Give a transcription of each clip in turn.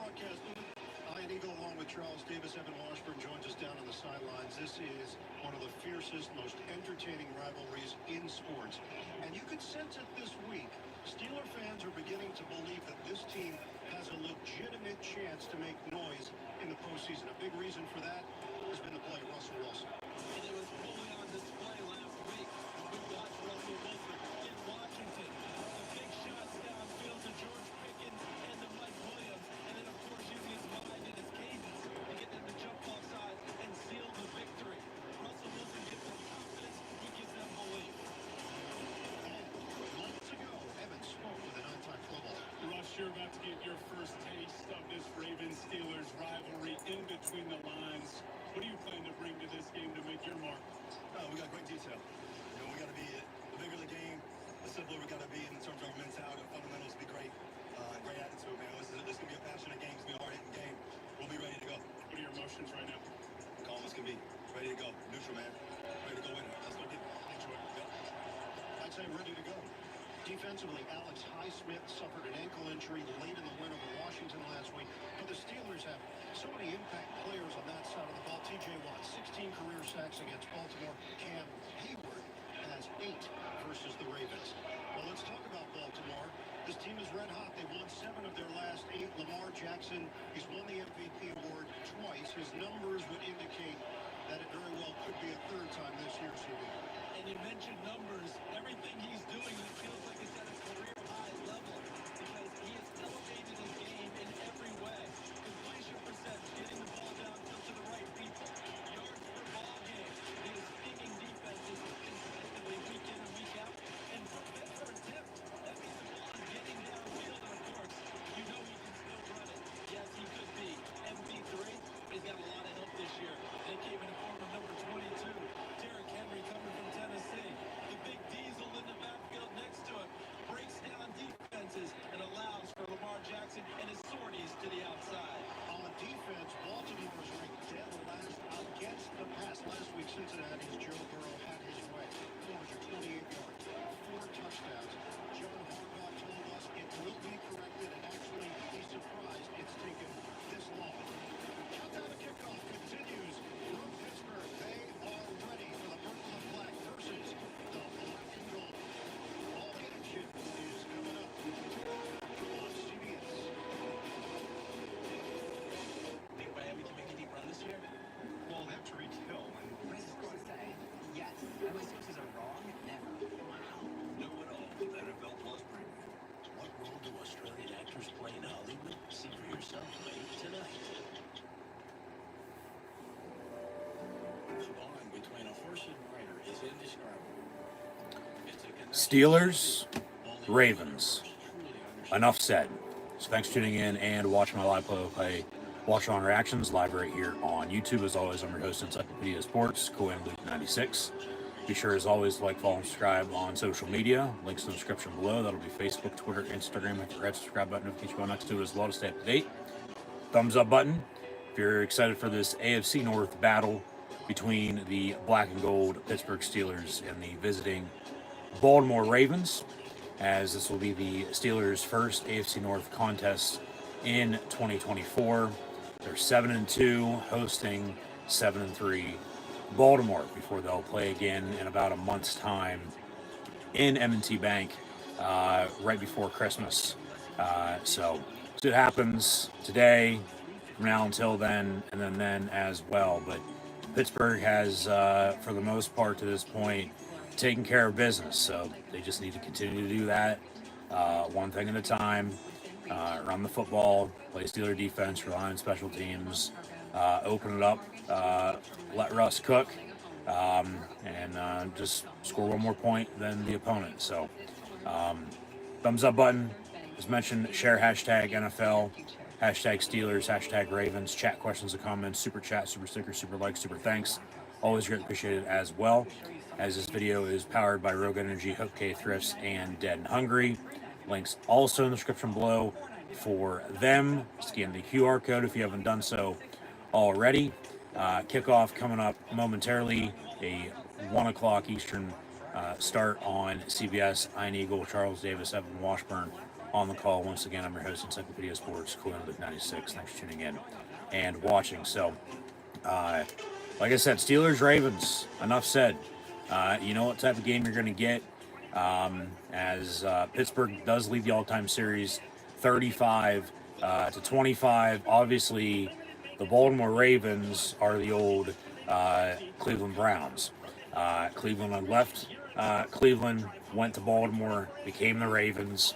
broadcast. Ian Eagle, along with Charles Davis, Evan Washburn joins us down on the sidelines. This is one of the fiercest, most entertaining rivalries in sports. And you can sense it this week. Steeler fans are beginning to believe that this team has a legitimate chance to make noise in the postseason. A big reason for that has been the play of Russell Wilson. And it was fully on display last week when we watched Russell Wilson in Washington. The big shots downfield to George Pickens and to Mike Williams. And then, of course, using his mind and his cadence to get them to jump offside and seal the victory. Russell Wilson gives them confidence. He gives them belief. Moments ago, Evan spoke with an on-time football. Russ, you're about to get your first taste of this Ravens-Steelers rivalry in between the lines. What do you plan to bring to this game to make your mark? We got great detail. We got to be the bigger the game, the simpler we got to be in terms of our mentality and fundamentals. Be great, great attitude, man. This can be a passionate game. It's gonna be a hard-hitting game. We'll be ready to go. What are your emotions right now? Calm as can be. Ready to go. Neutral, man. Ready to go in. Let's go get it. Enjoy it. Yep. I'd say ready to go. Defensively, Alex Highsmith suffered an ankle injury late in the win over Washington last week. But the Steelers have so many impact players on that side of the ball. T.J. Watt, 16 career sacks against Baltimore. Cam Hayward has 8 versus the Ravens. Well, let's talk about Baltimore. This team is red hot. They won 7 of their last 8. Lamar Jackson, he's won the MVP award twice. His numbers would indicate that it very well could be a third time this year, CB. And you mentioned numbers. Everything he's doing, it feels like it's at a career high level because he has elevated his game in every way. Completion percentage, getting the ball downfield to the right people. Yards per ball game. He is stinging defenses consistently week in and week out. And for attempt, that means the ball is getting downfield. And of course, you know he can still run it. Yes, he could be MP3. He's got a lot of help this year. They came in the form of number 22. Derrick Henry coming from Tennessee. The big diesel in the backfield next to him breaks down defenses and allows for Lamar Jackson and his sorties to the outside. On defense, Baltimore was ranked dead last against the pass. Last week, Cincinnati's Joe Burrow had his way. 428 yards, 4 touchdowns. John Harbaugh told us it will be corrected, and actually, he's surprised it's taken this long. Countdown to kickoff continues from Pittsburgh. They are ready for the purple and black versus the black and gold. All the action is coming up on CBS. Think Miami can make a deep run this year? Well, that's Reed Hill. What is this going to say? Yes. MI6s are wrong. Never. Wow. Know it all with NFL Plus Premium. What role do Australian actors play in Hollywood? See for yourself late tonight. The bond between a horse and rider is indescribable. It's a connection Steelers, only Ravens. truly understand. Enough said. So thanks for tuning in and watching my live play. Watch on reactions live right here on YouTube. As always, I'm your host, Encyclopedia Sports, Cohen Luke 96. Be sure, as always, to like, follow, and subscribe on social media. Links in the description below. That'll be Facebook, Twitter, Instagram. Hit the red subscribe button, notification bell next to it as well to stay up to date. Thumbs up button if you're excited for this AFC North battle between the black and gold Pittsburgh Steelers and the visiting Baltimore Ravens, as this will be the Steelers' first AFC North contest in 2024. They're 7-2, hosting 7-3 Baltimore before they'll play again in about a month's time in M&T Bank right before Christmas. So it happens today, from now until then, and then as well. But Pittsburgh has, for the most part to this point, taken care of business. So they just need to continue to do that, one thing at a time. Run the football, play Steeler defense, rely on special teams, open it up, let Russ cook, and just score one more point than the opponent. So, thumbs up button. As mentioned, share hashtag NFL, hashtag Steelers, hashtag Ravens, chat questions and comments, super chat, super sticker, super like, super thanks. Always greatly appreciated as well. As this video is powered by Rogue Energy, HopeKThrifts, and Dead and Hungry. Links also in the description below for them. Scan the QR code if you haven't done so already. Kickoff coming up momentarily, a 1 o'clock Eastern start on CBS. Ian Eagle, Charles Davis, Evan Washburn on the call. Once again, I'm your host, Encyclopedia Sports, Coinbase 96. Thanks for tuning in and watching. So, like I said, Steelers-Ravens, enough said. You know what type of game you're going to get, as Pittsburgh does lead the all-time series 35-25. Obviously, the Baltimore Ravens are the old Cleveland Browns. Cleveland had left Cleveland, went to Baltimore, became the Ravens.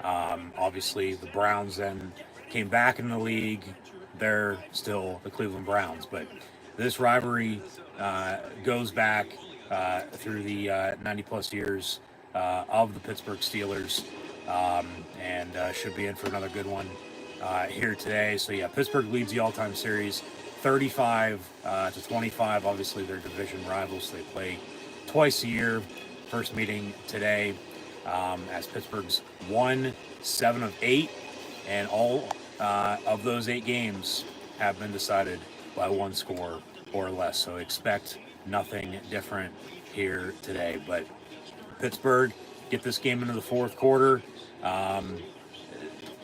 Obviously, the Browns then came back in the league. They're still the Cleveland Browns, but this rivalry goes back through the 90-plus years of the Pittsburgh Steelers, and should be in for another good one here today. So, yeah, Pittsburgh leads the all-time series 35-25. Obviously, they're division rivals. They play twice a year. First meeting today, as Pittsburgh's won 7 of 8, and all of those 8 games have been decided by one score or less. So expect nothing different here today. But Pittsburgh get this game into the fourth quarter.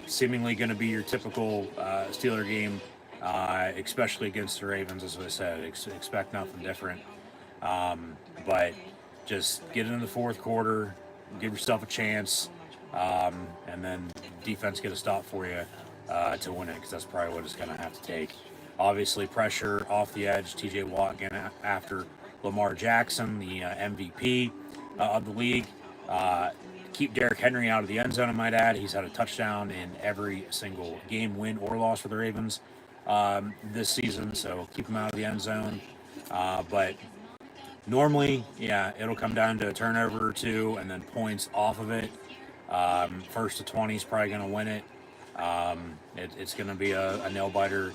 Seemingly going to be your typical Steeler game, especially against the Ravens. As I said, expect nothing different. But just get into the fourth quarter, give yourself a chance, and then defense get a stop for you to win it, because that's probably what it's going to have to take. Obviously, pressure off the edge. T.J. Watt again after Lamar Jackson, the MVP of the league. Keep Derrick Henry out of the end zone, I might add. He's had a touchdown in every single game, win or loss for the Ravens this season, so keep him out of the end zone. But normally, yeah, it'll come down to a turnover or two and then points off of it. First to 20 is probably going to win it. It's going to be a nail-biter,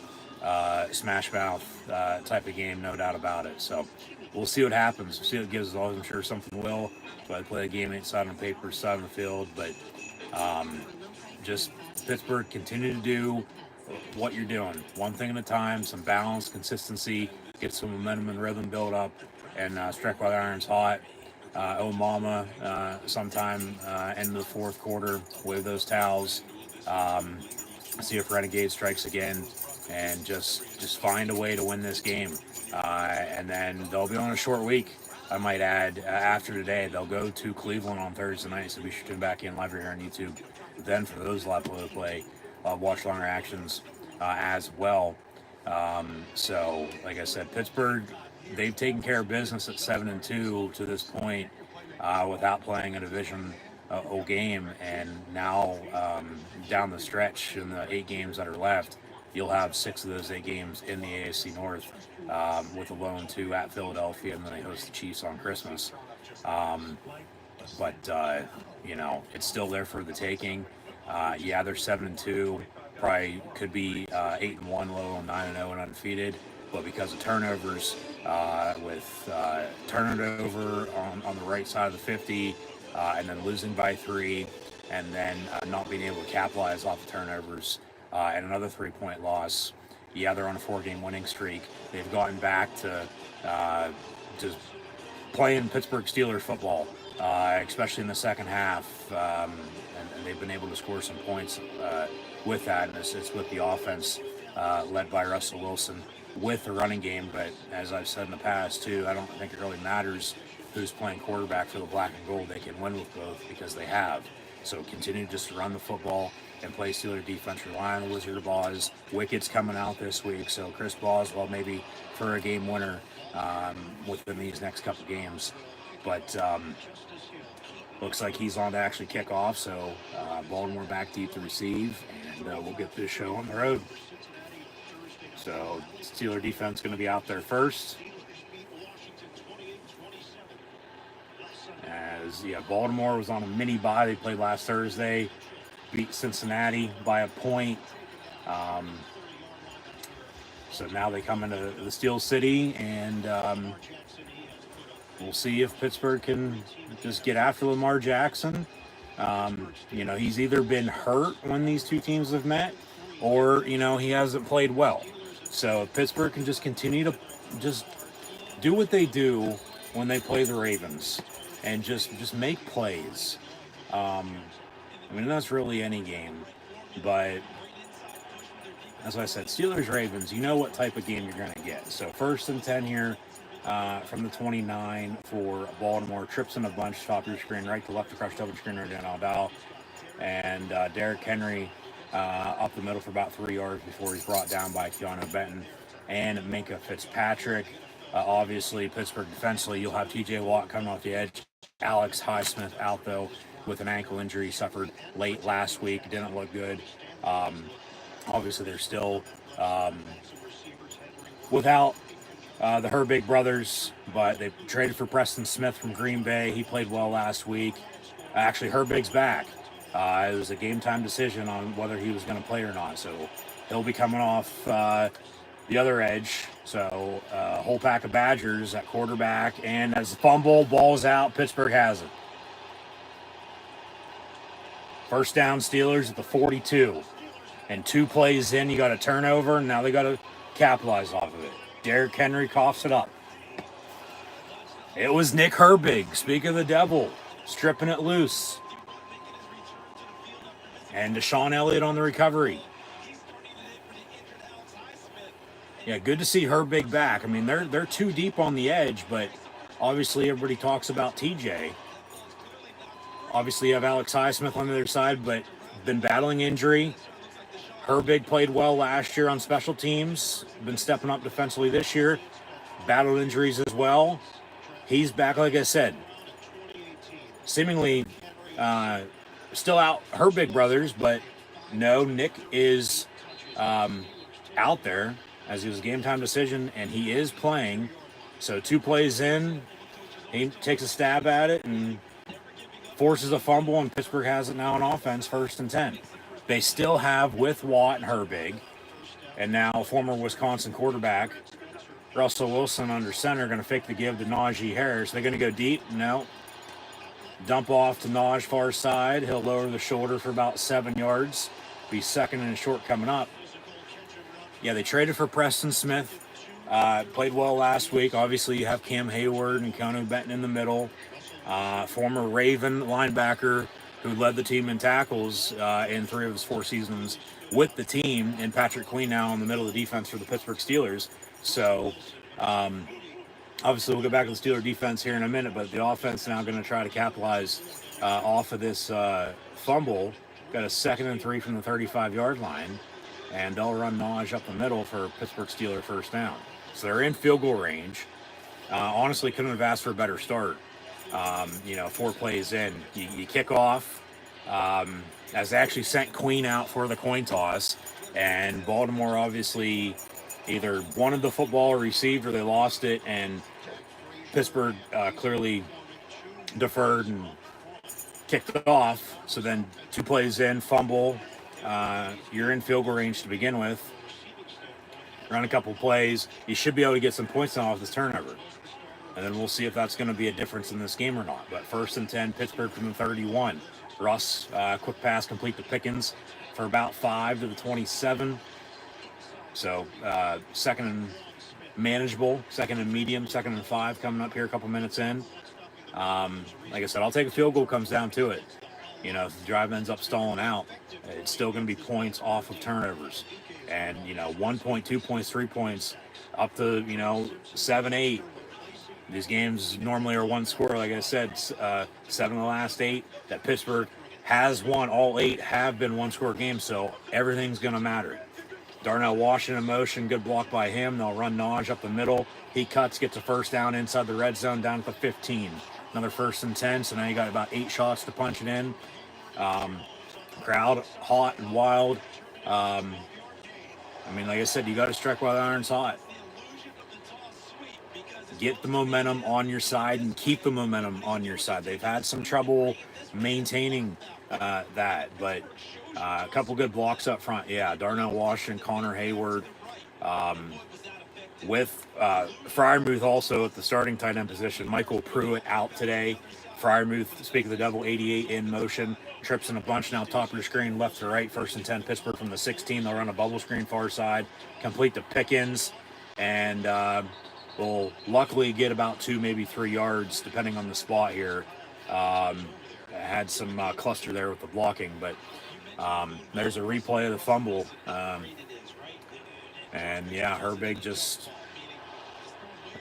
smash mouth type of game, no doubt about it. So we'll see what happens. We'll see what it gives us all. I'm sure something will. So I play the game inside on paper, side on the field. But just Pittsburgh, continue to do what you're doing. One thing at a time, some balance, consistency, get some momentum and rhythm build up, and strike while the iron's hot. Oh mama, sometime end of the fourth quarter, wave those towels. See if Renegade strikes again, and just find a way to win this game. And then they'll be on a short week, I might add. After today, they'll go to Cleveland on Thursday night, so be sure to tune back in live here on YouTube. Then for those live play, watch longer actions as well. So, like I said, Pittsburgh, they've taken care of business at 7-2 to this point, without playing a division game, and now down the stretch in the 8 games that are left, you'll have 6 of those 8 games in the AFC North, with a lone 2 at Philadelphia, and then they host the Chiefs on Christmas. But you know, it's still there for the taking. Yeah, they're 7-2, probably could be 8-1, low 9-0 and undefeated. But because of turnovers, with turnover on the right side of the 50, and then losing by 3, and then not being able to capitalize off the turnovers, and another 3-point loss. Yeah, they're on a 4-game winning streak. They've gotten back to just playing Pittsburgh Steelers football, especially in the second half, and they've been able to score some points with that, and it's with the offense led by Russell Wilson with the running game. But as I've said in the past too, I don't think it really matters who's playing quarterback for the black and gold. They can win with both because they have. So continue just to run the football and play Steeler defense. Rely on the Wizard of Oz. Wicked's coming out this week, so Chris Boswell maybe for a game winner within these next couple games. But looks like he's on to actually kick off, so Baltimore back deep to receive, and we'll get this show on the road. So Steeler defense going to be out there first. As Baltimore was on a mini bye. They played last Thursday, beat Cincinnati by a point. So now they come into the Steel City, and we'll see if Pittsburgh can just get after Lamar Jackson. He's either been hurt when these two teams have met, or he hasn't played well. So if Pittsburgh can just continue to just do what they do when they play the Ravens, and just make plays, I mean, that's really any game. But as I said, Steelers-Ravens, you know what type of game you're going to get. So 1st and 10 here from the 29 for Baltimore. Trips in a bunch, top of your screen, right to left, across double screen, right down Aldal. And Derrick Henry up the middle for about 3 yards before he's brought down by Keanu Benton and Minkah Fitzpatrick. Obviously, Pittsburgh defensively, you'll have TJ Watt coming off the edge. Alex Highsmith out, though, with an ankle injury he suffered late last week. Didn't look good. Obviously, they're still without the Herbig brothers, but they traded for Preston Smith from Green Bay. He played well last week. Actually, Herbig's back. It was a game-time decision on whether he was going to play or not, so he'll be coming off the other edge. So a whole pack of Badgers at quarterback, and as the fumble, ball's out, Pittsburgh has it. First down, Steelers at the 42. And 2 plays in, you got a turnover, and now they got to capitalize off of it. Derrick Henry coughs it up. It was Nick Herbig, speak of the devil, stripping it loose. And Deshaun Elliott on the recovery. Yeah, good to see Herbig back. I mean, they're too deep on the edge, but obviously everybody talks about TJ. Obviously you have Alex Highsmith on the other side, but been battling injury. Herbig played well last year on special teams. Been stepping up defensively this year. Battled injuries as well. He's back, like I said. Seemingly still out Herbig brothers, but no, Nick is out there as it was a game-time decision, and he is playing. So 2 plays in, he takes a stab at it and forces a fumble, and Pittsburgh has it now on offense, 1st and 10. They still have, with Watt and Herbig, and now former Wisconsin quarterback Russell Wilson under center, going to fake the give to Najee Harris. They're going to go deep? No. Dump off to Naj far side. He'll lower the shoulder for about 7 yards. Be second and short coming up. Yeah, they traded for Preston Smith. Played well last week. Obviously, you have Cam Hayward and Keanu Benton in the middle. Former Raven linebacker who led the team in tackles in 3 of his 4 seasons with the team, and Patrick Queen now in the middle of the defense for the Pittsburgh Steelers. So, obviously, we'll go back to the Steeler defense here in a minute, but the offense now going to try to capitalize off of this fumble. Got a 2nd and 3 from the 35-yard line, and they'll run Naj up the middle for Pittsburgh Steeler first down. So they're in field goal range. Honestly, couldn't have asked for a better start. 4 plays in, you kick off, as they actually sent Queen out for the coin toss, and Baltimore obviously either wanted the football or received, or they lost it, and Pittsburgh clearly deferred and kicked it off. So then 2 plays in, fumble, you're in field goal range to begin with. Run a couple plays, you should be able to get some points off this turnover. And then we'll see if that's going to be a difference in this game or not. But 1st and 10, Pittsburgh from the 31. Russ, quick pass, complete to Pickens for about 5 to the 27. So 2nd and manageable, 2nd and medium, 2nd and 5 coming up here a couple minutes in. Like I said, I'll take a field goal, comes down to it. If the drive ends up stalling out, it's still going to be points off of turnovers. And, 1 point, 2 points, 3 points, up to, 7, 8. These games normally are 1 score. Like I said, 7 of the last 8 that Pittsburgh has won. All 8 have been 1-score games, so everything's going to matter. Darnell Washington in motion, good block by him. They'll run Naj up the middle. He cuts, gets a first down inside the red zone, down at the 15. Another 1st and 10, so now you got about 8 shots to punch it in. Crowd hot and wild. Like I said, you got to strike while the iron's hot. Get the momentum on your side and keep the momentum on your side. They've had some trouble maintaining that, but a couple good blocks up front. Yeah, Darnell Washington, Connor Hayward, with Freiermuth also at the starting tight end position. Michael Pruitt out today. Freiermuth, speak of the devil, 88 in motion. Trips in a bunch now, top of your screen, left to right. 1st and 10, Pittsburgh from the 16. They'll run a bubble screen far side, complete to Pickens, and will luckily get about 2, maybe 3 yards, depending on the spot here. had some cluster there with the blocking, but there's a replay of the fumble. And yeah, Herbig just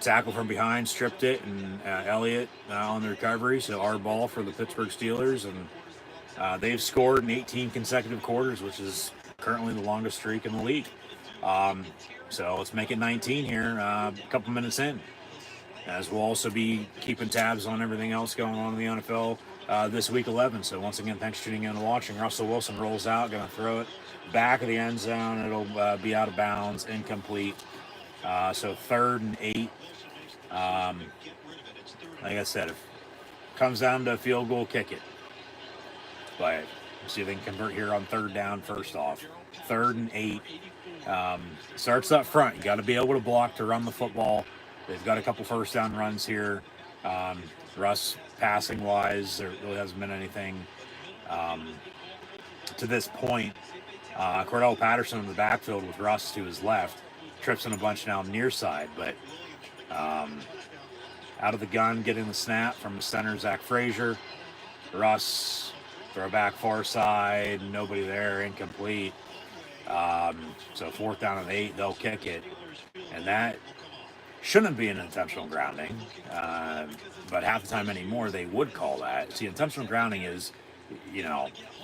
tackle from behind, stripped it, and Elliott on the recovery. So our ball for the Pittsburgh Steelers, and they've scored in 18 consecutive quarters, which is currently the longest streak in the league. So let's make it 19 here, a couple minutes in, as we'll also be keeping tabs on everything else going on in the NFL this week 11. So once again, thanks for tuning in and watching. Russell Wilson rolls out, going to throw it back of the end zone. It'll be out of bounds, incomplete. So 3rd and 8. Like I said, if it comes down to a field goal, kick it. But see if they can convert here on 3rd down first off. 3rd and 8. Starts up front. You got to be able to block to run the football. They've got a couple first down runs here. Russ, passing wise, there really hasn't been anything to this point. Cordell Patterson in the backfield with Russ to his left. Trips in a bunch now near side, but out of the gun, getting the snap from the center, Zach Frazier. Russ, throw back far side, nobody there, incomplete. So 4th down and 8, they'll kick it. And that shouldn't be an intentional grounding, but half the time anymore they would call that. See, intentional grounding is,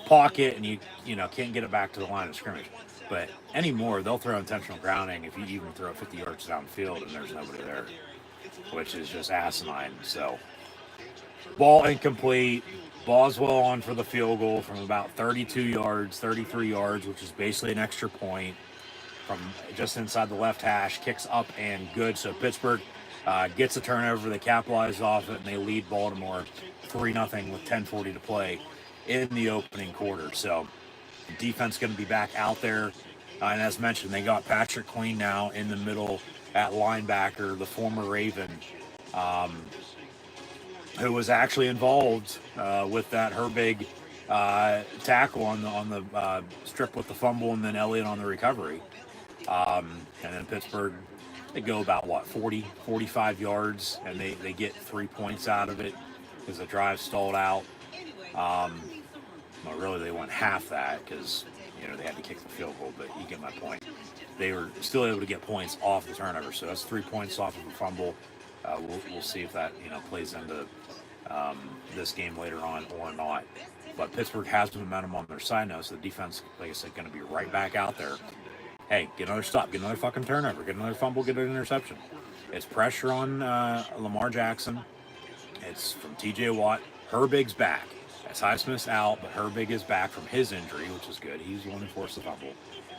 pocket and you can't get it back to the line of scrimmage. But anymore, they'll throw intentional grounding if you even throw 50 yards downfield and there's nobody there, which is just asinine. So, ball incomplete. Boswell on for the field goal from about 32 yards, 33 yards, which is basically an extra point from just inside the left hash. Kicks up and good. So Pittsburgh gets a turnover. They capitalize off it, and they lead Baltimore 3-0 with 10:40 to play in the opening quarter. So defense going to be back out there. And as mentioned, they got Patrick Queen now in the middle at linebacker, the former Raven, who was actually involved with that Herbig tackle on the strip with the fumble, and then Elliott on the recovery. And then Pittsburgh, they go about 45 yards, and they get 3 points out of it because the drive stalled out. Well, really, they went half that because they had to kick the field goal, but you get my point. They were still able to get points off the turnover, so that's 3 points off of the fumble. We'll see if that plays into this game later on or not. But Pittsburgh has the momentum on their side now, so the defense, like I said, going to be right back out there. Hey, get another stop, get another fucking turnover, get another fumble, get an interception. It's pressure on Lamar Jackson. It's from T.J. Watt. Herbig's back. As Highsmith's out, but Herbig is back from his injury, which is good. He's the one who forced the fumble.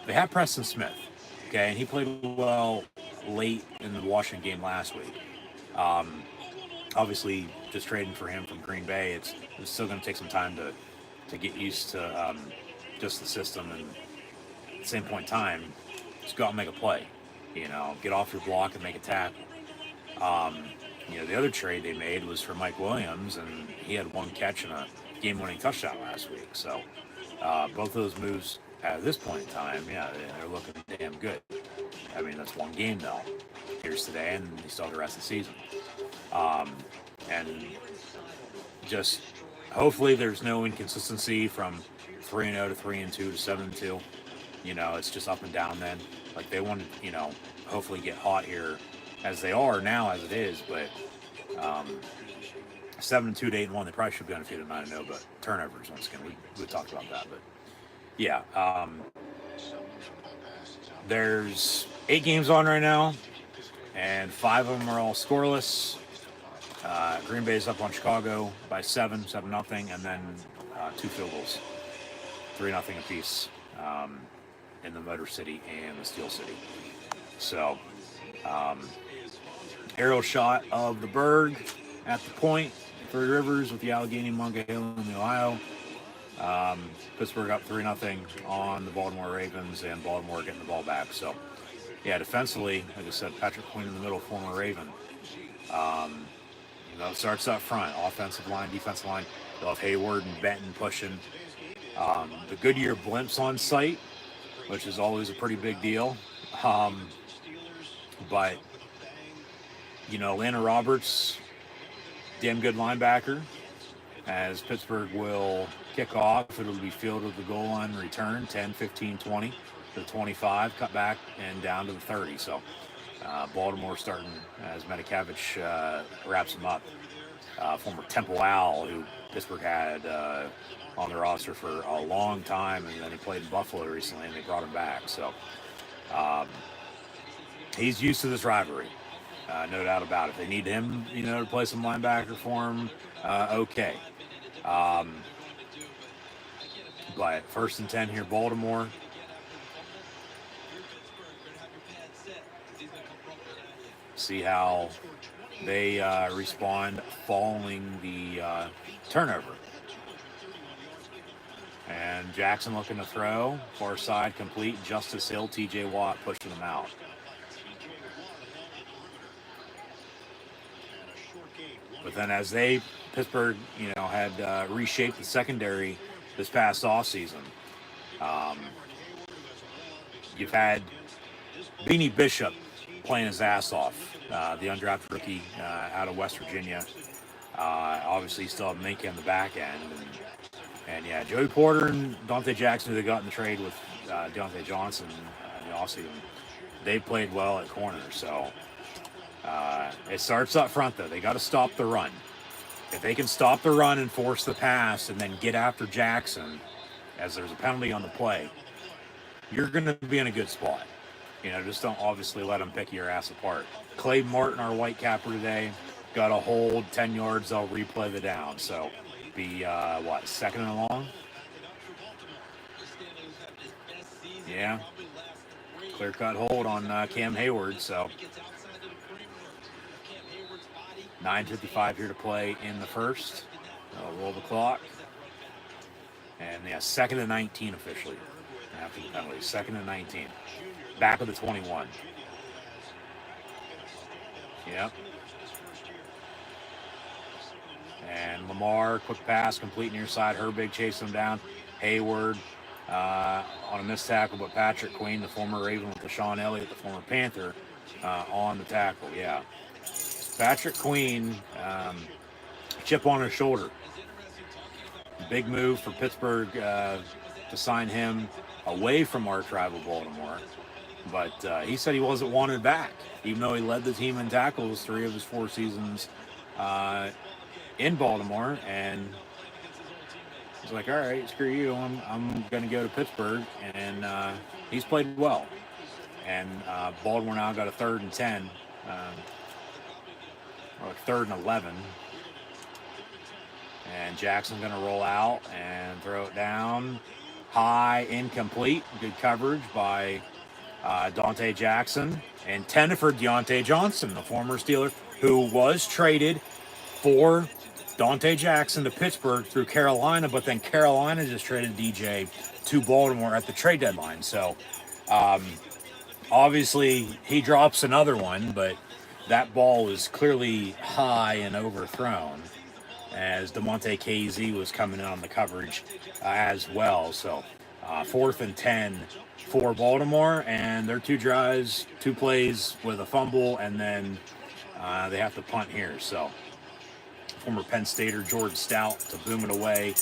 They have Preston Smith, okay, and he played well late in the Washington game last week. Obviously, just trading for him from Green Bay, it's still going to take some time to get used to just the system. And at the same point in time, just go out and make a play. Get off your block and make a tackle. The other trade they made was for Mike Williams, and he had 1 catch and a game-winning touchdown last week. So both of those moves at this point in time, yeah, they're looking damn good. I mean, that's 1 game though. Here's today, and they still have the rest of the season. And just hopefully there's no inconsistency from 3-0 to 3-2 to 7-2. It's just up and down then. Like they want to, hopefully get hot here as they are now as it is, but 7-2 to 8-1, they probably should be undefeated 9-0, but turnovers once again, we talked about that. But yeah, there's 8 games on right now, and 5 of them are all scoreless. Green Bay's up on Chicago by 7-0, and then 2 field goals, 3-0 apiece in the Motor City and the Steel City. So, aerial shot of the Berg at the point, Three Rivers with the Allegheny Monongahela in the Ohio. Pittsburgh up 3-0 on the Baltimore Ravens, and Baltimore getting the ball back. So, yeah, defensively, like I said, Patrick Queen in the middle, former Raven. It starts up front, offensive line, defensive line. They'll have Hayward and Benton pushing. The Goodyear blimps on site, which is always a pretty big deal. But, Atlanta Roberts, damn good linebacker. as Pittsburgh will kick off. It'll be field of the goal line return, 10, 15, 20 to the 25, cut back and down to the 30. So Baltimore starting as Medikavich wraps him up. Former Temple Owl, who Pittsburgh had on the roster for a long time, and then he played in Buffalo recently, and they brought him back. So he's used to this rivalry, no doubt about it. They need him, to play some linebacker for him. Okay. But 1st and 10 here, Baltimore. See how they respond following the turnover. And Jackson looking to throw, far side complete. Justice Hill, TJ Watt pushing them out. But then as Pittsburgh, had reshaped the secondary this past offseason, you've had Beanie Bishop playing his ass off, the undrafted rookie out of West Virginia. Obviously, you still have Minka in the back end. And yeah, Joey Porter and Dante Jackson, who they got in the trade with Deontay Johnson in the offseason, they played well at corner. So it starts up front, though. They got to stop the run. If they can stop the run and force the pass and then get after Jackson, as there's a penalty on the play, you're going to be in a good spot. Just don't obviously let them pick your ass apart. Clay Martin, our white capper today, got a hold, 10 yards. They'll replay the down. So be, 2nd and long? Yeah. Clear-cut hold on Cam Hayward. So 9:55 here to play in the first. Roll the clock. And, 2nd and 19 officially after the penalty. 2nd and 19. Back of the 21. Yep. And Lamar, quick pass, complete near side. Herbig chasing him down. Hayward on a missed tackle, but Patrick Queen, the former Raven with Deshaun Elliott, the former Panther, on the tackle. Yeah. Patrick Queen, chip on his shoulder. Big move for Pittsburgh to sign him away from arch rival Baltimore. But he said he wasn't wanted back, even though he led the team in tackles 3 of his 4 seasons in Baltimore. And he's like, all right, screw you. I'm going to go to Pittsburgh. And he's played well. And Baltimore now got a 3rd and 10, or a 3rd and 11. And Jackson's going to roll out and throw it down. High, incomplete. Good coverage by Dante Jackson. Intended for Deontay Johnson, the former Steeler, who was traded for Dante Jackson to Pittsburgh through Carolina, but then Carolina just traded DJ to Baltimore at the trade deadline. So obviously he drops another one, but that ball was clearly high and overthrown as DeMonte KZ was coming in on the coverage as well. So 4th and 10 for Baltimore, and their 2 drives, 2 plays with a fumble, and then they have to punt here. So former Penn Stater Jordan Stout to boom it away,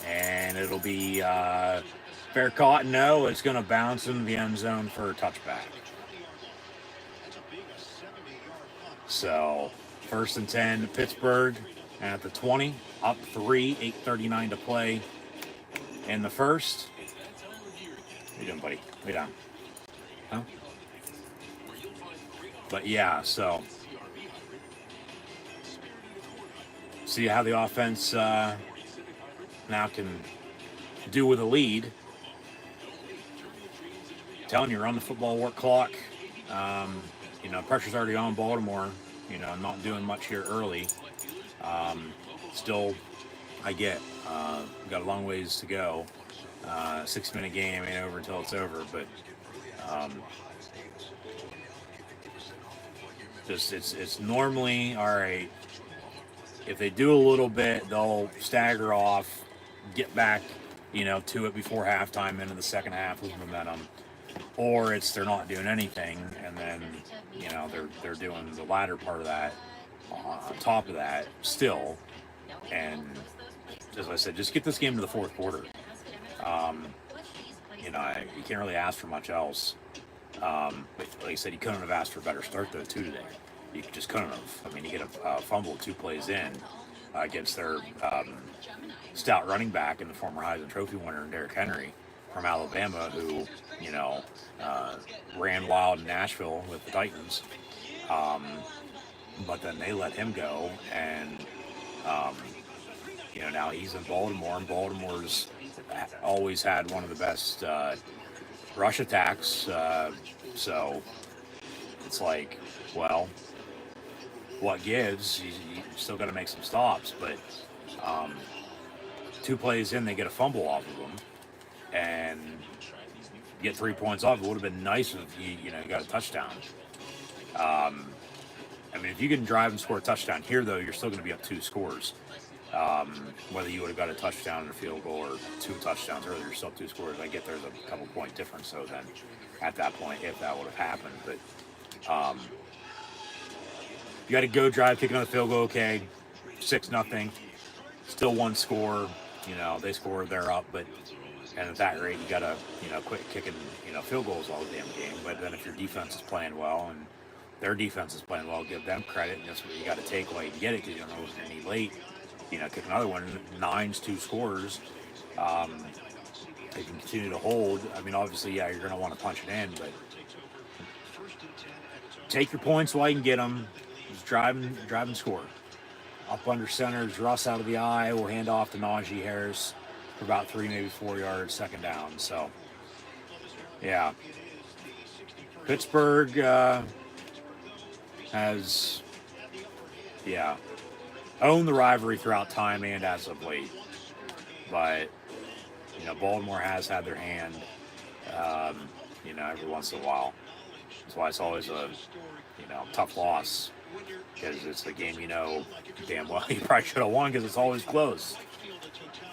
and it'll be fair caught. No, it's going to bounce into the end zone for a touchback. So 1st and 10 Pittsburgh at the 20, up 3, 8:39 to play in the first. How you doing, buddy? Way down. Huh? But yeah, so see how the offense now can do with a lead. I'm telling you, run the football work clock. Pressure's already on Baltimore. Not doing much here early. Still, I get we've got a long ways to go. 6-minute game ain't over until it's over, but it's normally all right. If they do a little bit, they'll stagger off, get back, to it before halftime into the second half with momentum, or they're not doing anything, and then they're doing the latter part of that on top of that still, and as I said, just get this game to the fourth quarter. You can't really ask for much else. But like I said, you couldn't have asked for a better start though too today. You just couldn't have. I mean, you get a fumble 2 plays in against their stout running back and the former Heisman Trophy winner Derrick Henry from Alabama, who ran wild in Nashville with the Titans. But then they let him go, and now he's in Baltimore, and Baltimore's always had one of the best rush attacks. So it's like, well, what gives? You still got to make some stops, but 2 plays in, they get a fumble off of them, and get 3 points off. It would have been nice if you got a touchdown. I mean, if you can drive and score a touchdown here, though, you're still going to be up 2 scores. Whether you would have got a touchdown and a field goal or 2 touchdowns earlier, you're still up 2 scores. I get there's a couple point difference, so then at that point, if that would have happened. But you got to go drive, kick another field goal, okay, 6-0, still 1 score. They score, they're up, and at that rate, you got to quit kicking field goals all the damn game. But then if your defense is playing well and their defense is playing well, give them credit, and that's what you got to take while you can get it, because you don't know who's going to need late. Kick another one, 9's 2 scores. They can continue to hold. I mean, obviously, yeah, you're going to want to punch it in, but take your points while you can get them. Just drive and score. Up under center is Russ out of the eye. We'll hand off to Najee Harris for about 3, maybe 4 yards, 2nd down. So, yeah. Pittsburgh has, owned the rivalry throughout time and as of late. But, Baltimore has had their hand, every once in a while. That's why it's always a, tough loss, because it's the game damn well you probably should have won, because it's always close.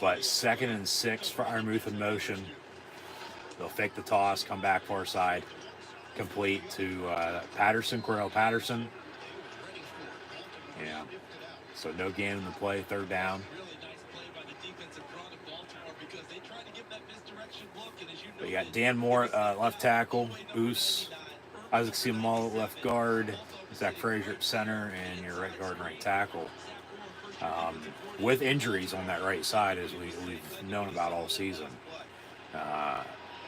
But 2nd and 6 for Ironmuth in motion. They'll fake the toss, come back far side, complete to Cordell Patterson. Yeah. So no gain in the play, 3rd down. But you got Dan Moore at left tackle, Oos, Isaac Seamal at left guard, Zach Frazier at center, and your right guard and right tackle. With injuries on that right side, as we've known about all season.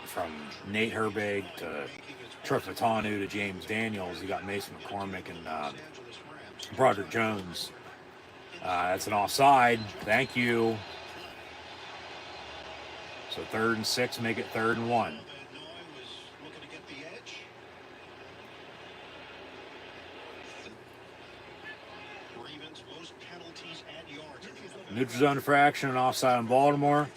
From Nate Herbig to Trefetanu to James Daniels, you got Mason McCormick and Broderick Jones. That's an offside. Thank you. So 3rd and 6, make it 3rd and 1. Neutral zone infraction and offside on Baltimore.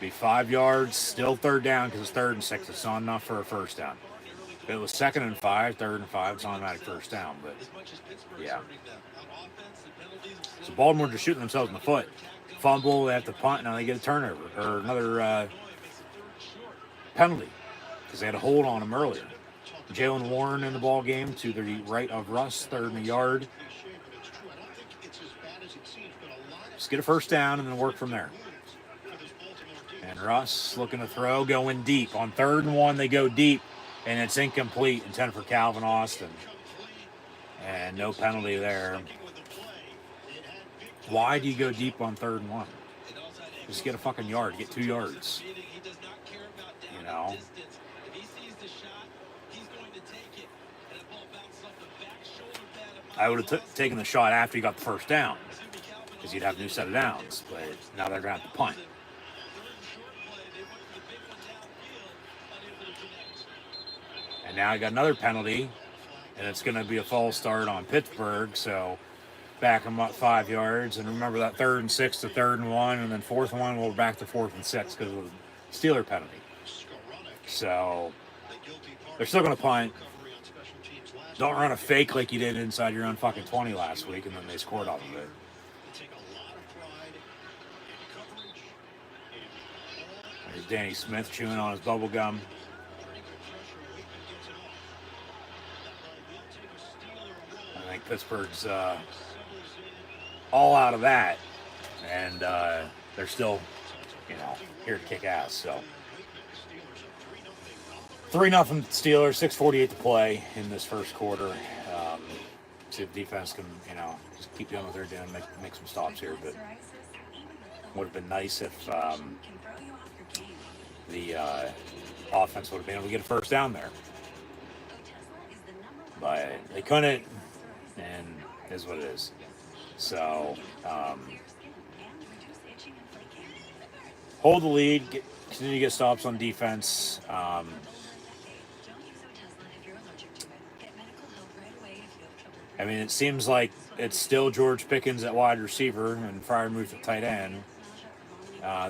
Be 5 yards, still 3rd down because it's 3rd and 6. It's not enough for a 1st down. If it was 2nd and 5, 3rd and 5, it's automatic 1st down. But yeah. So Baltimore just shooting themselves in the foot. Fumble, they have to punt, now they get a turnover or another penalty because they had a hold on him earlier. Jalen Warren in the ball game to the right of Russ, 3rd and a yard. Just get a 1st down and then work from there. And Russ looking to throw, going deep. On 3rd and 1, they go deep, and it's incomplete, intended for Calvin Austin. And no penalty there. Why do you go deep on 3rd and 1? Just get a fucking yard, get 2 yards. I would have taken the shot after you got the 1st down, because you'd have a new set of downs, but now they're going to have to punt. And now I got another penalty, and it's going to be a false start on Pittsburgh, so back them up 5 yards. And remember that 3rd and 6 to 3rd and 1, and then 4th and 1, we're back to 4th and 6 because of the Steeler penalty. So they're still going to punt. Don't run a fake like you did inside your own fucking 20 last week, and then they scored off of it. There's Danny Smith chewing on his bubble gum. I think Pittsburgh's all out of that. And they're still, here to kick ass. So 3-0 Steelers, 6:48 to play in this first quarter. See if defense can, just keep doing what they're doing, make some stops here. But would have been nice if the offense would have been able to get a first down there. But they couldn't, and it is what it is. So, hold the lead, continue to get stops on defense. It seems like it's still George Pickens at wide receiver and Freiermuth at tight end.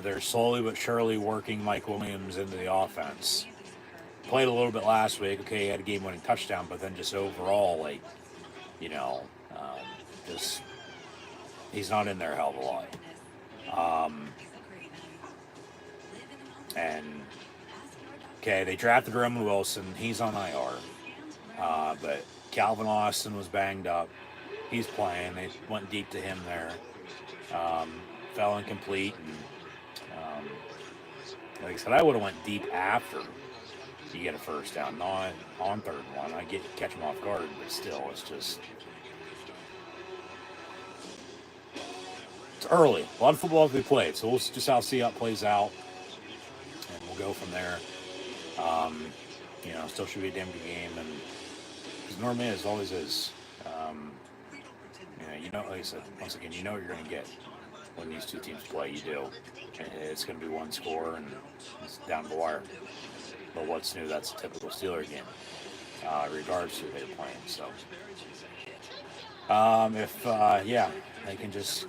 They're slowly but surely working Mike Williams into the offense. Played a little bit last week. Okay, he had a game-winning touchdown, but then just overall, just he's not in there a hell of a lot. They drafted Roman Wilson. He's on IR. But Calvin Austin was banged up. He's playing. They went deep to him there. Fell incomplete. And, like I said, I would have went deep after you get a first down, not on third one. I get catch him off guard, but still, it's early. A lot of football to be played, so we'll just see how it plays out, and we'll go from there. Still should be a damn good game, and because normally it always is. Like I said, once again, you know what you're going to get when these two teams play. You do. And it's going to be one score, and it's down the wire. But what's new? That's a typical Steeler game, regardless of who they're playing. So, they can just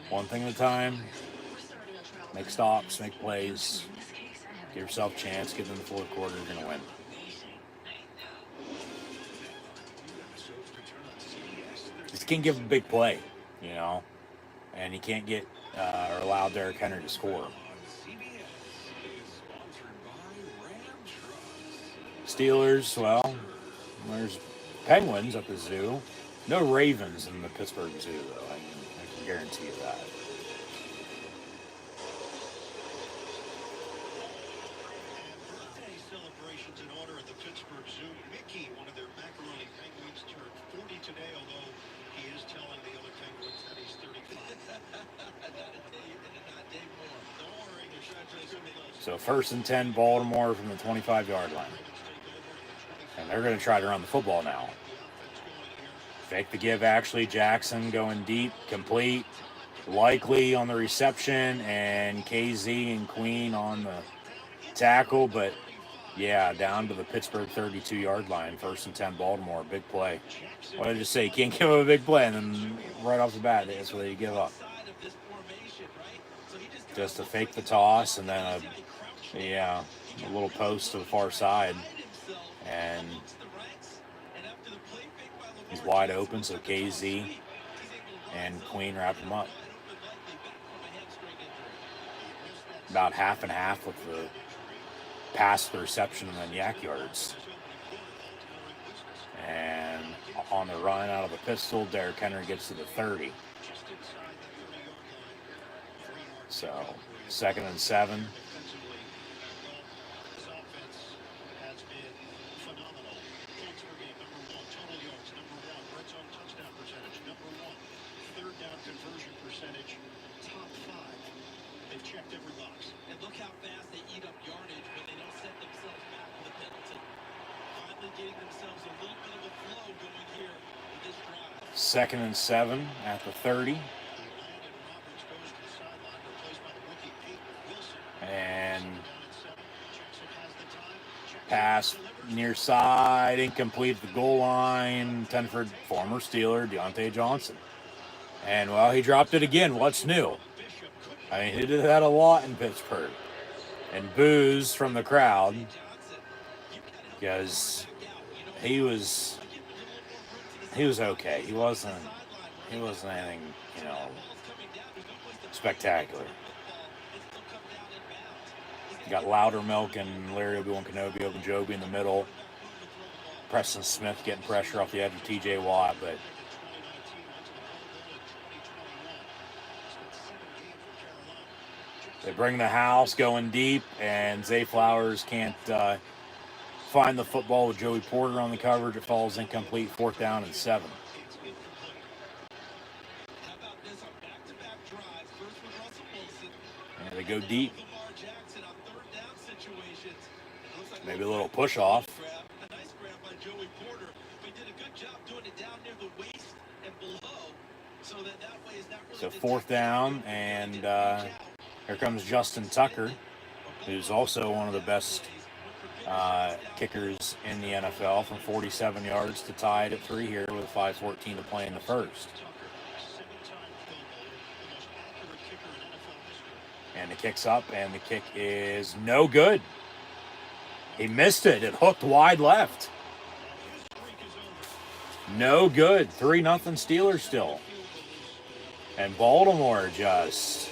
one thing at a time, make stops, make plays, give yourself a chance, get in the fourth quarter, you're going to win. Just can't give him a big play, and you can't get or allow Derrick Henry to score. Steelers, well, there's penguins at the zoo. No ravens in the Pittsburgh zoo, though. I can guarantee you that. Birthday celebrations in honor of the Pittsburgh Zoo. Mickey, one of their macaroni penguins, turned 40 today, although he is telling the other penguins that he's 35. So 1st and 10, Baltimore from the 25-yard line. And they're going to try to run the football now. Fake the give, actually. Jackson going deep, complete, likely on the reception, and KZ and Queen on the tackle. But, down to the Pittsburgh 32-yard line. 1st and 10, Baltimore. Big play. What did I just say? You can't give up a big play, and then right off the bat, that's what they give up. Just to fake the toss, and then a little post to the far side. And he's wide open, so KZ and Queen wrap him up. About half and half with the pass, the reception, and then yak yards. And on the run out of the pistol, Derrick Henry gets to the 30. So, 2nd and 7. Conversion percentage, top 5. They've checked every box. And look how fast they eat up yardage when they don't set themselves back for the penalty. Finally getting themselves a little bit of a flow going here with this drive. 2nd and 7 at the 30. And pass near side, incomplete at the goal line. Tenford, former Steeler, Deontay Johnson. And, well, he dropped it again. What's new? He did that a lot in Pittsburgh. And boos from the crowd because he was okay. He wasn't anything, spectacular. You got Loudermilk and Larry Obi-Wan Kenobi, Ogunjobi in the middle. Preston Smith getting pressure off the edge of TJ Watt, but They bring the house going deep, and Zay Flowers can't find the football with Joey Porter on the coverage. It falls incomplete. 4th down and 7. How about this on back-to-back drives? First with Russell Wilson. And they go deep. Lamar Jackson on 3rd down situations. It looks like Maybe a little push off. a nice grab by Joey Porter. But he did a good job doing it down near the waist and below, so that way is not really. So 4th down, and here comes Justin Tucker, who's also one of the best kickers in the NFL, from 47 yards to tie it at 3 here with 5:14 to play in the first. And the kick's up, and the kick is no good. He missed it. It hooked wide left. No good. 3-0 Steelers still. And Baltimore just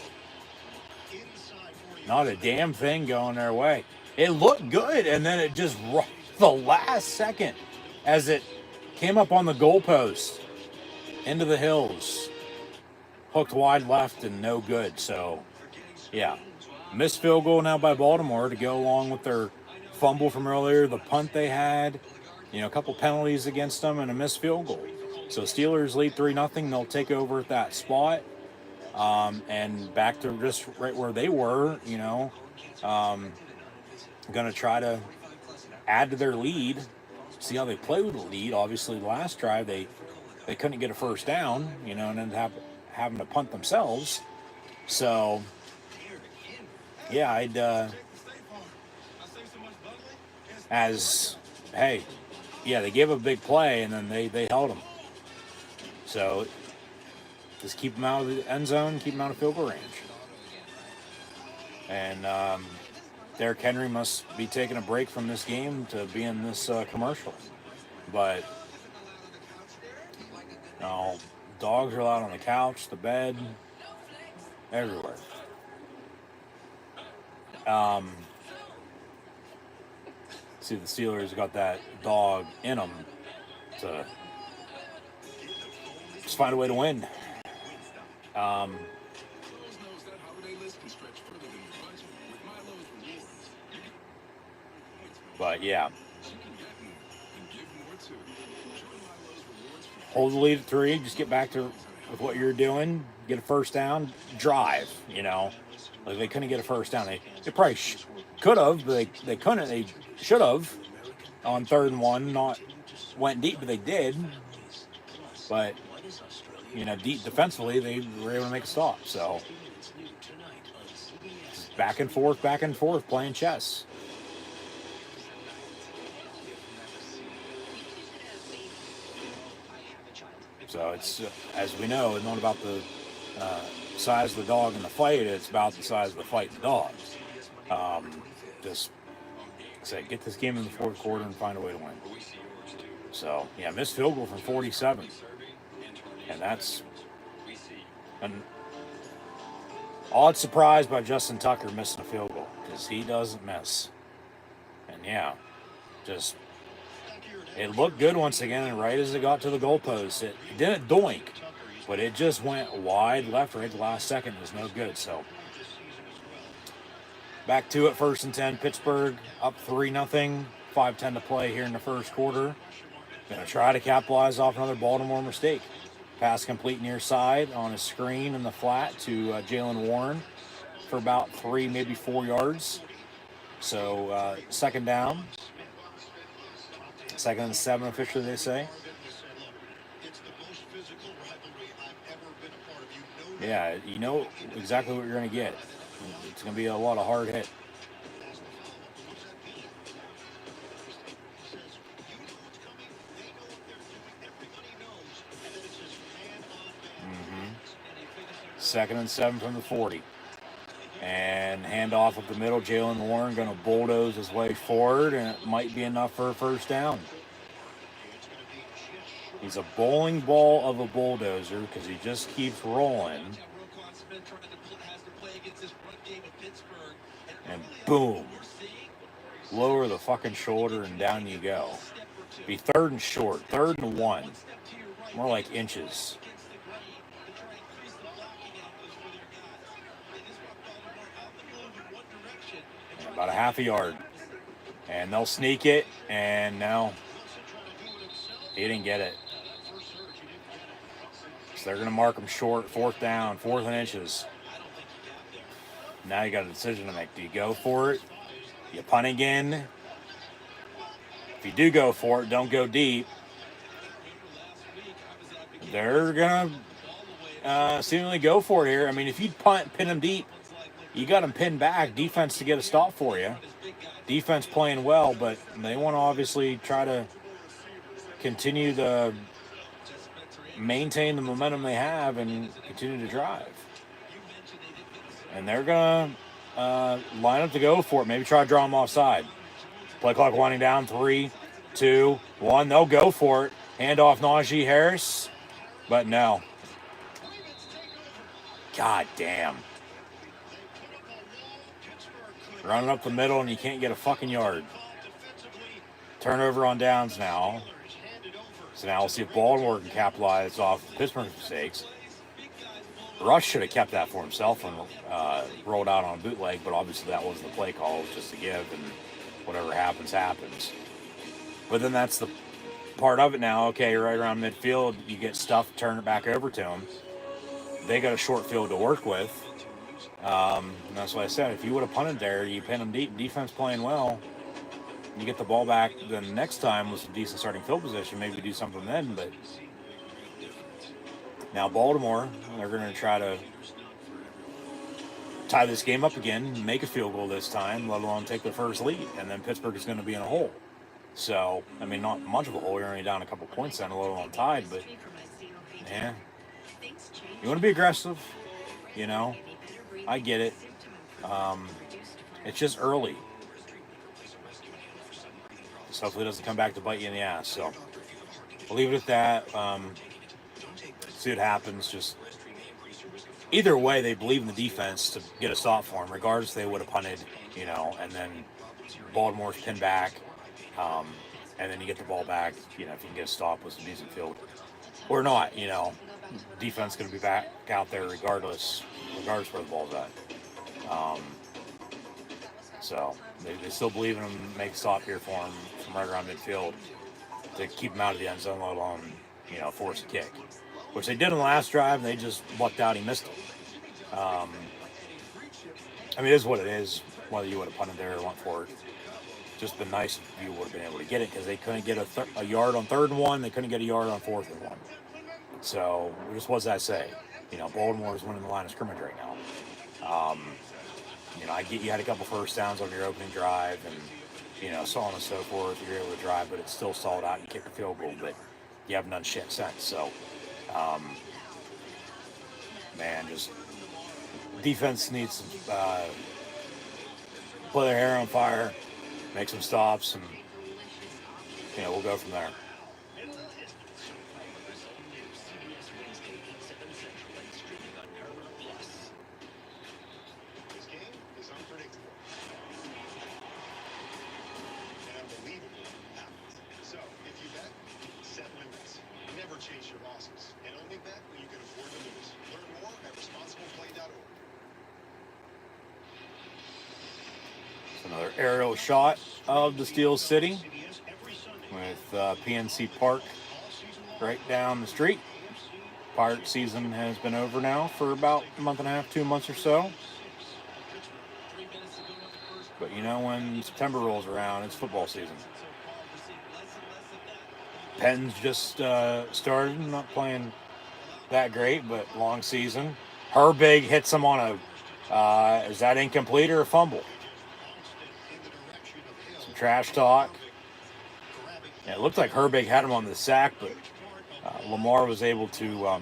not a damn thing going their way. It looked good, and then it just the last second as it came up on the goalpost into the hills. Hooked wide left and no good. So, yeah. Missed field goal now by Baltimore to go along with their fumble from earlier, the punt they had, a couple penalties against them, and a missed field goal. So Steelers lead 3-0. They'll take over at that spot, and back to just right where they were. Going to try to add to their lead. See how they play with the lead. Obviously, the last drive they couldn't get a first down, and ended up having to punt themselves. So, yeah, I'd they gave a big play, and then they held them. So just keep them out of the end zone, keep them out of field goal range. And Derrick Henry must be taking a break from this game to be in this commercial. But dogs are allowed on the couch, the bed, everywhere. See, the Steelers got that dog in them to just find a way to win. But yeah, hold the lead at 3. Just get back to with what you're doing. Get a first down. Drive. Like they couldn't get a first down. They probably could have, but they couldn't. They should have on 3rd and 1. Not went deep, but they did. But deep defensively, they were able to make a stop. So back and forth, playing chess. So it's, as we know, it's not about the size of the dog in the fight. It's about the size of the fight in the dog. Just get this game in the 4th quarter and find a way to win. So, yeah, missed field goal from 47. And that's an odd surprise by Justin Tucker missing a field goal, because he doesn't miss. And, yeah, just it looked good once again, and right as it got to the goalpost, it didn't doink, but it just went wide left right at the last second. It was no good. So back to it, 1st and 10, Pittsburgh up 3-0, 5:10 to play here in the first quarter. Going to try to capitalize off another Baltimore mistake. Pass complete near side on a screen in the flat to Jalen Warren for about 3, maybe 4 yards. So 2nd down. 2nd and 7 officially, they say. Yeah, you know exactly what you're going to get. It's going to be a lot of hard hit. Mm-hmm. 2nd and 7 from the 40. And handoff up the middle. Jalen Warren going to bulldoze his way forward, and it might be enough for a first down. He's a bowling ball of a bulldozer because he just keeps rolling. And boom. Lower the fucking shoulder and down you go. Be 3rd and short. 3rd and 1. More like inches. about a half a yard. And they'll sneak it, and no, he didn't get it. So they're going to mark him short, 4th down, 4th and inches. Now you got a decision to make. Do you go for it? You punt again? If you do go for it, don't go deep. They're going to seemingly go for it here. I mean, if you punt, pin them deep, you got them pinned back. Defense to get a stop for you. Defense playing well, but they want to obviously try to continue to maintain the momentum they have and continue to drive. And they're going to line up to go for it. Maybe try to draw them offside. Play clock winding down. 3, 2, 1. They'll go for it. Handoff Najee Harris. But no. God damn. Running up the middle and you can't get a fucking yard. Turnover on downs now. So now we'll see if Baltimore can capitalize off Pittsburgh's mistakes. Rush should have kept that for himself and rolled out on a bootleg, but obviously that wasn't the play call. It was just to give, and whatever happens, happens. But then that's the part of it now. Okay, right around midfield, you get stuffed, turn it back over to them. They got a short field to work with. And that's what I said. If you would have punted there, you pin them deep, defense playing well, you get the ball back then next time with some decent starting field position, maybe do something then. But now Baltimore, they're going to try to tie this game up again, make a field goal this time, let alone take the first lead. And then Pittsburgh is going to be in a hole. So, I mean, not much of a hole. You're only down a couple points then, a little on tied. But, yeah, you want to be aggressive, you know. I get it. It's just early. So hopefully it doesn't come back to bite you in the ass. So we'll leave it at that. See what happens. Just either way, they believe in the defense to get a stop for them. Regardless, they would have punted, you know, and then Baltimore's pinned back. And then you get the ball back, you know, if you can get a stop with some decent field. Or not, you know. Defense going to be back out there regardless where the ball's at. So they still believe in him, make a stop here for him from right around midfield to keep him out of the end zone, let alone, you know, force a kick. Which they did in the last drive, and they just lucked out he missed it. I mean, it is what it is, whether you would have punted there or went for it. Just been nice if you would have been able to get it, because they couldn't get a yard on 3rd and 1, they couldn't get a yard on 4th and 1. So, just what does that say? You know, Baltimore is winning the line of scrimmage right now. You know, I get you had a couple first downs on your opening drive and, you know, so on and so forth. You're able to drive, but it's still stalled out and kick a field goal, but you haven't done shit since. So, man, just defense needs to play their hair on fire, make some stops, and, you know, we'll go from there. Another aerial shot of the Steel City with PNC Park right down the street. Pirate season has been over now for about a month and a half, 2 months or so. But you know, when September rolls around, it's football season. Penn's just started, not playing that great, but long season. Herbig hits him on a, is that incomplete or a fumble? Some trash talk. Yeah, it looked like Herbig had him on the sack, but Lamar was able to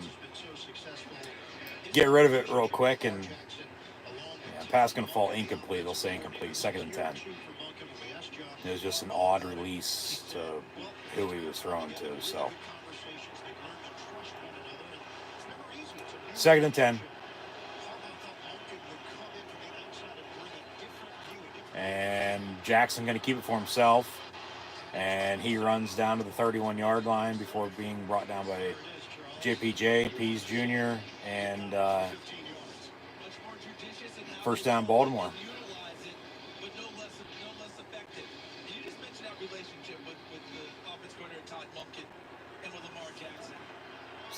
get rid of it real quick, and pass going to fall incomplete. They'll say incomplete, 2nd and 10. It was just an odd release to who he was throwing to. So 2nd and 10. And Jackson going to keep it for himself. And he runs down to the 31-yard line before being brought down by JPJ, Pease Jr., and first down Baltimore.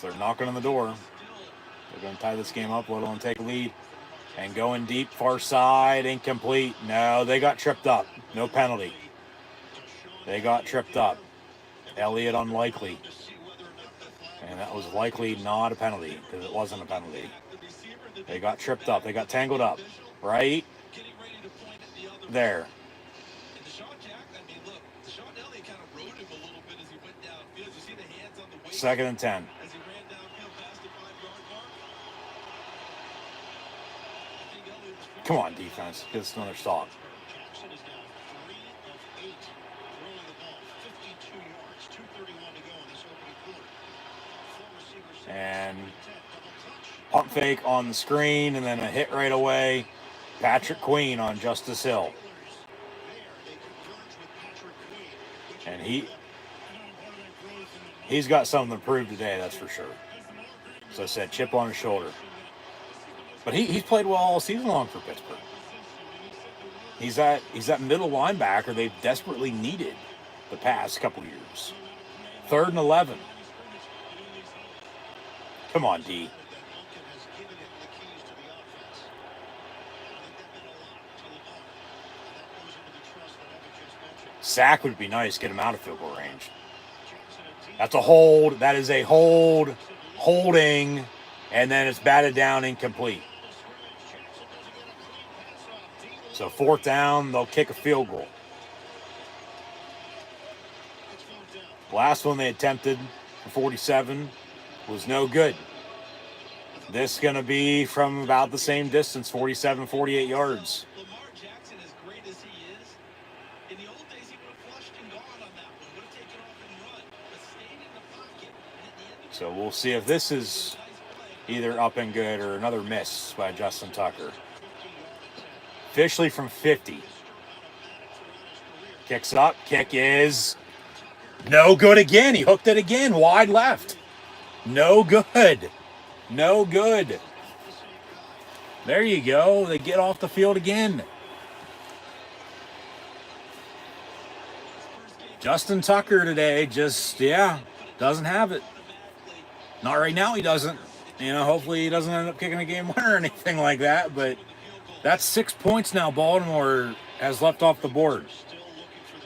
So they're knocking on the door. They're going to tie this game up a little and take a lead. And going deep, far side, incomplete. No, they got tripped up. No penalty. They got tripped up. Elliott unlikely. And that was likely not a penalty because it wasn't a penalty. They got tripped up. They got tangled up. Right there. Second and 10. Come on, defense. Get us another stop. Jackson is now 3 of 8 throwing the ball, 52 yards, 2:31 to go in this opening quarter. Four receivers. And pump fake on the screen, and then a hit right away. Patrick Queen on Justice Hill. And he's got something to prove today, that's for sure. So I said, chip on his shoulder. But he's played well all season long for Pittsburgh. He's that middle linebacker they've desperately needed the past couple years. 3rd and 11. Come on, D. Sack would be nice, get him out of field goal range. That's a hold. That is a hold. Holding. And then it's batted down, incomplete. So 4th down, they'll kick a field goal. Last one they attempted for 47 was no good. This is going to be from about the same distance, 47, 48 yards. Lamar Jackson, as great as he is, in the old days he would have flushed and gone on that one, would have taken off and run, but stayed in the pocket. And at the end of So we'll see if this is either up and good or another miss by Justin Tucker. Officially from 50. Kicks up. Kick is no good again. He hooked it again. Wide left. No good. No good. There you go. They get off the field again. Justin Tucker today just, doesn't have it. Not right now, he doesn't. Hopefully he doesn't end up kicking a game winner or anything like that, but that's 6 points now Baltimore has left off the board.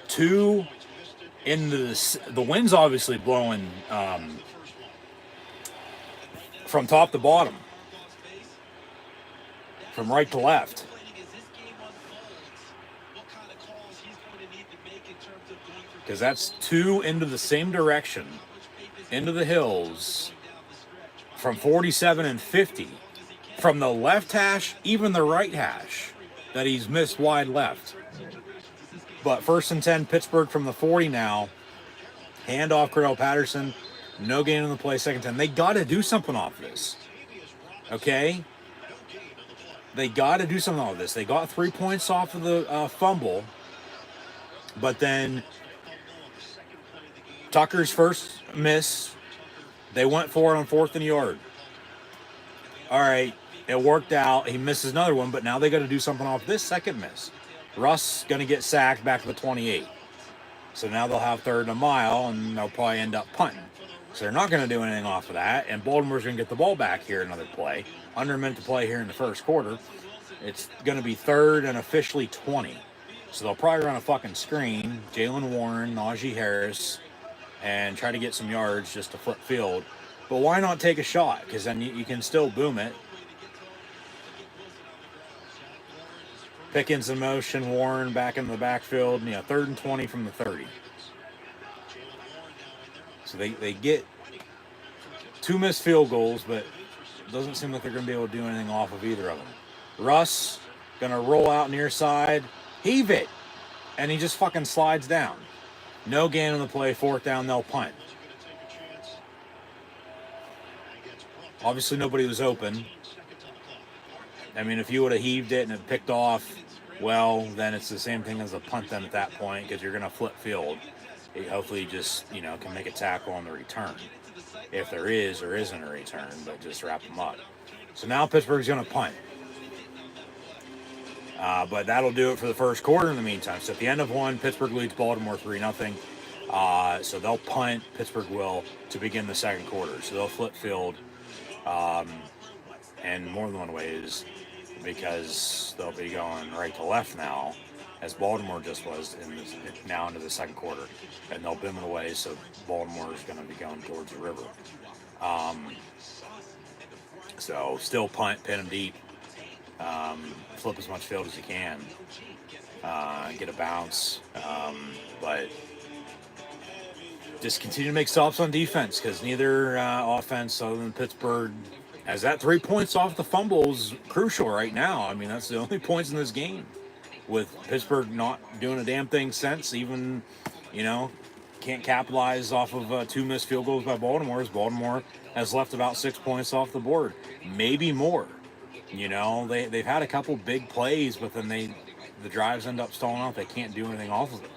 2 in the wind's obviously blowing from top to bottom, from right to left. Because that's 2 into the same direction, into the hills, from 47 and 50. From the left hash, even the right hash, that he's missed wide left. But 1st and 10, Pittsburgh from the 40 now. Hand off Cordell Patterson. No gain on the play, 2nd and 10. They got to do something off this. Okay? They got to do something off this. They got 3 points off of the fumble. But then Tucker's first miss, they went for it on 4th and yard. All right. It worked out. He misses another one, but now they got to do something off this second miss. Russ going to get sacked back to the 28. So now they'll have 3rd and a mile, and they'll probably end up punting. So they're not going to do anything off of that, and Baltimore's going to get the ball back here another play. Under a minute to play here in the first quarter. It's going to be 3rd and officially 20. So they'll probably run a fucking screen, Jalen Warren, Najee Harris, and try to get some yards just to flip field. But why not take a shot? Because then you can still boom it. Pickens in motion, Warren back in the backfield. 3rd and 20 from the 30. So they get 2 missed field goals, but it doesn't seem like they're going to be able to do anything off of either of them. Russ going to roll out near side, heave it, and he just fucking slides down. No gain on the play, 4th down, they'll punt. Obviously nobody was open. I mean, if you would have heaved it and it picked off, well, then it's the same thing as a punt then at that point, because you're going to flip field. Hopefully you just, can make a tackle on the return. If there is or isn't a return, but just wrap them up. So now Pittsburgh's going to punt. But that'll do it for the first quarter in the meantime. So at the end of one, Pittsburgh leads Baltimore 3-0. So they'll punt, Pittsburgh will, to begin the second quarter. So they'll flip field, and more than one ways, because they'll be going right to left now, as Baltimore just was now into the second quarter. And they'll boom it away, so Baltimore is going to be going towards the river. So still punt, pin them deep, flip as much field as you can, get a bounce, but just continue to make stops on defense, because neither offense other than Pittsburgh, as that 3 points off the fumble is crucial right now. I mean, that's the only points in this game, with Pittsburgh not doing a damn thing since, even, can't capitalize off of 2 missed field goals by Baltimore, as Baltimore has left about 6 points off the board, maybe more. They've had a couple big plays, but then the drives end up stalling out. They can't do anything off of it.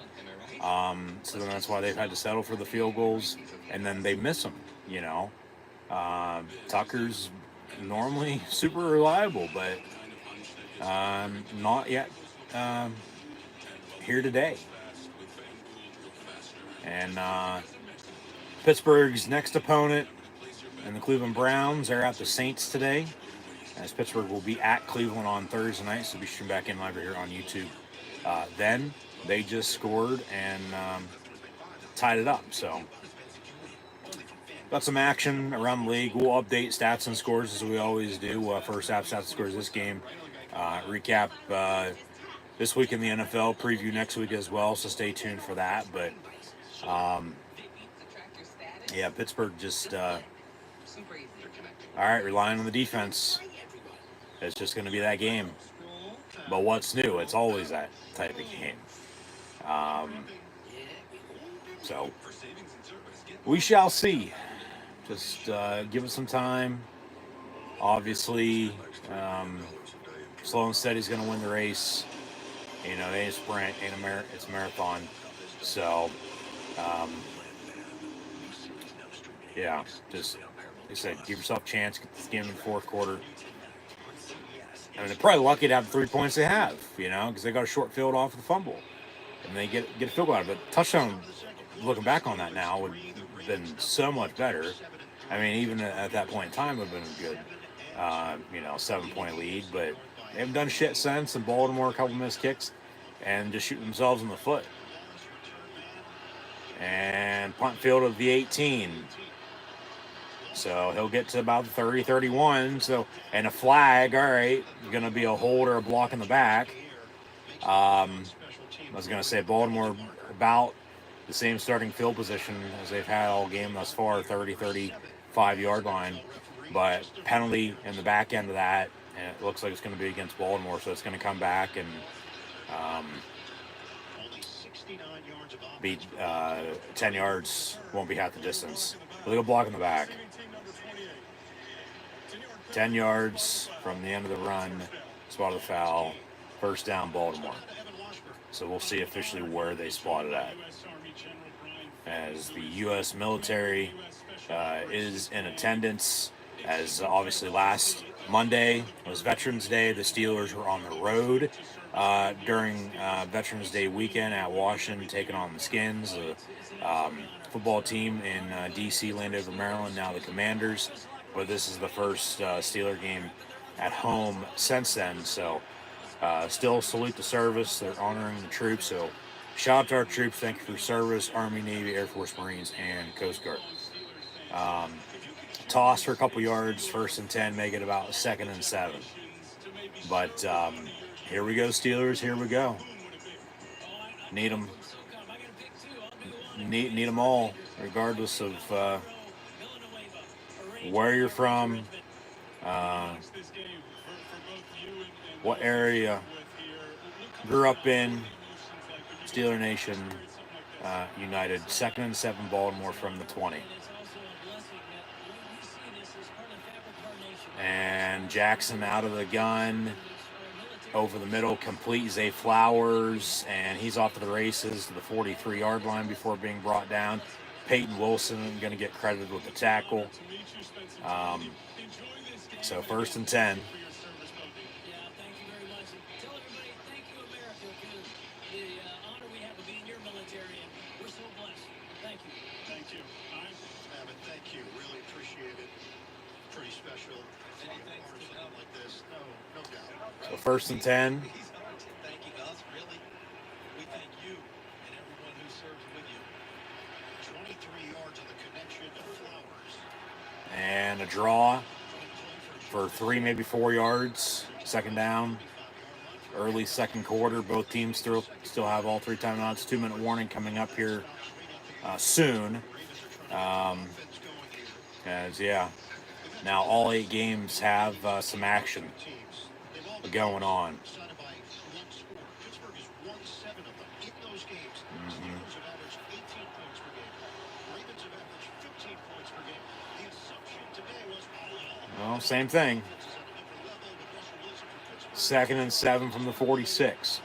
So then that's why they've had to settle for the field goals, and then they miss them. Tucker's normally super reliable, but not yet here today. And Pittsburgh's next opponent and the Cleveland Browns are at the Saints today, as Pittsburgh will be at Cleveland on Thursday night, so be sure back in live here on YouTube. Then they just scored and tied it up. So got some action around the league. We'll update stats and scores as we always do. First half stats and scores this game. Recap this week in the NFL. Preview next week as well, so stay tuned for that. But yeah, Pittsburgh just all right, relying on the defense. It's just going to be that game. But what's new? It's always that type of game. So we shall see. Just give it some time. Obviously, slow and steady is going to win the race. It ain't a sprint, it's a marathon. So, yeah, just like I said, give yourself a chance. Get this game in the fourth quarter. I mean, they're probably lucky to have the 3 points they have, because they got a short field off the fumble, and they get a field goal out of it. Touchdown, looking back on that now, would have been so much better. I mean, even at that point in time, would have been a good, 7-point lead. But they haven't done shit since. And Baltimore, a couple missed kicks, and just shooting themselves in the foot. And punt field of the 18. So he'll get to about 30-31. So, and a flag. All right, going to be a hold or a block in the back. I was going to say Baltimore about the same starting field position as they've had all game thus far, 35-yard line. But penalty in the back end of that, and it looks like it's going to be against Baltimore. So it's going to come back and be 10 yards. Won't be half the distance. They'll block in the back. 10 yards from the end of the run, spot of the foul, first down Baltimore. So we'll see officially where they spot it at. As the U.S. military is in attendance, as obviously last Monday was Veterans Day. The Steelers were on the road during Veterans Day weekend at Washington, taking on the Skins, the football team in D.C., Landover, Maryland, now the Commanders. But this is the first Steeler game at home since then. So still salute the service. They're honoring the troops. So shout out to our troops. Thank you for your service, Army, Navy, Air Force, Marines, and Coast Guard. Toss for a couple yards, 1st and 10, make it about 2nd and 7. But here we go, Steelers. Here we go. Need them. Need them all, regardless of where you're from, what area grew up in. Steeler Nation United. 2nd and 7 Baltimore from the 20. And Jackson out of the gun, over the middle, complete Zay Flowers, and he's off to the races to the 43-yard line before being brought down. Peyton Wilson going to get credited with the tackle. So 1st and 10. first and 10. He's not thanking us, really. We thank you and everyone who serves with you. 23 yards of the connection to Flowers. And a draw for 3, maybe 4 yards. Second down. Early second quarter. Both teams still have all 3 timeouts. 2-minute warning coming up here soon. Now all 8 games have some action going on. Pittsburgh has won 7 of them. In those games, Steelers have averaged 18 points per game. Ravens have averaged 15 points per game. The assumption today was, Well, same thing. Second and 7 from the 46.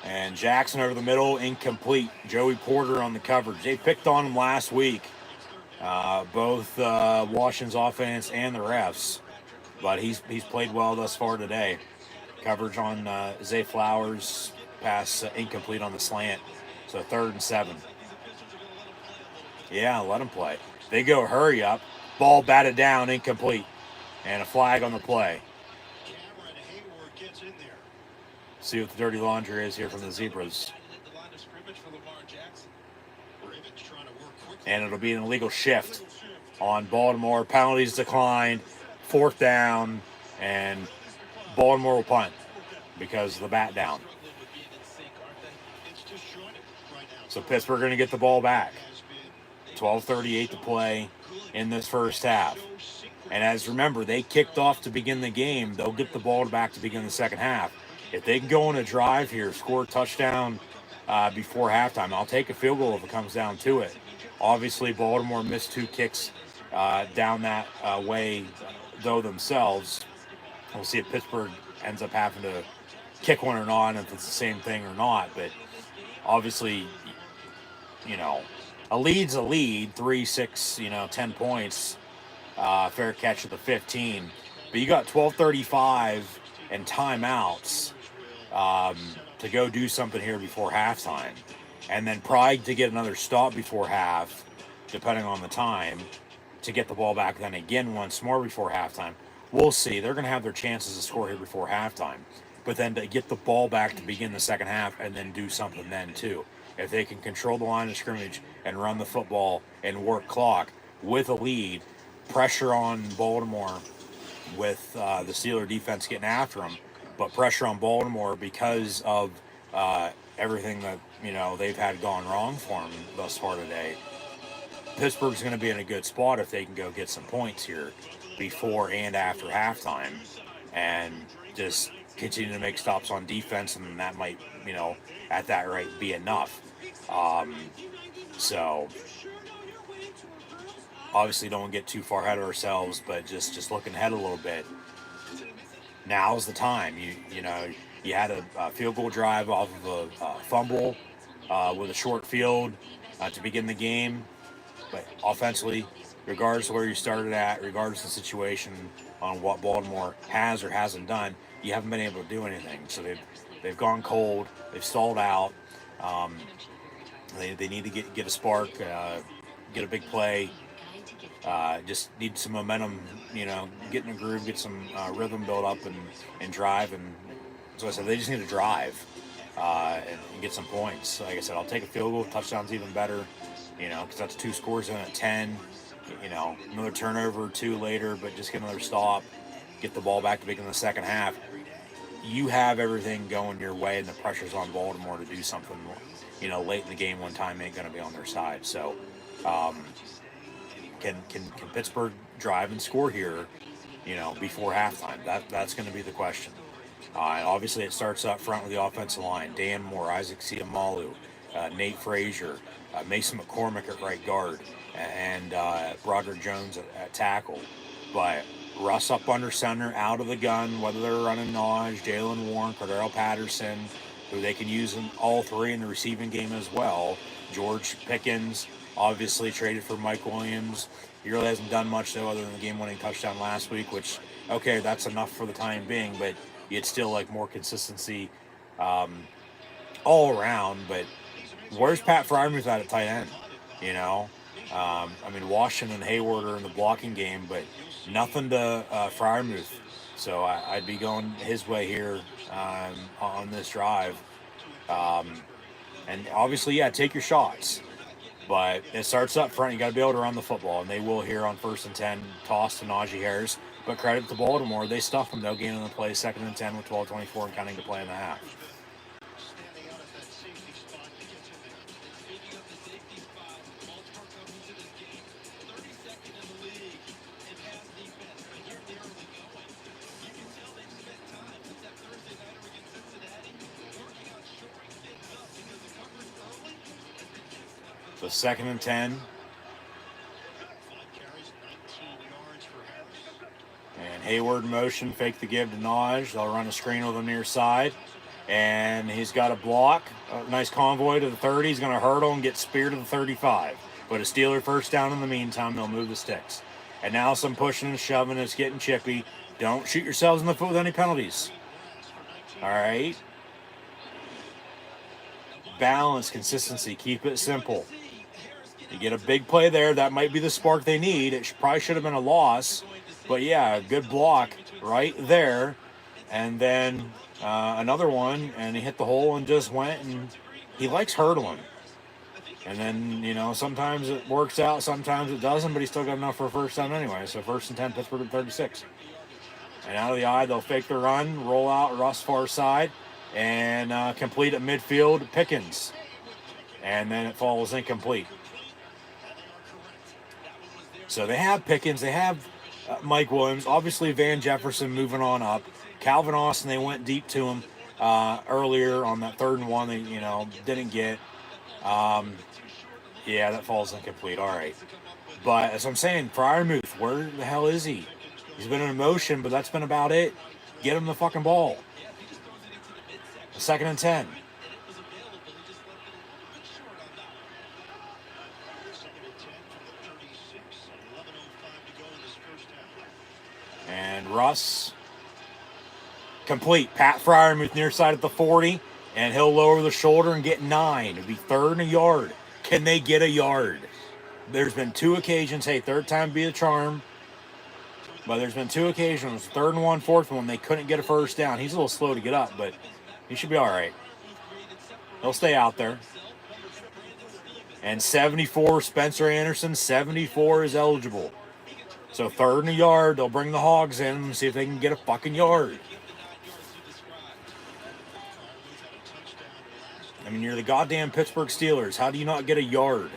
And Jackson over the middle, incomplete. Joey Porter on the coverage. They picked on him last week, both Washington's offense and the refs. But he's played well thus far today. Coverage on Zay Flowers, pass incomplete on the slant. So 3rd and 7. Yeah, let him play. They go hurry up. Ball batted down, incomplete. And a flag on the play. Cameron Hayward gets in there. See what the dirty laundry is here from the Zebras. The line of scrimmage for Lamar Jackson. Ravens trying to work quickly. And it'll be an illegal shift on Baltimore. Penalties declined. 4th down. And Baltimore will punt because of the bat down. It's disjointed right now. So Pittsburgh going to get the ball back. 12:38 to play in this first half. And as remember, they kicked off to begin the game. They'll get the ball back to begin the second half. If they can go on a drive here, score a touchdown before halftime, I'll take a field goal if it comes down to it. Obviously, Baltimore missed 2 kicks down that way, though, themselves. We'll see if Pittsburgh ends up having to kick one or not, if it's the same thing or not. But obviously, a lead's a lead, 3, 6, 10 points, fair catch at the 15. But you got 12:35 and timeouts to go do something here before halftime. And then probably to get another stop before half, depending on the time, to get the ball back then again once more before halftime. We'll see. They're going to have their chances to score here before halftime. But then to get the ball back to begin the second half and then do something then too. If they can control the line of scrimmage and run the football and work clock with a lead, pressure on Baltimore with the Steeler defense getting after them, but pressure on Baltimore because of everything that they've had gone wrong for them thus far today. Pittsburgh's going to be in a good spot if they can go get some points here before and after halftime, and just continue to make stops on defense, and that might, at that rate, be enough. So obviously don't get too far ahead of ourselves, but just looking ahead a little bit. Now's the time. You had a field goal drive off of a fumble with a short field to begin the game, but offensively, regardless of where you started at, regardless of the situation on what Baltimore has or hasn't done, you haven't been able to do anything. So they've gone cold. They've stalled out. They need to get a spark, get a big play. Just need some momentum, get in a groove, get some rhythm built up and drive. And so I said they just need to drive and get some points. Like I said, I'll take a field goal. Touchdown's even better, because that's 2 scores in at 10. Another turnover or 2 later, but just get another stop, get the ball back to begin the second half. You have everything going your way, and the pressure's on Baltimore to do something, late in the game when time ain't going to be on their side. So, can Pittsburgh drive and score here, before halftime? That's going to be the question. And obviously, it starts up front with the offensive line: Dan Moore, Isaac Siamalu, Nate Frazier, Mason McCormick at right guard, and Broderick Jones at tackle. But Russ up under center, out of the gun, whether they're running Naj, Jalen Warren, Cordero Patterson, who they can use in all 3 in the receiving game as well. George Pickens, obviously traded for Mike Williams. He really hasn't done much, though, other than the game-winning touchdown last week, which, okay, that's enough for the time being, but you'd still like more consistency all around. But where's Pat Fryermuth at tight end? I mean, Washington and Hayward are in the blocking game, but nothing to Freiermuth. So I'd be going his way here on this drive. And obviously, yeah, take your shots. But it starts up front. You got to be able to run the football, and they will here on 1st and 10. Toss to Najee Harris. But credit to Baltimore, they stuff them. They'll gain on the play 2nd and 10 with 12:24 and counting to play in the half. Standing out at that safety spot to get to there. Speaking of the safety spot, Baltimore comes into this game 32nd in the league in pass defense, but here they are early going. You can tell they've spent time since that Thursday nighter against Cincinnati working on shoring things up because the coverage early has been excellent. So 2nd and 10. 5 carries, 19 yards for Harris. And Hayward motion, fake the give to Naj. They'll run a screen with him near side. And he's got a block. A nice convoy to the 30. He's going to hurdle and get speared to the 35. But a Steeler first down in the meantime. They'll move the sticks. And now some pushing and shoving. It's getting chippy. Don't shoot yourselves in the foot with any penalties. All right. Balance, consistency. Keep it simple. You get a big play there. That might be the spark they need. It probably should have been a loss. But yeah, good block right there. And then another one, and he hit the hole and just went, and he likes hurdling. And then, you know, sometimes it works out, sometimes it doesn't, but he's still got enough for a first down anyway. So 1st and 10, Pittsburgh at 36. And out of the eye, they'll fake the run, roll out, Russ far side, and complete at midfield, Pickens. And then it falls incomplete. So they have Pickens, they have Mike Williams, obviously Van Jefferson moving on up. Calvin Austin, they went deep to him earlier on that 3rd and 1. They, you know, didn't get. Yeah, that falls incomplete. All right. But as I'm saying, Freiermuth, where the hell is he? He's been in motion, but that's been about it. Get him the fucking ball. 2nd and 10. And Russ, complete. Pat Freiermuth near side at the 40, and he'll lower the shoulder and get 9. It'll be 3rd and a yard. Can they get a yard? There's been 2 occasions. Hey, 3rd time be a charm. But there's been 2 occasions, 3rd and 1, 4th one, they couldn't get a first down. He's a little slow to get up, but he should be all right. He'll stay out there. And 74, Spencer Anderson, 74 is eligible. So 3rd and a yard, they'll bring the Hogs in and see if they can get a fucking yard. I mean, you're the goddamn Pittsburgh Steelers. How do you not get a yard?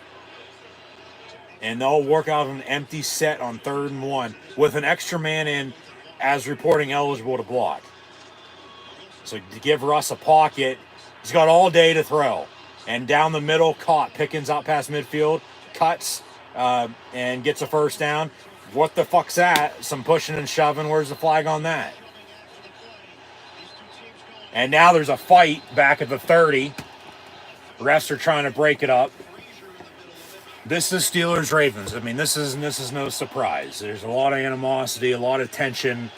And they'll work out an empty set on 3rd and 1 with an extra man in as reporting eligible to block. So to give Russ a pocket, he's got all day to throw. And down the middle, caught. Pickens out past midfield, cuts, and gets a first down. What the fuck's that? Some pushing and shoving. Where's the flag on that? And now there's a fight back at the 30. Refs are trying to break it up. This is Steelers-Ravens. I mean, this is no surprise. There's a lot of animosity, a lot of tension.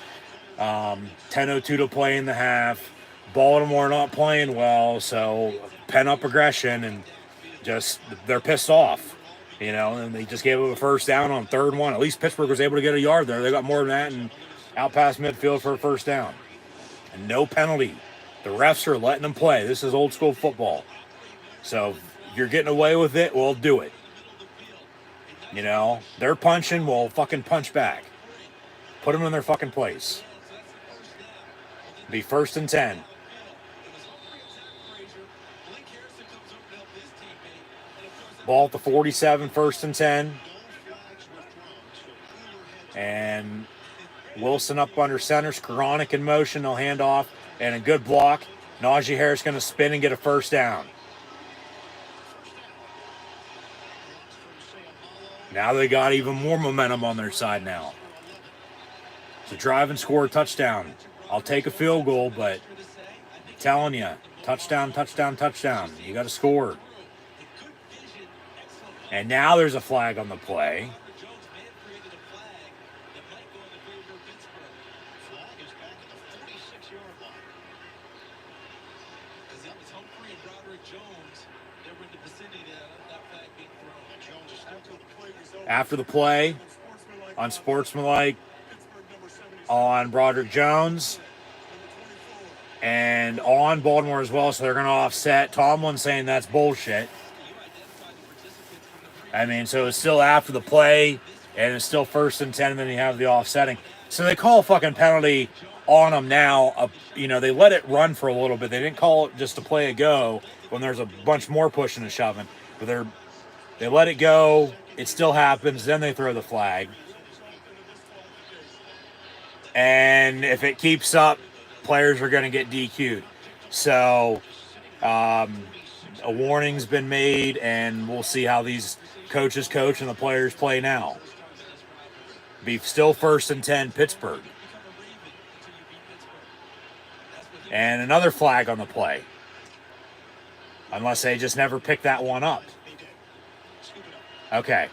10:02 to play in the half. Baltimore not playing well, so pent-up aggression, and just they're pissed off. You know, and they just gave up a first down on 3rd and 1. At least Pittsburgh was able to get a yard there. They got more than that and out past midfield for a first down. And no penalty. The refs are letting them play. This is old school football. So if you're getting away with it, well, do it. You know, they're punching, well, fucking punch back. Put them in their fucking place. Be 1st and 10. Ball at the 47, 1st and 10. And Wilson up under center. Skoranek in motion. They'll hand off. And a good block. Najee Harris going to spin and get a first down. Now they got even more momentum on their side now. So drive and score a touchdown. I'll take a field goal, but I'm telling you, touchdown, touchdown, touchdown. You got to score. And now there's a flag on the play. and Broderick Jones, they were in the vicinity of that flag being thrown. Jones is still to the play. After the play, unsportsmanlike on Broderick Jones and on Baltimore as well, so they're going to offset. Tomlin saying that's bullshit. I mean, so it's still after the play, and it's still 1st and 10, and then you have the offsetting. So they call a fucking penalty on them now. They let it run for a little bit. They didn't call it just to play a go when there's a bunch more pushing and shoving. But they let it go. It still happens. Then they throw the flag. And if it keeps up, players are going to get DQ'd. So a warning's been made, and we'll see how these coaches coach and the players play now. Be still 1st and 10, Pittsburgh. And another flag on the play. Unless they just never pick that one up. Okay.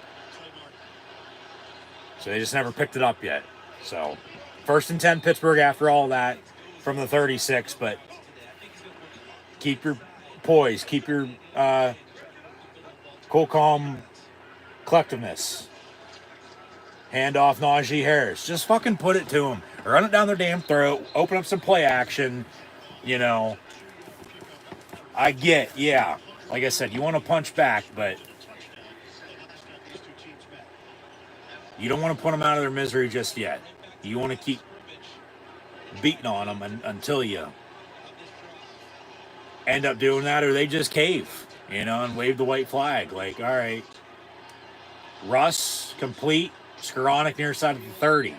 So they just never picked it up yet. So 1st and 10, Pittsburgh after all that from the 36. But keep your poise. Keep your cool, calm collectiveness. Hand off Najee Harris. Just fucking put it to him. Run it down their damn throat. Open up some play action. I get, yeah. Like I said, you want to punch back, but you don't want to put them out of their misery just yet. You want to keep beating on them until you end up doing that, or they just cave, and wave the white flag. Like, all right, Russ, complete. Skoranek near side of the 30.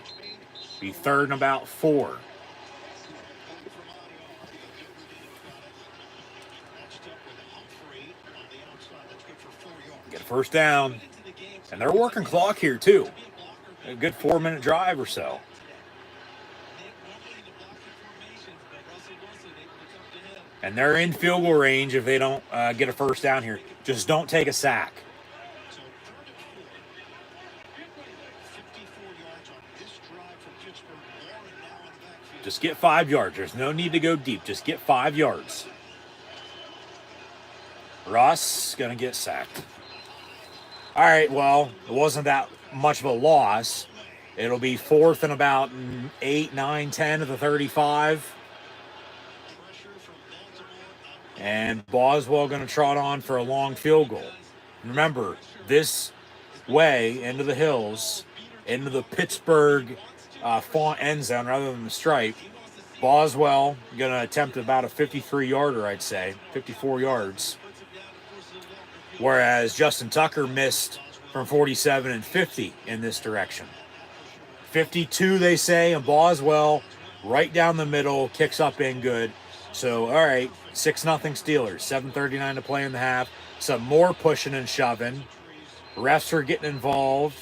Be 3rd and about 4. Get a 1st down. And they're working clock here, too. A good 4-minute drive or so. And they're in field goal range if they don't get a 1st down here. Just don't take a sack. Just get 5 yards. There's no need to go deep. Just get 5 yards. Russ going to get sacked. All right, well, it wasn't that much of a loss. It'll be 4th and about 8, 9, 10 of the 35. And Boswell going to trot on for a long field goal. Remember, this way into the hills, into the Pittsburgh font end zone rather than the stripe. Boswell going to attempt about a 53-yarder, I'd say, 54 yards. Whereas Justin Tucker missed from 47 and 50 in this direction. 52, they say, and Boswell right down the middle, kicks up in good. So, all right, 6-0 Steelers, 7:39 to play in the half. Some more pushing and shoving. Refs are getting involved.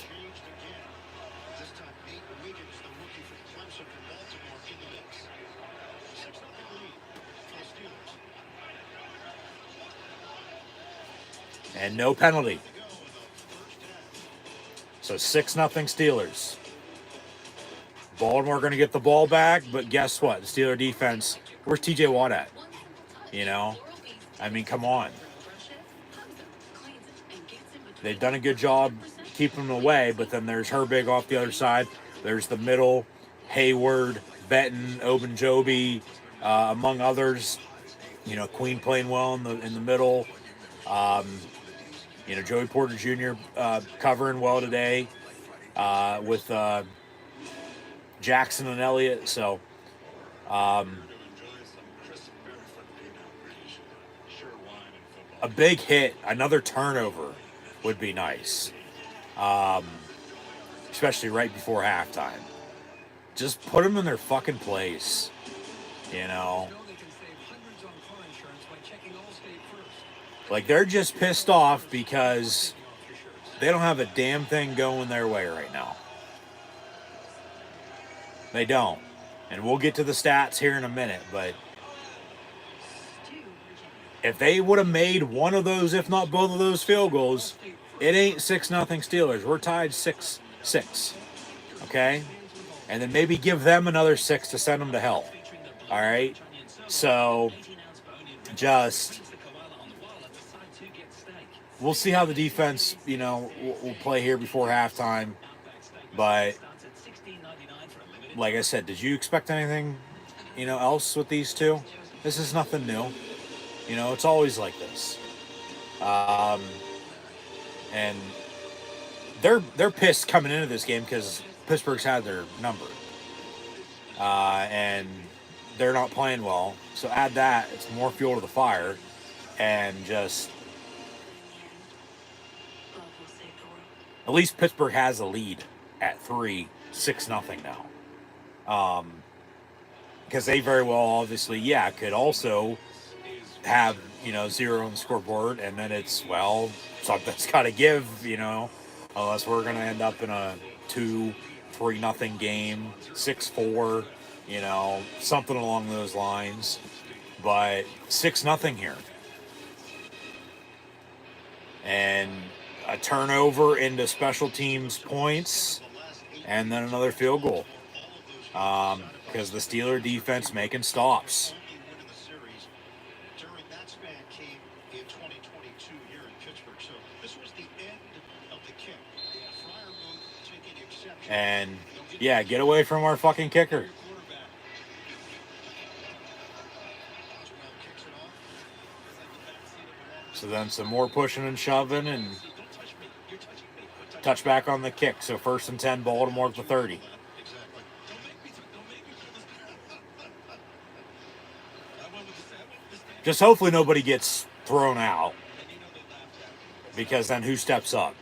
And no penalty. So 6-0 Steelers. Baltimore going to get the ball back, but guess what? The Steeler defense, where's TJ Watt at? I mean, come on. They've done a good job keeping them away, but then there's Herbig off the other side. There's the middle, Hayward, Benton, Ogunjobi, among others. Queen playing well in the middle. Joey Porter Jr. Covering well today with Jackson and Elliott. So, a big hit, another turnover would be nice, especially right before halftime. Just put them in their fucking place, Like, they're just pissed off because they don't have a damn thing going their way right now. They don't. And we'll get to the stats here in a minute, but if they would have made one of those, if not both of those field goals, it ain't 6-0 Steelers. We're tied 6-6. Okay? And then maybe give them another 6 to send them to hell. All right? So, just we'll see how the defense, will play here before halftime. But like I said, did you expect anything, else with these two? This is nothing new. It's always like this. And they're pissed coming into this game because Pittsburgh's had their number. And they're not playing well. So add that, it's more fuel to the fire. And just, at least Pittsburgh has a lead at 6-0 now. Because they very well, obviously, could also have, 0 on the scoreboard. And then it's, well, something's got to give, unless we're going to end up in a 2-3-0 game, 6-4, something along those lines. But 6-0 here. And a turnover into special teams points, and then another field goal. Because the Steeler defense making stops. During that span came in 2022 here in Pittsburgh. So this was the end of the kick. Fryer move taking exception. And get away from our fucking kicker. So then some more pushing and shoving and touchback on the kick. So 1st and 10, Baltimore at the 30. Just hopefully nobody gets thrown out, because then who steps up?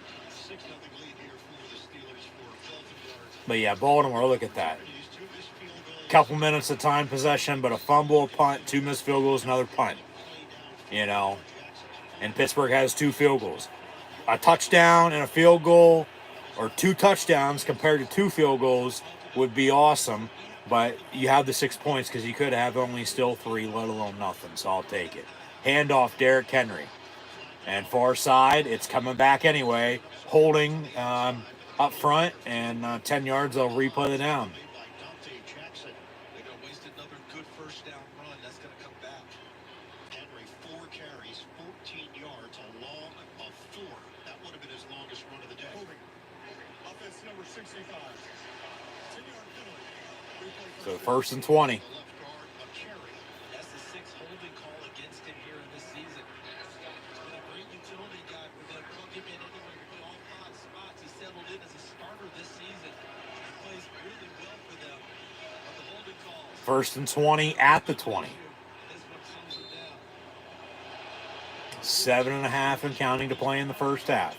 But Baltimore, look at that. Couple minutes of time possession, but a fumble, a punt, 2 missed field goals, another punt. And Pittsburgh has 2 field goals. A touchdown and a field goal, or 2 touchdowns compared to 2 field goals would be awesome. But you have the 6 points because you could have only still 3, let alone nothing. So I'll take it. Handoff, Derrick Henry. And far side, it's coming back anyway. Holding up front, and 10 yards, they'll replay the down. So 1st and 20. That's the 6th holding call against him here in this season. He's been a great utility guy for them. Plug him in anywhere. He played all 5 spots. He settled in as a starter this season. He plays really well for them. But the holding calls. 1st and 20 at the 20. 7.5 and counting to play in the first half.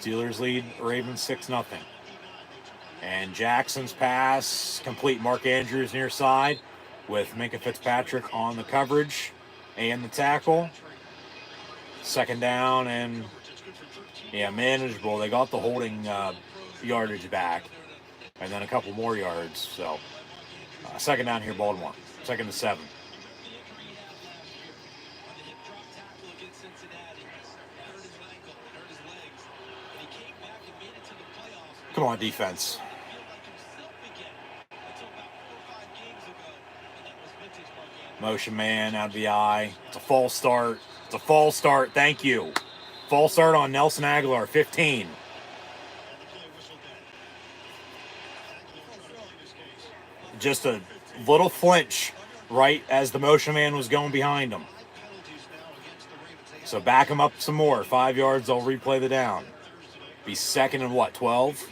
Steelers lead Ravens 6-0. And Jackson's pass complete. Mark Andrews near side with Minka Fitzpatrick on the coverage and the tackle. 2nd down and manageable. They got the holding yardage back, and then a couple more yards. So 2nd down here, Baltimore. 2nd and 7. Come on, defense. Motion man out of the eye. It's a false start. It's a false start. Thank you. False start on Nelson Aguilar, 15. Just a little flinch right as the motion man was going behind him. So back him up some more. 5 yards, they'll replay the down. Be 2nd and 12?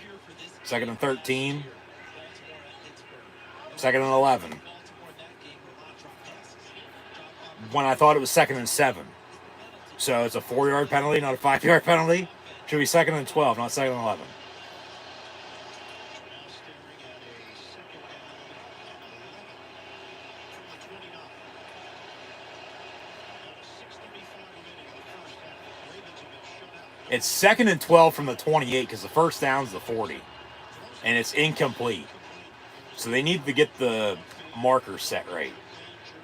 2nd and 13? 2nd and 11. When I thought it was 2nd and 7. So it's a 4-yard penalty, not a 5-yard penalty. Should be 2nd and 12, not 2nd and 11. It's 2nd and 12 from the 28 because the first down's the 40. And it's incomplete. So they need to get the marker set right.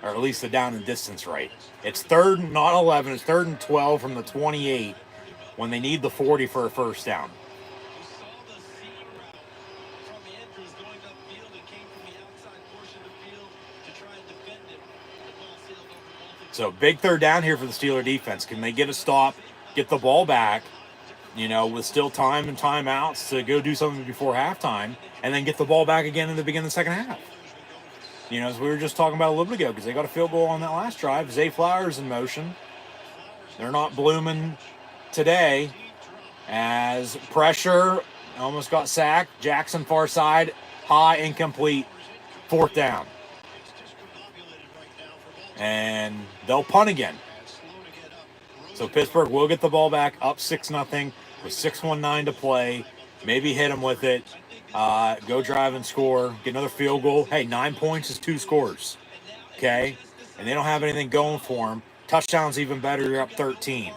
Or at least the down and distance right. It's 3rd, not 11. It's 3rd and 12 from the 28 when they need the 40 for a first down. So big 3rd down here for the Steeler defense. Can they get a stop get the ball back, with still time and timeouts to go do something before halftime, and then get the ball back again in the beginning of the second half. As we were just talking about a little bit ago, because they got a field goal on that last drive. Zay Flowers in motion. They're not blooming today. As pressure, almost got sacked. Jackson far side, high, incomplete, 4th down. And they'll punt again. So Pittsburgh will get the ball back up 6-0 with 6:19 to play. Maybe hit them with it. Go drive and score. Get another field goal. Hey, 9 points is 2 scores. Okay? And they don't have anything going for them. Touchdown's even better. You're up 13.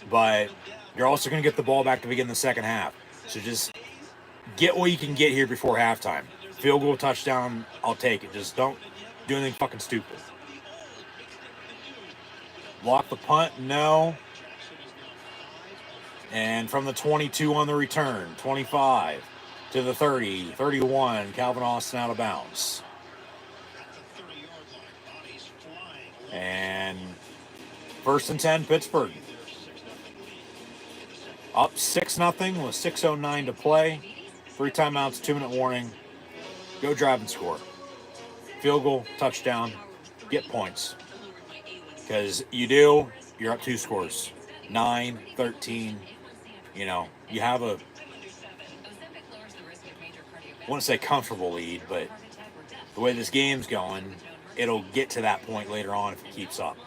But you're also going to get the ball back to begin the second half. So just get what you can get here before halftime. Field goal, touchdown, I'll take it. Just don't do anything fucking stupid. Block the punt, no. And from the 22 on the return, 25 to the 30, 31, Calvin Austin out of bounds. And 1st and 10, Pittsburgh. Up 6-0 with 6:09 to play. 3 timeouts, 2-minute warning. Go drive and score. Field goal, touchdown, get points. Because you're up 2 scores. 9-13. You have I want to say comfortable lead, but the way this game's going, it'll get to that point later on if it keeps up.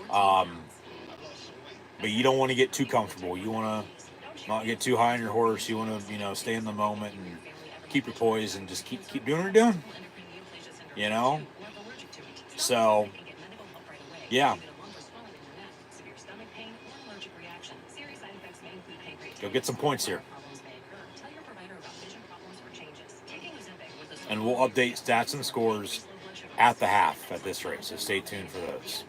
But you don't want to get too comfortable. You want to not get too high on your horse. You want to, stay in the moment and keep your poise and just keep doing what you're doing. So, yeah. Go get some points here. And we'll update stats and scores at the half at this rate, so stay tuned for those.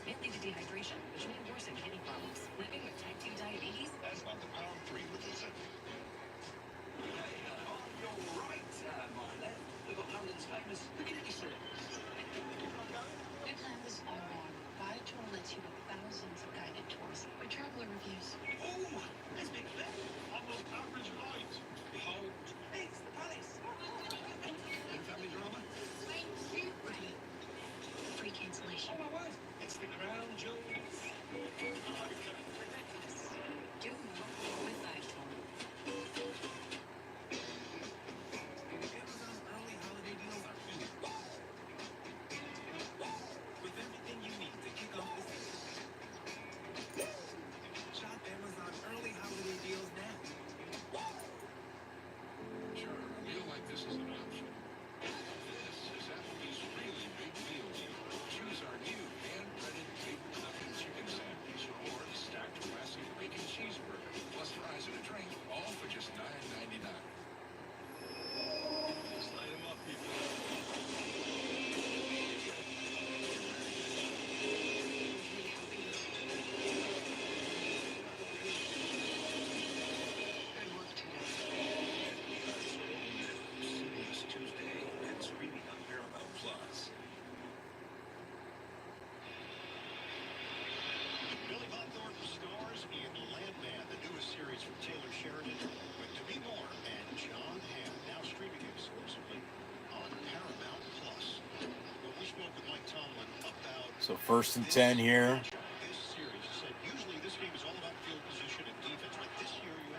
So 1st and 10 here.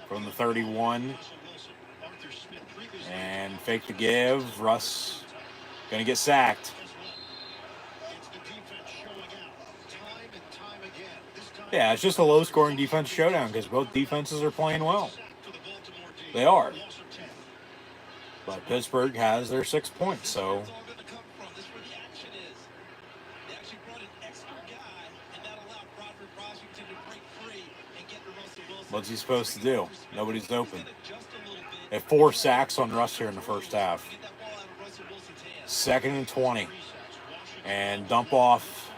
From the 31. And fake the give. Russ going to get sacked. Yeah, it's just a low-scoring defense showdown because both defenses are playing well. They are. But Pittsburgh has their 6 points, so... What's he supposed to do? Nobody's open. They have 4 sacks on Russ here in the first half. 2nd and 20. And dump off.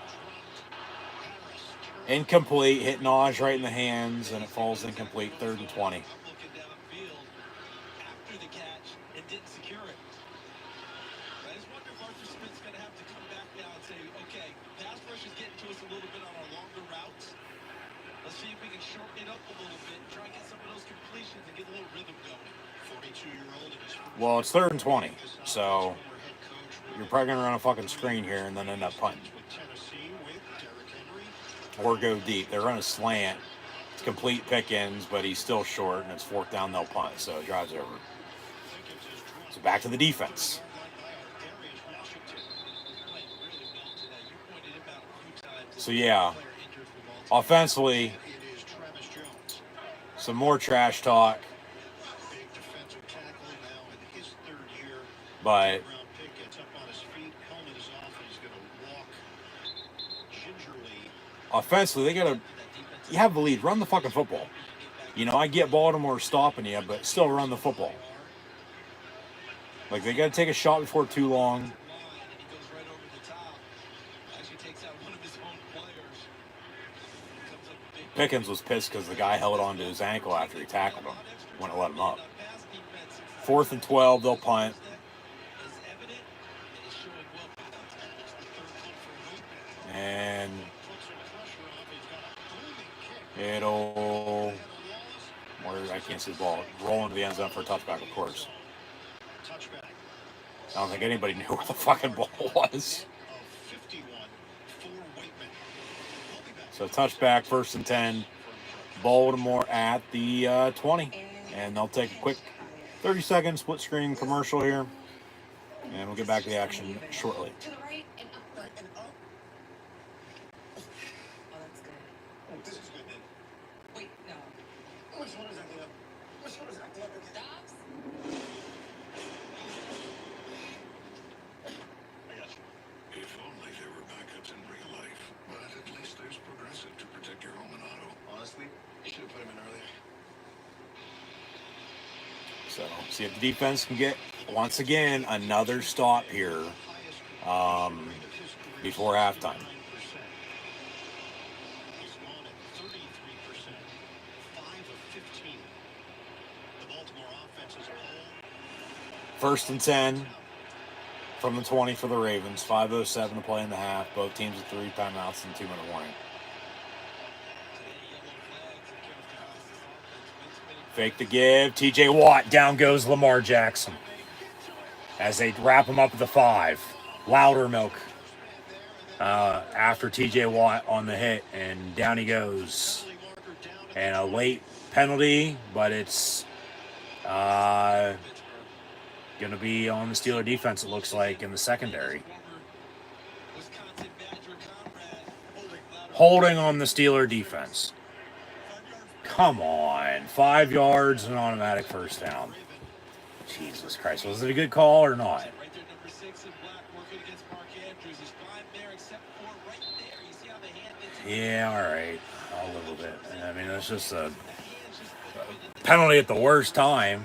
Incomplete. Hit Naj right in the hands, and it falls incomplete. 3rd and 20. Let's see if we can shorten it up a little Well, it's 3rd and 20, so you're probably going to run a fucking screen here and then end up punting. Or go deep. They run a slant. It's complete Pickens, but he's still short, and it's 4th down, they'll punt, so it drives over. So back to the defense. So yeah, offensively, some more trash talk. But offensively, you have the lead. Run the fucking football. You know, I get Baltimore stopping you, but still run the football. Like, they got to take a shot before too long. Pickens was pissed because the guy held on to his ankle after he tackled him. Wouldn't let him up. 4th and 12, they'll punt. And it'll, I can't see the ball, roll into the end zone for a touchback, of course. I don't think anybody knew where the fucking ball was. So touchback, 1st and 10, Baltimore at the 20. And they'll take a quick 30-second split screen commercial here. And we'll get back to the action shortly. To the right and up. And up. Oh, that's good. Oh, this is good then. Wait, no. Which one is that? Which one is that? Stops? I got you. If only there were backups in real life. But at least there's Progressive to protect your home and auto. Honestly, you should have put him in earlier. So, see if the defense can get, once again, another stop here before halftime. He's gone at 33%, 5 of 15. The Baltimore offense as a whole. 1st and 10 from the 20 for the Ravens. 5:07 to play in the half. Both teams with 3 timeouts and 2-minute warning. Fake the give. TJ Watt. Down goes Lamar Jackson. As they wrap him up at the 5. Loudermilk after TJ Watt on the hit. And down he goes. And a late penalty, but it's going to be on the Steeler defense, it looks like, in the secondary. Holding on the Steeler defense. Come on. 5 yards and automatic 1st down. Jesus Christ. Was it a good call or not? Yeah, all right. A little bit. I mean, it's just a penalty at the worst time.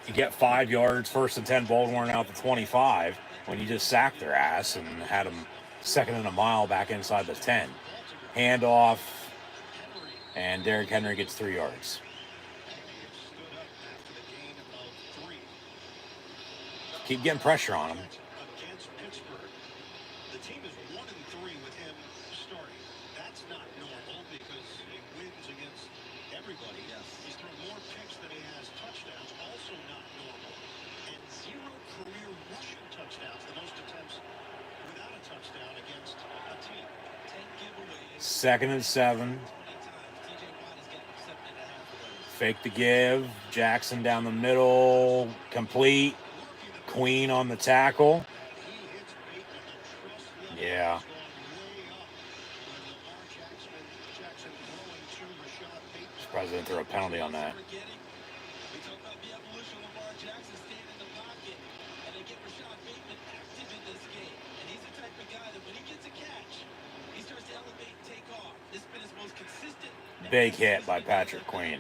You get 5 yards, 1st and 10, Baltimore out to 25 when you just sacked their ass and had them 2nd and a mile back inside the 10. Handoff, and Derrick Henry gets 3 yards. Keep getting pressure on him. Against Pittsburgh, the team is 1-3 with him starting. That's not normal because he wins against everybody. Yes. He's thrown more picks than he has touchdowns. Also not normal. And 0 career rushing touchdowns. The most attempts without a touchdown against a team. 10 giveaways. 2nd and 7. Fake the give. Jackson down the middle. Complete. Queen on the tackle. Yeah. Surprised they didn't throw a penalty on that. Big hit by Patrick Queen.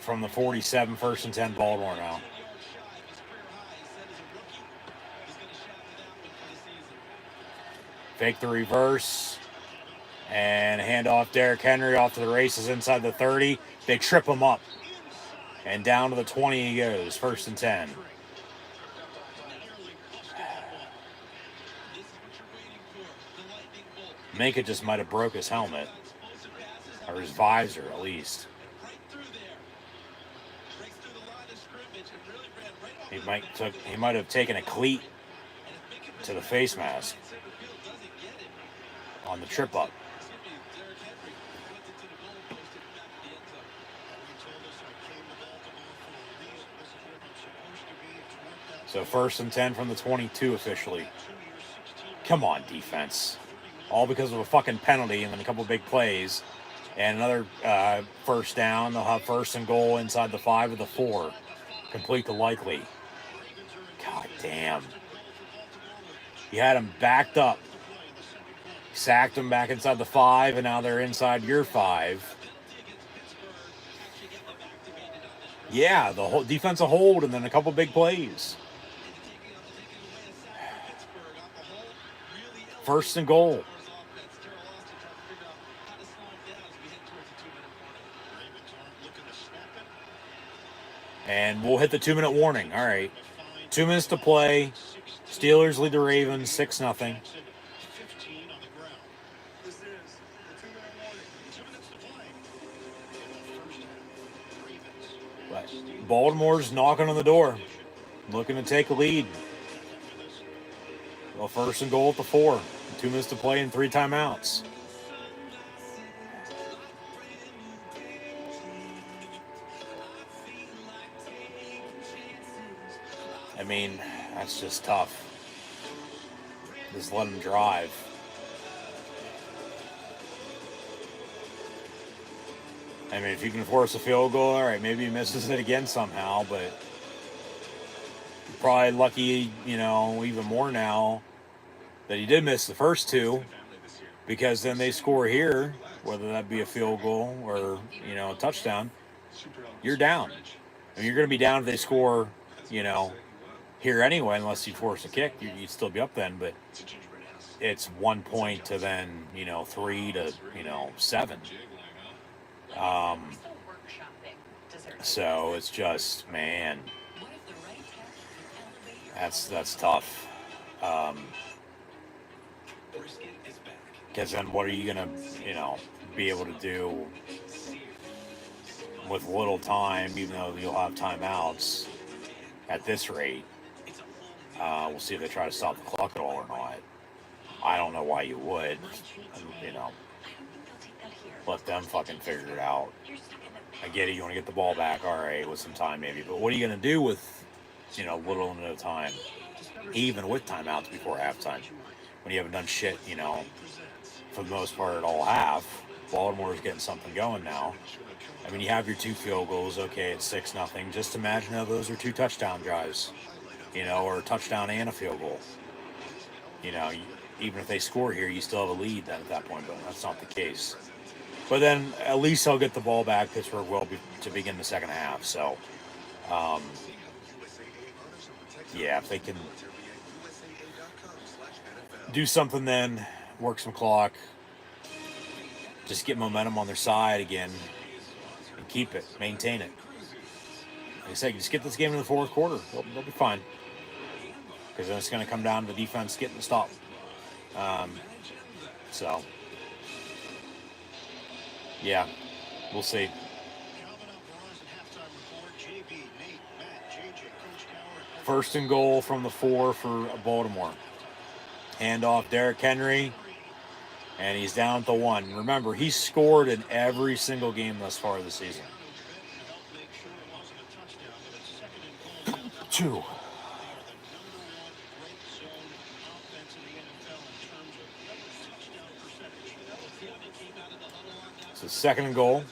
From the 47, 1st and 10, Baltimore now. Fake the reverse. And hand off Derrick Henry off to the races inside the 30. They trip him up. And down to the 20 he goes. 1st and 10. Minka just might have broke his helmet. Or his visor, at least. He might have taken a cleat to the face mask on the trip up. So 1st and 10 from the 22 officially. Come on, defense. All because of a fucking penalty and then a couple big plays. And another first down. They'll have 1st and goal inside the 5 or the 4. Complete the likely. God damn. You had him backed up. Sacked him back inside the 5, and now they're inside your 5. Yeah, the whole defensive hold and then a couple big plays. 1st and goal. And we'll hit the 2-minute warning. All right. 2 minutes to play. Steelers lead the Ravens 6-0. But Baltimore's knocking on the door, looking to take a lead. Well, 1st and goal at the 4. 2 minutes to play and 3 timeouts. I mean, that's just tough. Just let him drive. I mean, if you can force a field goal, all right, maybe he misses it again somehow, but you're probably lucky, even more now that he did miss the first 2, because then they score here, whether that be a field goal or, a touchdown, you're down. I mean, you're going to be down if they score, here anyway, unless you force a kick, you'd still be up then, but it's 1 point to then, 3 to, 7. So it's just, man, that's tough. Because then what are you going to, be able to do with little time, even though you'll have timeouts at this rate? We'll see if they try to stop the clock at all or not. I don't know why you would, let them fucking figure it out. I get it, you want to get the ball back, all right, with some time maybe, but what are you going to do with, little at a time, even with timeouts before halftime, when you haven't done shit, for the most part at all half? Baltimore's getting something going now. I mean, you have your 2 field goals, okay, it's 6-0. Just imagine how those are 2 touchdown drives, or a touchdown and a field goal. Even if they score here, you still have a lead then at that point, but that's not the case. But then at least they'll get the ball back. Pittsburgh will to begin the second half. So, yeah, if they can do something then, work some clock, just get momentum on their side again, and keep it, maintain it. Like I said, just get this game in the 4th quarter. They'll be fine. Because then it's going to come down to the defense getting the stop. So, yeah, we'll see. 1st and goal from the 4 for Baltimore. Handoff Derrick Henry, and he's down at the 1. Remember, he's scored in every single game thus far this season. 2. So 2nd and goal.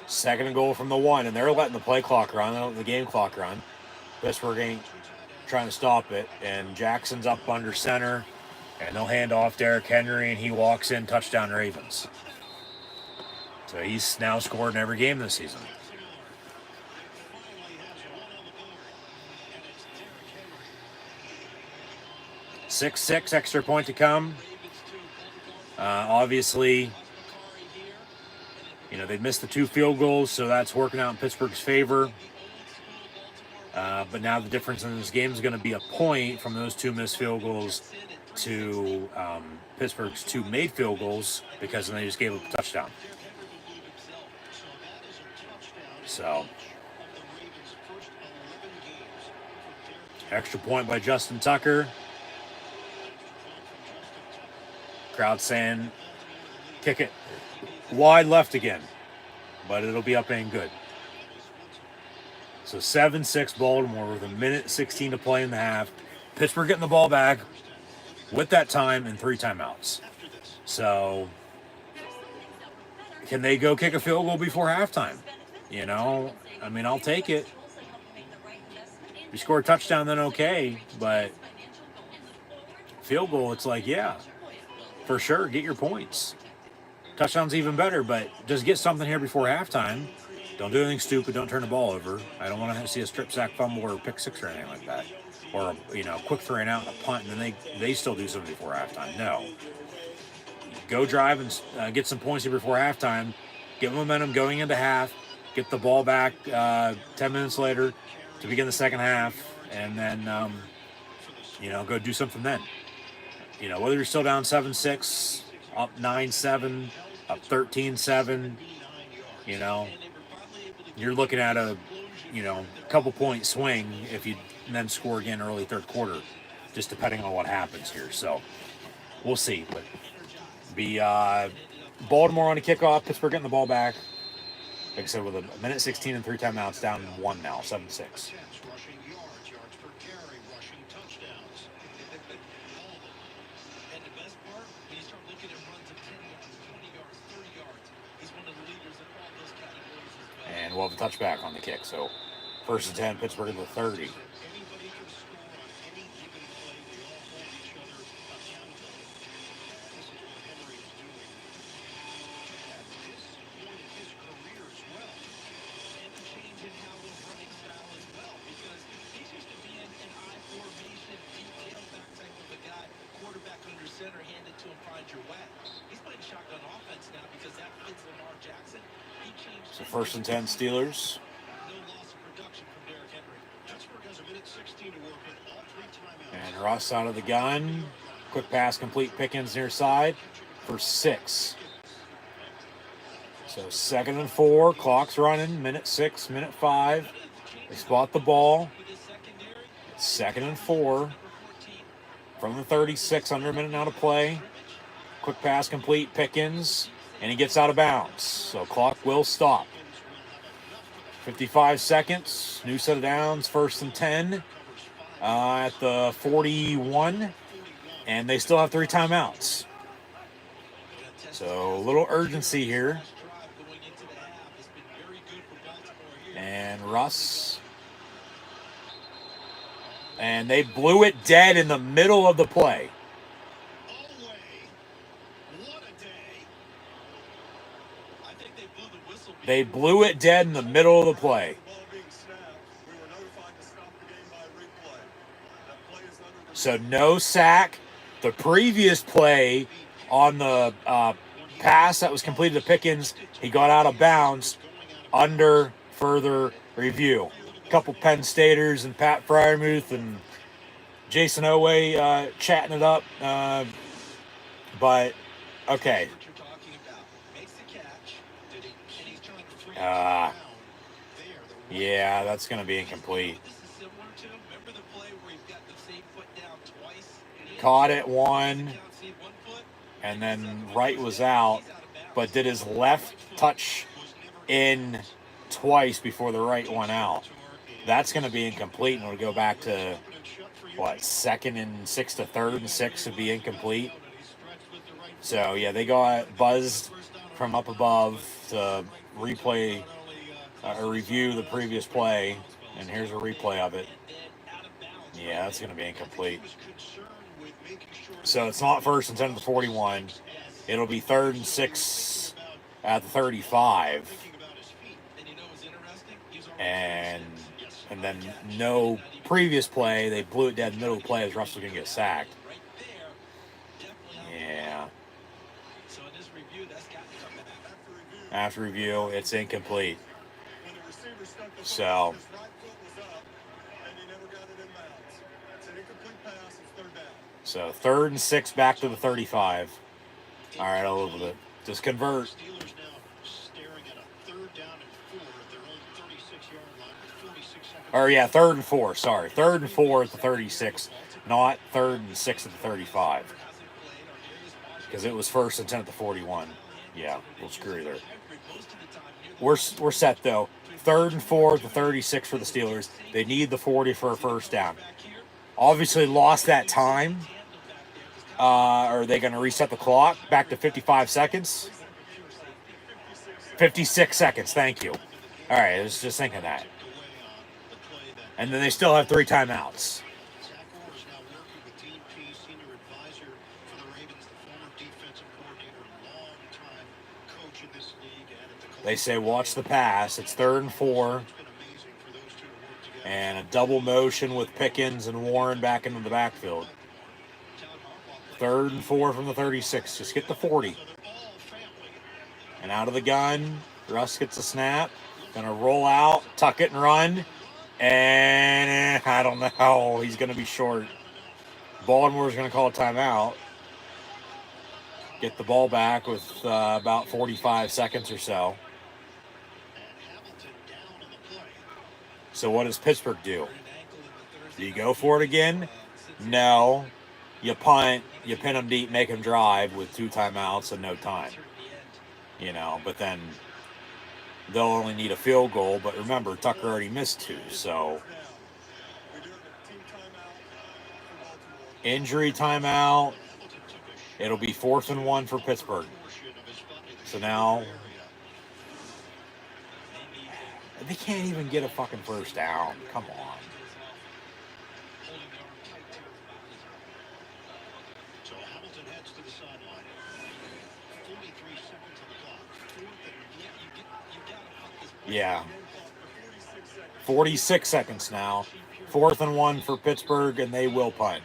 Second and goal from the 1, and they're letting the play clock run, the game clock run. Pittsburgh ain't trying to stop it, and Jackson's up under center, and they'll hand off Derrick Henry, and he walks in, touchdown Ravens. So he's now scored in every game this season. 6-6, extra point to come. Obviously, they missed the 2 field goals, so that's working out in Pittsburgh's favor. But now the difference in this game is going to be a point from those 2 missed field goals to Pittsburgh's 2 made field goals because then they just gave up a touchdown. So, extra point by Justin Tucker. Crowd saying, kick it wide left again, but it'll be up and good. So 7-6 Baltimore with 1:16 to play in the half. Pittsburgh getting the ball back with that time and 3 timeouts. So can they go kick a field goal before halftime? You know, I mean, I'll take it. If you score a touchdown, then okay. But field goal, it's like, yeah, for sure, get your points. Touchdown's even better, but just get something here before halftime. Don't do anything stupid. Don't turn the ball over. I don't want to see a strip sack, fumble, or pick six or anything like that. Or, you know, quick 3 and out and a punt, and then they still do something before halftime. No. Go drive and get some points here before halftime. Get momentum going into half. Get the ball back 10 minutes later to begin the second half. And then, you know, go do something then. You know, whether you're still down 7-6, up 9-7, up 13-7, you know, you're looking at a, you know, couple point swing if you then score again early third quarter, just depending on what happens here. So we'll see. But be Baltimore on the kickoff, Pittsburgh getting the ball back. Like I said, with 1:16 and 3 timeouts, down 1 now, 7-6. Rushing yards per carry, rushing touchdowns. And the best part, when you start looking at runs of 10 yards, 20 yards, 30 yards, he's one of the leaders in all those categories as well. And we'll have a touchback on the kick. So 1st and 10, Pittsburgh at the 30. Anybody can score on any given play. They all hold each other accountable. This is what Henry is doing at this point in his career as well. And the change in how he's running style as well, because he's used to being an I formation, deep tailback type of a guy, quarterback under center, hand it to him, find your way. He's playing shotgun offense now because that fits Lamar Jackson. He changed. So 1st and 10, Steelers. No loss of production from Derrick Henry. Pittsburgh has 1:16 to work with, all 3 timeouts. And Russ out of the gun. Quick pass complete, Pickens near side for 6. So 2nd and 4, clock's running, 1:06, 1:05. They spot the ball. With his secondary, It's 2nd and 4 from the 36, under a minute now to play. Quick pass complete, Pickens, and he gets out of bounds. So clock will stop. 55 seconds, new set of downs, 1st and 10 at the 41, and they still have 3 timeouts. So a little urgency here. drive going into the half has been very good for Baltimore here. And Russ. And they blew it dead in the middle of the play. All the way. What a day. I think they blew the whistle. They blew it dead in the middle of the play. The ball being snapped, we were notified to stop the game by replay. That play is under the So no sack. The previous play on the pass that was completed to Pickens, he got out of bounds under further review. A couple Penn Staters and Pat Fryermuth and Jason Oweh chatting it up. But, okay. What you're talking about. Makes the catch. And he's trying to free Yeah, that's going to be incomplete. This is similar to, remember the play where he's got the same foot down twice? Caught it one, Count, see one foot, and then right was out, but did his left touch in twice before the right went out. That's going to be incomplete, and it'll go back to, what, 2nd and 6 to 3rd and 6 would be incomplete. So, yeah, they got buzzed from up above to replay or review the previous play, and here's a replay of it. Yeah, that's going to be incomplete. So it's not 1st and 10 to the 41. It'll be 3rd and 6 at the 35. and you know what's interesting? He's And then no previous play. They blew it dead in the middle of the play as Russell going to get sacked. right there. Definitely. Yeah. So in this review, that's got to come back. After review, it's incomplete. when the receiver stuck the So- ball, his right foot was up, and he never got it in bounds. It's an incomplete pass, it's 3rd down. So 3rd and 6 back to the 35. All right, I'll over it. Just convert. Steelers now staring at a 3rd down and 4 at their own 36-yard line with 46 seconds. Or yeah, 3rd and 4. Sorry, 3rd and 4 at the 36, not 3rd and 6 at the 35. Because it was 1st and 10 at the 41. Yeah, we'll screw you there. We're set though. 3rd and 4 at the 36 for the Steelers. They need the 40 for a 1st down. Obviously lost that time. Are they going to reset the clock back to 55 seconds? 56 seconds, thank you. All right, I was just thinking that. And then they still have 3 timeouts. Zach Orr is now working with Dean Pease, senior advisor for the Ravens, the former defensive coordinator, long-time coach in this league. And at the They say watch the pass. It's 3rd and 4. It's been amazing for those two to work together. And a double motion with Pickens and Warren back into the backfield. 3rd and 4 from the 36. Just get the 40. And out of the gun, Russ gets a snap. Gonna roll out, tuck it and run. And I don't know. He's gonna be short. Baltimore's gonna call a timeout. Get the ball back with about 45 seconds or so. So what does Pittsburgh do? Do you go for it again? No. You punt, you pin them deep, make them drive with 2 timeouts and no time. You know, but then they'll only need a field goal. But remember, Tucker already missed 2, so injury timeout. It'll be 4th and 1 for Pittsburgh. So now they can't even get a fucking 1st down. Come on. So Hamilton heads to the sideline. 43 seconds on the clock. Yeah. 46 seconds now. 4th and 1 for Pittsburgh, and they will punt.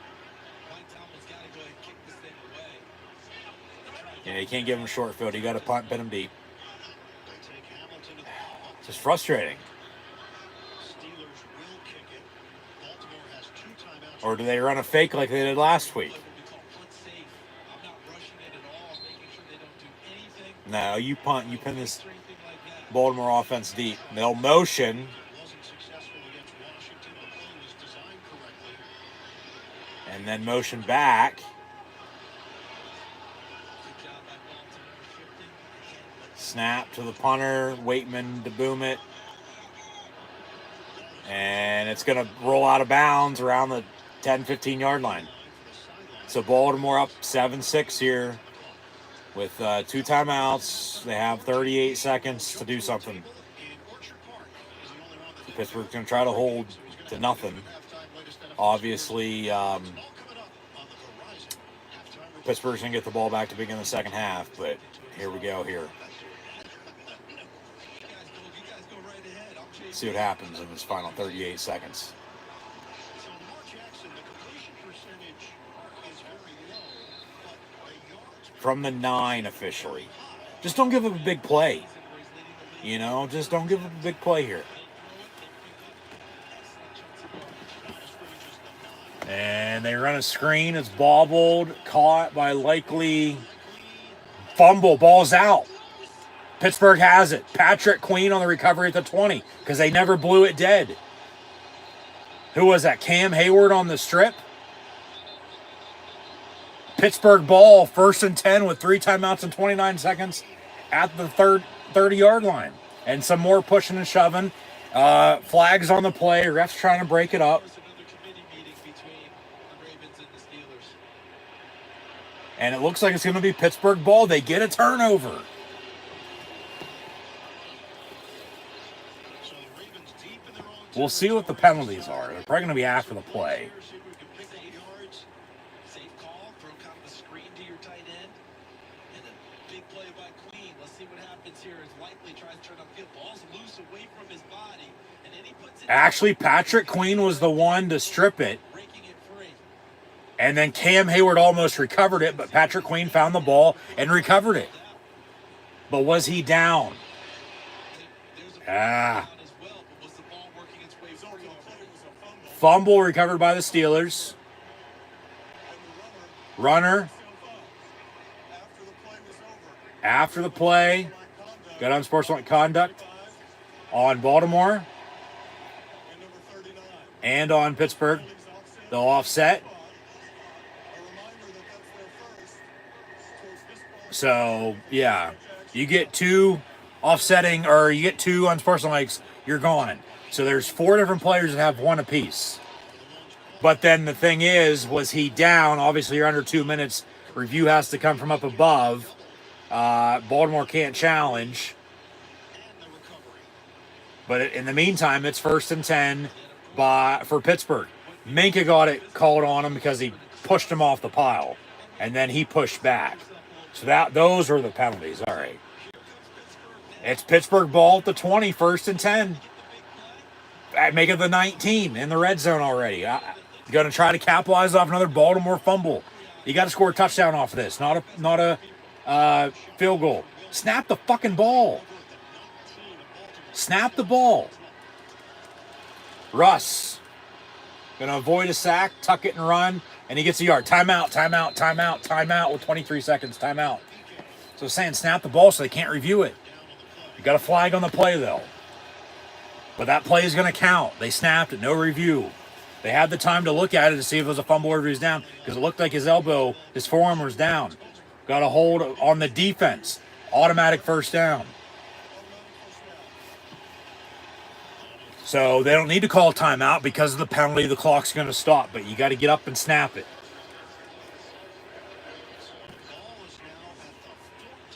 Yeah, you can't give him a short field. You got to punt, pin him deep. They take Hamilton to the punt. Just frustrating. Steelers will kick it. Baltimore has 2 timeouts. Or do they run a fake like they did last week? No, you punt. You pin this Baltimore offense deep. They'll motion. Wasn't successful against Washington. The play was designed correctly. And then motion back. Snap to the punter. Waitman to boom it. And it's going to roll out of bounds around the 10, 15-yard line. So Baltimore up 7-6 here with 2 timeouts. They have 38 seconds to do something. Pittsburgh's going to try to hold to nothing. Obviously, Pittsburgh's going to get the ball back to begin the second half, but here we go here. See what happens in this final 38 seconds. So Lamar Jackson, the completion percentage is very low, but the yards From the 9 officially. Just don't give up a big play. You know, just don't give up a big play here. And they run a screen. It's bobbled, caught by likely fumble. Ball's out. Pittsburgh has it. Patrick Queen on the recovery at the 20 because they never blew it dead. Who was that? Cam Hayward on the strip? Pittsburgh ball, 1st and 10 with 3 timeouts and 29 seconds at the 30-yard line. And some more pushing and shoving. Flags on the play. Refs trying to break it up. And it looks like it's going to be Pittsburgh ball. They get a turnover. We'll see what the penalties are. They're probably going to be after the play. Safe call, throw kind of a screen to your tight end, and a big play by Queen. Let's see what happens here. As likely tries to turn upfield. Ball's loose away from his body, and then he puts it. Actually, Patrick Queen was the one to strip it. Breaking it free. And then Cam Hayward almost recovered it, but Patrick Queen found the ball and recovered it. But was he down? Ah. Fumble recovered by the Steelers. runner after the play got unsportsmanlike conduct on Baltimore and on Pittsburgh. They'll offset. So, yeah, you get 2 offsetting or you get 2 unsportsmanlikes, you're gone. So there's 4 different players that have 1 apiece. But then the thing is, was he down? Obviously, you're under 2 minutes. Review has to come from up above. Baltimore can't challenge. But in the meantime, it's 1st and 10 for Pittsburgh. Minka got it called on him because he pushed him off the pile. And then he pushed back. So those are the penalties. All right. It's Pittsburgh ball at the 20, 1st and 10. Make it the 19 in the red zone already. Going to try to capitalize off another Baltimore fumble. You got to score a touchdown off of this, not a field goal. Snap the fucking ball. Snap the ball. Russ going to avoid a sack, tuck it and run, and he gets a yard. Timeout, timeout, timeout, timeout with 23 seconds. Timeout. So saying snap the ball so they can't review it. You got a flag on the play though. But that play is going to count. They snapped it, no review. They had the time to look at it to see if it was a fumble or if he was down because it looked like his elbow, his forearm was down. Got a hold on the defense. Automatic 1st down. So they don't need to call timeout because of the penalty. The clock's going to stop, but you got to get up and snap it.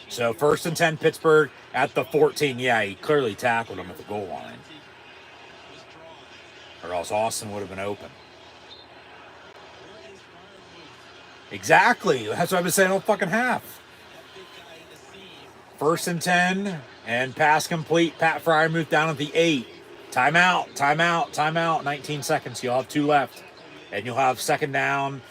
So 1st and 10 Pittsburgh at the 14. Yeah, he clearly tackled him at the goal line. Or else Austin would have been open. Exactly. That's what I've been saying all fucking half. 1st and 10 and pass complete. Pat Fryermuth down at the 8. Timeout, timeout, timeout. 19 seconds. You'll have 2 left. And you'll have 2nd down.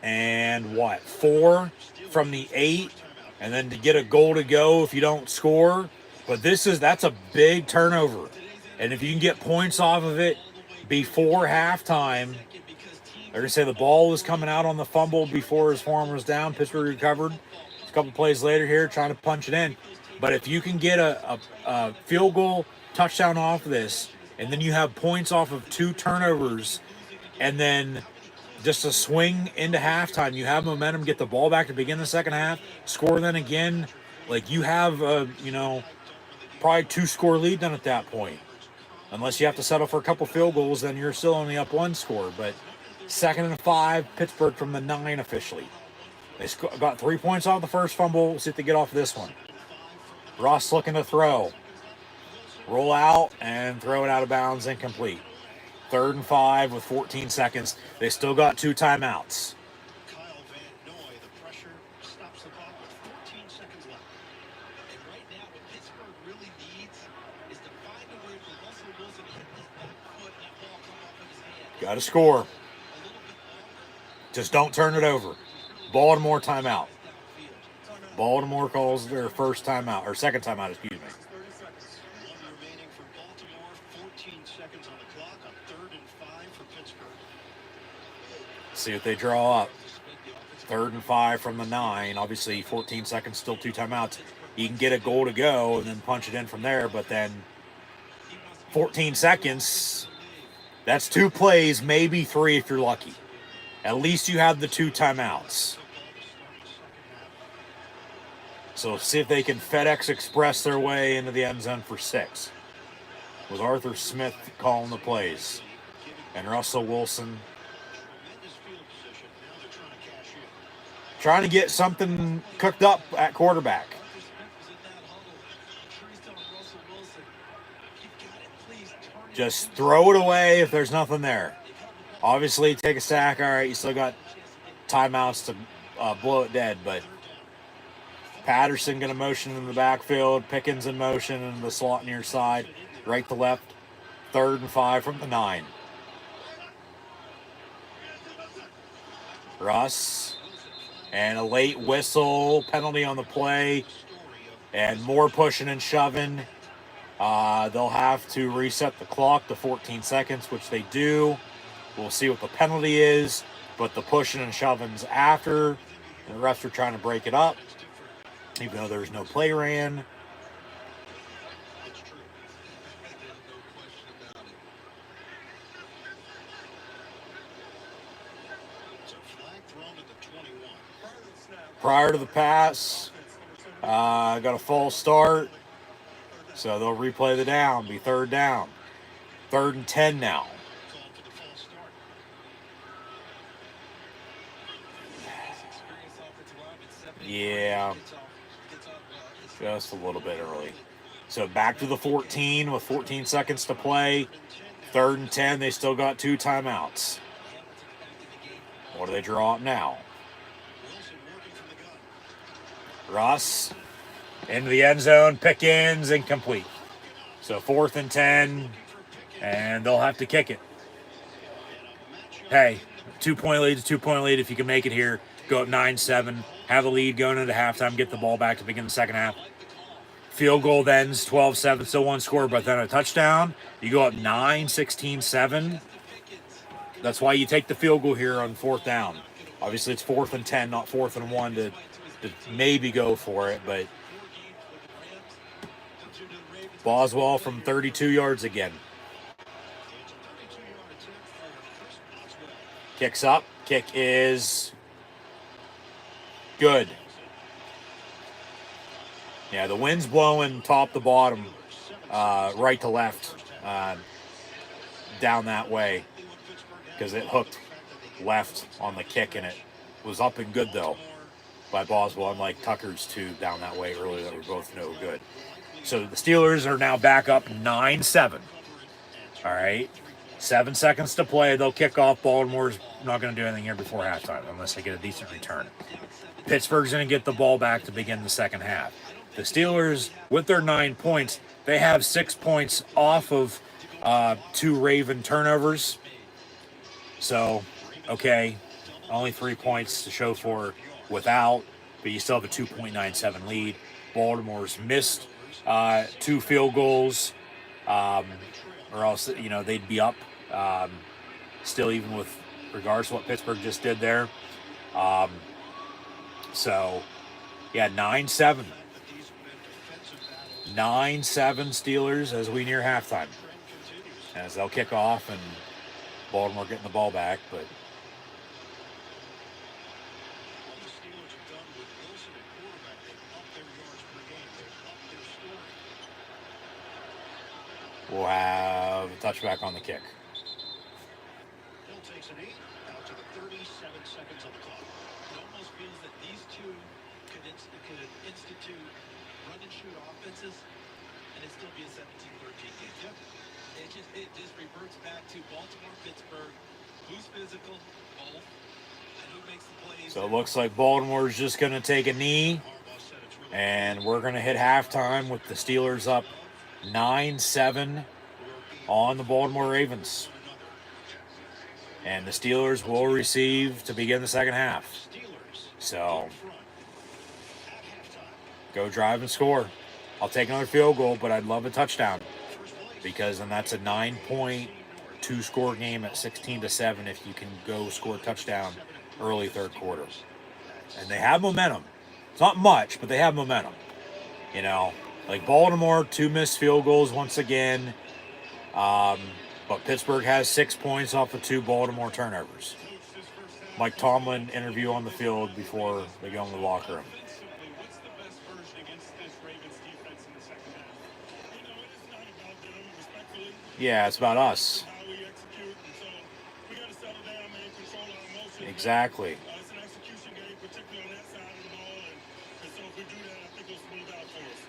And what? 4 from the 8. And then to get a goal to go if you don't score. But that's a big turnover. And if you can get points off of it before halftime, they're going to say the ball was coming out on the fumble before his forearm was down. Pittsburgh recovered. A couple plays later here trying to punch it in. But if you can get a field goal touchdown off of this, and then you have points off of 2 turnovers, and then just a swing into halftime, you have momentum, get the ball back to begin the second half, score then again. Like you have, probably 2-score lead then at that point. Unless you have to settle for a couple field goals, then you're still only up 1 score. But 2nd and 5, Pittsburgh from the 9 officially. They got 3 points off the first fumble. We'll see if they get off this one. Ross looking to throw. Roll out and throw it out of bounds, incomplete. 3rd and 5 with 14 seconds. They still got 2 timeouts. Kyle Van Noy, the pressure stops the clock with 14 seconds left. And right now, what Pittsburgh really needs is to find a way for Russell Wilson to hit this back foot and that ball come off of his hand. Got to score. Just don't turn it over. Baltimore timeout. Baltimore calls their first timeout, or second timeout, excuse me. 1 remaining for Baltimore. 14 seconds on the clock. On 3rd and 5 for Pittsburgh. See if they draw up. 3rd and 5 from the 9. Obviously, 14 seconds, still 2 timeouts. You can get a goal to go and then punch it in from there, but then 14 seconds, that's 2 plays, maybe 3 if you're lucky. At least you have the 2 timeouts. So see if they can FedEx Express their way into the end zone for 6. With Arthur Smith calling the plays. And Russell Wilson trying to get something cooked up at quarterback. Just throw it away if there's nothing there. Obviously, take a sack. All right, you still got timeouts to blow it dead, but Patterson going to motion in the backfield. Pickens in motion in the slot near side. Right to left. 3rd and 5 from the 9. Russ. And a late whistle. Penalty on the play. And more pushing and shoving. They'll have to reset the clock to 14 seconds, which they do. We'll see what the penalty is. but the pushing and shoving's after. The refs are trying to break it up, even though there's no play ran. It's true. No question about it. It's a flag thrown at the 21. Prior to the pass, got a false start, so they'll replay the down, be third down. 3rd and 10 now. Called for the false start. Yeah, just a little bit early. So back to the 14 with 14 seconds to play. 3rd and 10, they still got 2 timeouts. What do they draw up now? Wilson working from the gun. Russ into the end zone, Pickens, incomplete. So 4th and 10, and they'll have to kick it. Hey, 2-point lead is 2-point lead. If you can make it here, go up 9-7, have a lead going into halftime, get the ball back to begin the second half. Field goal then 12-7, still one score, but then a touchdown. You go up 9-16-7. That's why you take the field goal here on 4th down. Obviously, it's 4th and 10, not 4th and 1 to maybe go for it, but Boswell from 32 yards again. Kicks up. Kick is good. Yeah, the wind's blowing top to bottom, right to left, down that way, because it hooked left on the kick, and it was up and good, though, by Boswell, unlike Tucker's two down that way earlier that were both no good. So the Steelers are now back up 9-7. All right. 7 seconds to play. They'll kick off. Baltimore's not going to do anything here before halftime unless they get a decent return. Pittsburgh's going to get the ball back to begin the second half. The Steelers, with their 9 points, they have 6 points off of 2 Raven turnovers. So, okay, only 3 points to show for without, but you still have a 2.97 lead. Baltimore's missed 2 field goals, or else, you know, they'd be up still, even with regards to what Pittsburgh just did there. So, yeah, 9-7. 9-7 Steelers as we near halftime. As they'll kick off and Baltimore getting the ball back, but we'll have a touchback on the kick. Hill takes an 8 out to the 37 seconds on the clock. It almost feels that these two could institute run and shoot offenses, and it still be a 17-13 game. It just reverts back to Baltimore, Pittsburgh. Who's physical? Both. And who makes the plays? So it looks like Baltimore's just going to take a knee, and we're going to hit halftime with the Steelers up 9-7 on the Baltimore Ravens. And the Steelers will receive to begin the second half. So, go drive and score. I'll take another field goal, but I'd love a touchdown, because then that's a 9-point, 2-score game at 16-7 if you can go score a touchdown early third quarter. And they have momentum. It's not much, but they have momentum. You know, like Baltimore, 2 missed field goals once again. But Pittsburgh has 6 points off of 2 Baltimore turnovers. Mike Tomlin interview on the field before they go in the locker room. What's the best version against this Ravens defense in the second half? You know, it's not about them, respectfully. Yeah, it's about us. How we execute, and so we got to settle down, man, control our emotions. Exactly. It's an execution game, particularly on that side of the ball, and so if we do that, I think it'll smooth out for us.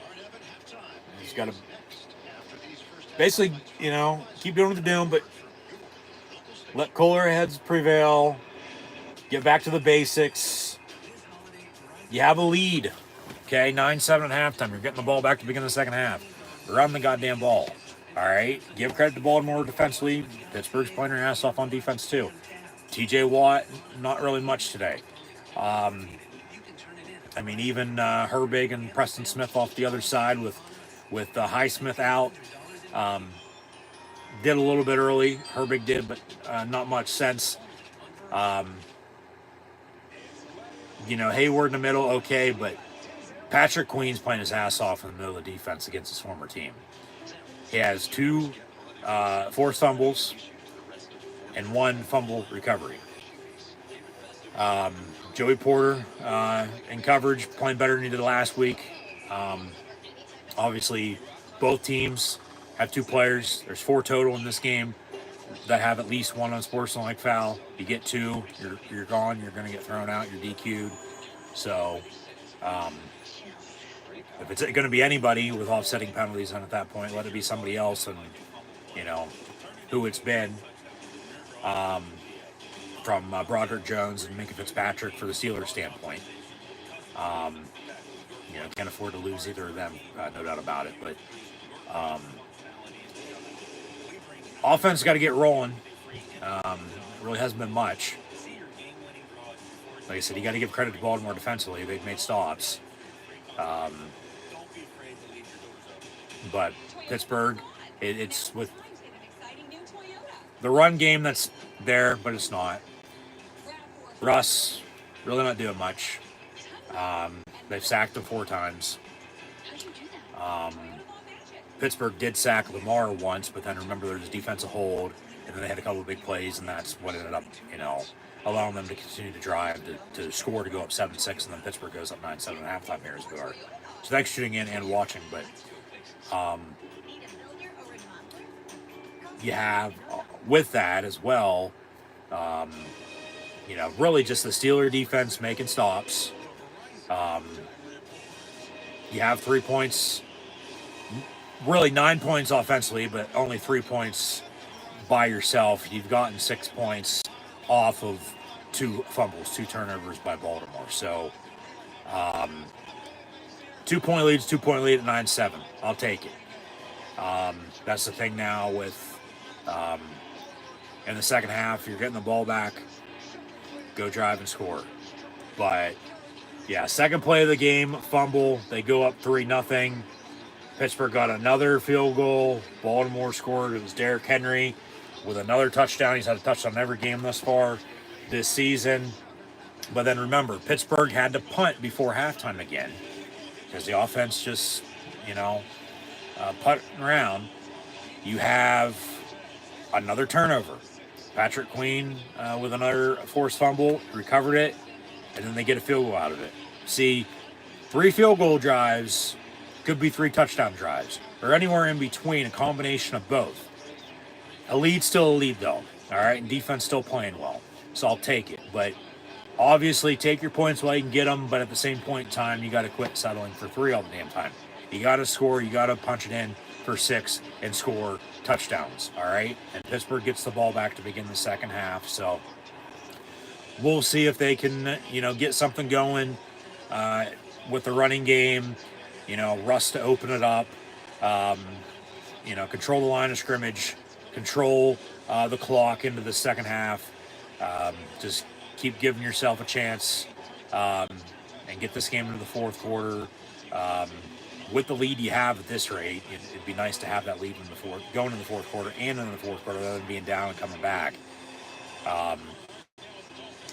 All right, Evan, halftime. He's got to Next, after these first half basically, you know, keep doing what they're doing, but let cooler heads prevail. Get back to the basics. You have a lead. Okay, 9-7 at halftime. You're getting the ball back to begin the second half. Run the goddamn ball. All right? Give credit to Baltimore defensively. Pittsburgh's playing their ass off on defense, too. TJ Watt, not really much today. I mean, even Herbig and Preston Smith off the other side with Highsmith out. did a little bit early. Herbig did, but not much sense. Hayward in the middle, okay, but Patrick Queen's playing his ass off in the middle of the defense against his former team. He has 2 forced fumbles and 1 fumble recovery. Joey Porter in coverage, playing better than he did last week. Obviously, both teams have 2 players. There's 4 total in this game that have at least 1 unsportsmanlike foul. You get 2, you're gone. You're going to get thrown out. You're DQ'd. So, if it's going to be anybody with offsetting penalties, then at that point, let it be somebody else, and who it's been. From Broderick Jones and Minka Fitzpatrick for the Steelers standpoint. Can't afford to lose either of them, no doubt about it. But offense got to get rolling. Really hasn't been much. Like I said, you got to give credit to Baltimore defensively. They've made stops. But Pittsburgh, it's with the run game that's there, but it's not. Russ, really not doing much. They've sacked him 4 times. Pittsburgh did sack Lamar once, but then remember there's a defensive hold, and then they had a couple of big plays, and that's what ended up, allowing them to continue to drive, to score, to go up 7-6, and then Pittsburgh goes up 9-7 at halftime here as we are. So thanks for tuning in and watching, but you have, with that as well, really just the Steeler defense making stops. You have 3 points, really 9 points offensively, but only 3 points by yourself. You've gotten 6 points off of 2 fumbles, 2 turnovers by Baltimore. So 2-point lead at 9-7. I'll take it. That's the thing now with in the second half, you're getting the ball back, go drive and score. But yeah, second play of the game, fumble. They go up 3-0. Pittsburgh got another field goal. Baltimore scored. It was Derrick Henry with another touchdown. He's had a touchdown in every game thus far this season. But then remember, Pittsburgh had to punt before halftime again because the offense just, putting around. You have another turnover. Patrick Queen with another forced fumble, recovered it, and then they get a field goal out of it. See, 3 field goal drives could be 3 touchdown drives, or anywhere in between, a combination of both. A lead's still a lead, though, all right? And defense still playing well, so I'll take it. But obviously, take your points while you can get them, but at the same point in time, you got to quit settling for 3 all the damn time. You got to score, you got to punch it in for 6 and score touchdowns, all right? And Pittsburgh gets the ball back to begin the second half, so we'll see if they can, get something going with the running game, Russ to open it up, control the line of scrimmage, control the clock into the second half, just keep giving yourself a chance and get this game into the fourth quarter. With the lead you have at this rate, it'd be nice to have that lead going in the fourth quarter and in the fourth quarter rather than being down and coming back.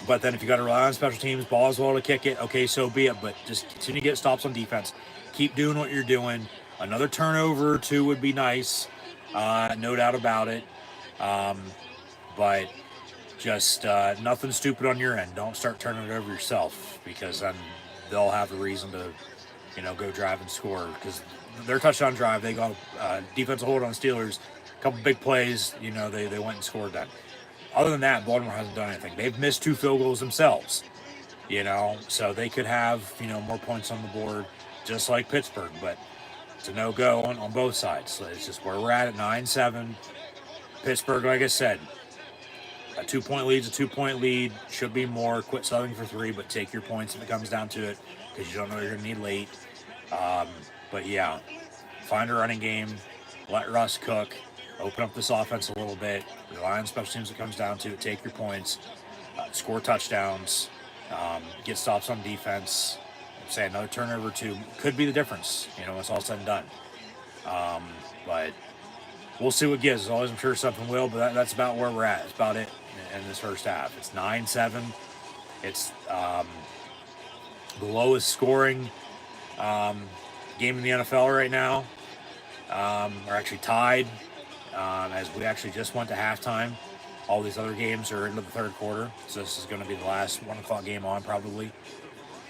But then if you got to rely on special teams, Boswell to kick it, okay, so be it. But just continue to get stops on defense. Keep doing what you're doing. Another turnover or 2 would be nice, no doubt about it. But just nothing stupid on your end. Don't start turning it over yourself, because then they'll have a reason to, go drive and score. Because their touchdown drive, they got defensive hold on Steelers, a couple big plays, they went and scored that. Other than that, Baltimore hasn't done anything. They've missed 2 field goals themselves, so they could have, more points on the board, just like Pittsburgh, but it's a no-go on both sides. So it's just where we're at 9-7. Pittsburgh, like I said, a 2-point lead's a 2-point lead. Should be more. Quit settling for 3, but take your points if it comes down to it, because you don't know you're going to need late. But yeah, find a running game, let Russ cook, open up this offense a little bit, rely on special teams if it comes down to it, take your points, score touchdowns, get stops on defense. Say another turnover or 2 could be the difference, when it's all said and done. But we'll see what gives. As always, I'm sure something will, but that's about where we're at. It's about it in this first half. It's 9-7. It's the lowest scoring game in the NFL right now. We're actually tied as we actually just went to halftime. All these other games are into the third quarter, so this is going to be the last 1 o'clock game on probably.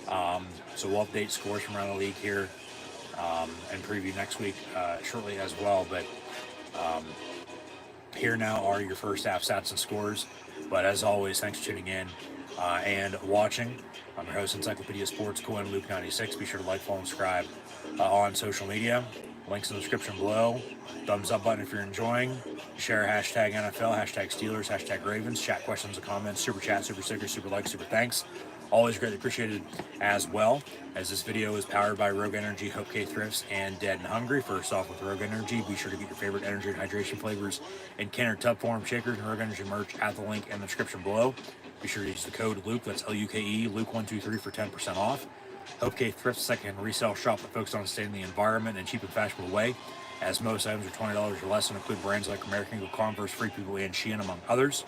So we'll update scores from around the league here and preview next week shortly as well. But here now are your first half stats and scores. But as always, thanks for tuning in and watching. I'm your host, Encyclopedia Sports, Cohen Luke 96. Be sure to like, follow, and subscribe on social media. Links in the description below. Thumbs up button if you're enjoying. Share hashtag NFL, hashtag Steelers, hashtag Ravens. Chat questions and comments. Super chat, super stickers, super likes, super thanks. Always greatly appreciated as well. As this video is powered by Rogue Energy, HopeKThrifts, and Dead and Hungry. First off, with Rogue Energy, be sure to get your favorite energy and hydration flavors in can or tub form, shakers, and Rogue Energy merch at the link in the description below. Be sure to use the code Luke, that's L-U-K-E, Luke123 for 10% off. HopeKThrifts, second resale shop that focuses on staying in the environment in a cheap and fashionable way, as most items are $20 or less and include brands like American Eagle, Converse, Free People, and Shein, among others.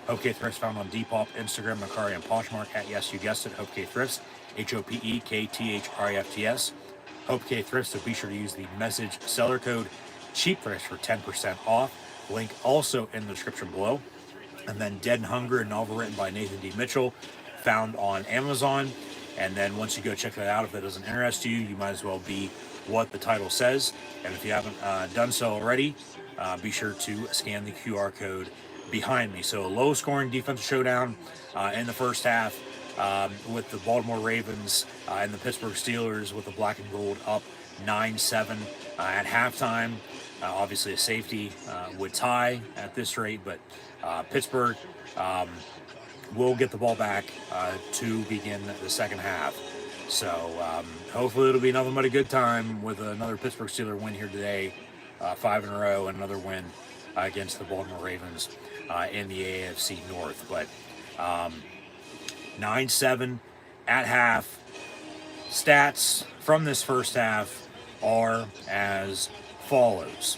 HopeKThrifts found on Depop, Instagram, Macari, and Poshmark at, yes, you guessed it, HopeKThrifts, HopeKThrifts. HopeKThrifts, so be sure to use the message seller code CHEAPTHRIFTS for 10% off. Link also in the description below. And then Dead and Hungry, a novel written by Nathan D. Mitchell, found on Amazon. And then once you go check that out, if that doesn't interest you, you might as well be what the title says. And if you haven't done so already, be sure to scan the QR code behind me. So a low-scoring defensive showdown in the first half with the Baltimore Ravens and the Pittsburgh Steelers with the black and gold up 9-7 at halftime. Obviously a safety would tie at this rate, but Pittsburgh will get the ball back to begin the second half. So hopefully it'll be nothing but a good time with another Pittsburgh Steelers win here today, 5 in a row, and another win against the Baltimore Ravens in the AFC North. But 9-7 at half. Stats from this first half are as follows.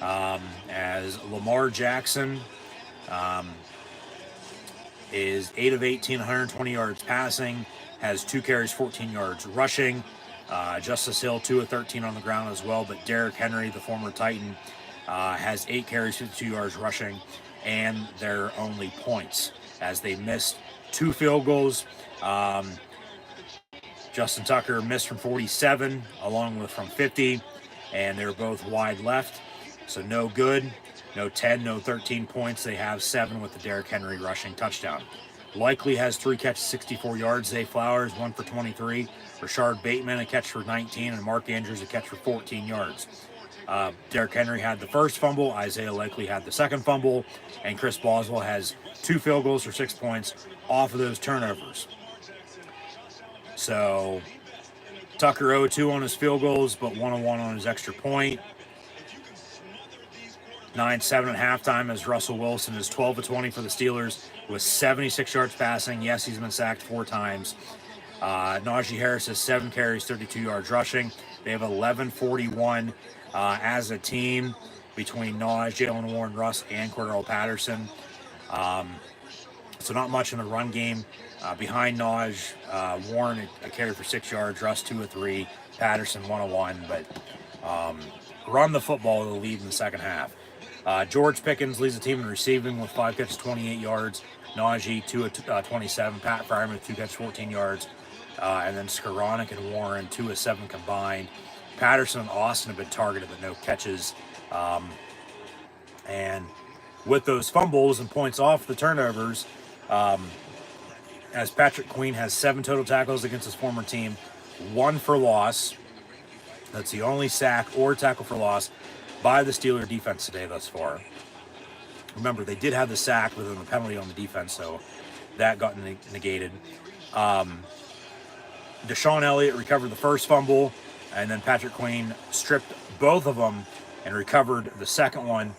As Lamar Jackson is 8 of 18, 120 yards passing, has 2 carries, 14 yards rushing. Justice Hill, 2 of 13 on the ground as well, but Derrick Henry, the former Titan, has 8 carries, 52 yards rushing, and their only points as they missed 2 field goals. Justin Tucker missed from 47 along with from 50, and they were both wide left, so no good. No 10, no 13 points. They have 7 with the Derrick Henry rushing touchdown. Likely has 3 catches, 64 yards. Zay Flowers, 1 for 23. Rashard Bateman, a catch for 19. And Mark Andrews, a catch for 14 yards. Derrick Henry had the first fumble. Isaiah Likely had the second fumble. And Chris Boswell has 2 field goals for 6 points off of those turnovers. So Tucker 0-2 on his field goals, but 1-1 on his extra point. 9-7 at halftime as Russell Wilson is 12 of 20 for the Steelers with 76 yards passing. Yes, he's been sacked 4 times. Najee Harris has 7 carries, 32 yards rushing. They have 11-41 as a team between Najee, Jalen Warren, Russ, and Cordell Patterson. So not much in the run game. Behind Najee, Warren a carry for 6 yards, Russ 2 of 3, Patterson 1-1. But run the football to the lead in the second half. George Pickens leads the team in receiving with 5 catches, 28 yards. Najee, 2 of 27. Pat Fryerman with 2 catches, 14 yards. And then Skoranek and Warren, 2 of 7 combined. Patterson and Austin have been targeted, but no catches. And with those fumbles and points off the turnovers, as Patrick Queen has 7 total tackles against his former team, 1 for loss. That's the only sack or tackle for loss by the Steeler defense today thus far. Remember, they did have the sack within the penalty on the defense, so that got negated. Deshaun Elliott recovered the first fumble, and then Patrick Queen stripped both of them and recovered the second one.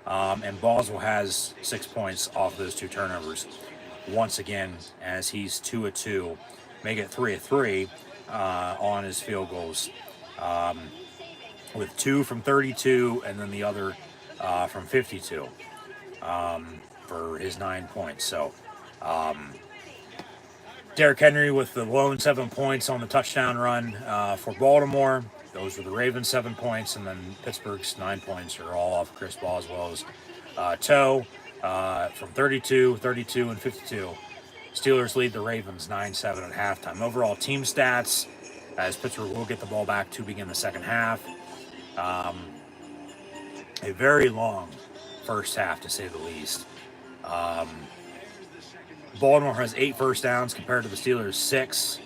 And Boswell has 6 points off those 2 turnovers. Once again, as he's 2 of 2, make it 3 of 3 on his field goals. With 2 from 32, and then the other from 52 for his 9 points. So Derrick Henry with the lone 7 points on the touchdown run for Baltimore. Those were the Ravens' 7 points, and then Pittsburgh's 9 points are all off Chris Ball as well as Toe from 32, 32, and 52. Steelers lead the Ravens 9-7 at halftime. Overall team stats, as Pittsburgh will get the ball back to begin the second half. A very long first half, to say the least. Baltimore has 8 first downs compared to the Steelers' 6.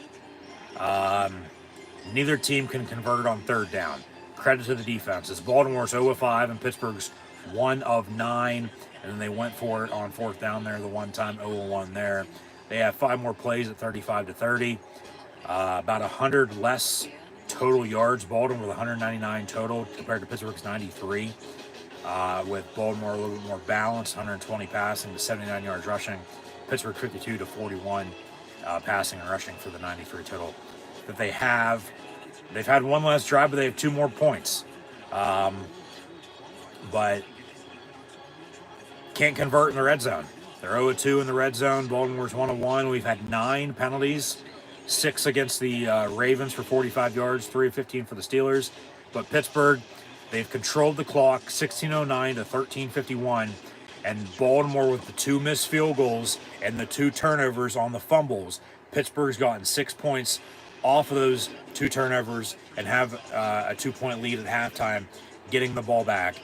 Neither team can convert on third down. Credit to the defenses. Baltimore's 0 of 5 and Pittsburgh's 1 of 9. And then they went for it on fourth down there the one time, 0 of 1 there. They have 5 more plays at 35-30. About 100 less total yards. Baltimore with 199 total compared to Pittsburgh's 93. With Baltimore a little bit more balanced, 120 passing to 79 yards rushing. Pittsburgh 52-41 passing and rushing for the 93 total that they have. They've had one less drive, but they have 2 more points. But can't convert in the red zone. They're 0-2 in the red zone. Baltimore's 1 of 1. We've had 9 penalties, 6 against the Ravens for 45 yards, 3 of 15 for the Steelers. But Pittsburgh, they've controlled the clock, 16:09 to 13:51. And Baltimore with the 2 missed field goals and the 2 turnovers on the fumbles. Pittsburgh's gotten 6 points off of those 2 turnovers and have a 2-point lead at halftime, getting the ball back.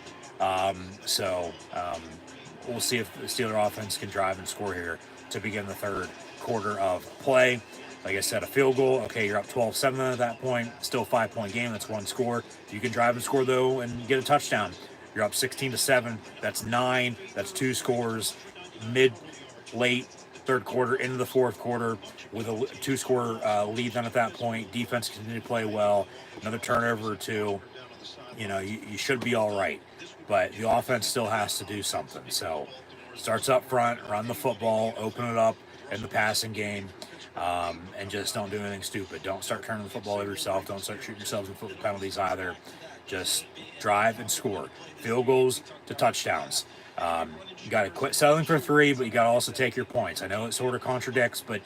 We'll see if the Steeler offense can drive and score here to begin the third quarter of play. Like I said, a field goal. Okay, you're up 12-7 at that point. Still a 5-point game. That's 1 score. If you can drive and score, though, and get a touchdown, you're up 16-7. That's 9. That's 2 scores. Late third quarter into the fourth quarter with a 2-score lead then at that point. Defense continue to play well. Another turnover or 2. You should be all right. But the offense still has to do something. So starts up front, run the football, open it up in the passing game, and just don't do anything stupid. Don't start turning the football over yourself. Don't start shooting yourselves in football penalties either. Just drive and score. Field goals to touchdowns. You got to quit settling for 3, but you got to also take your points. I know it sort of contradicts, but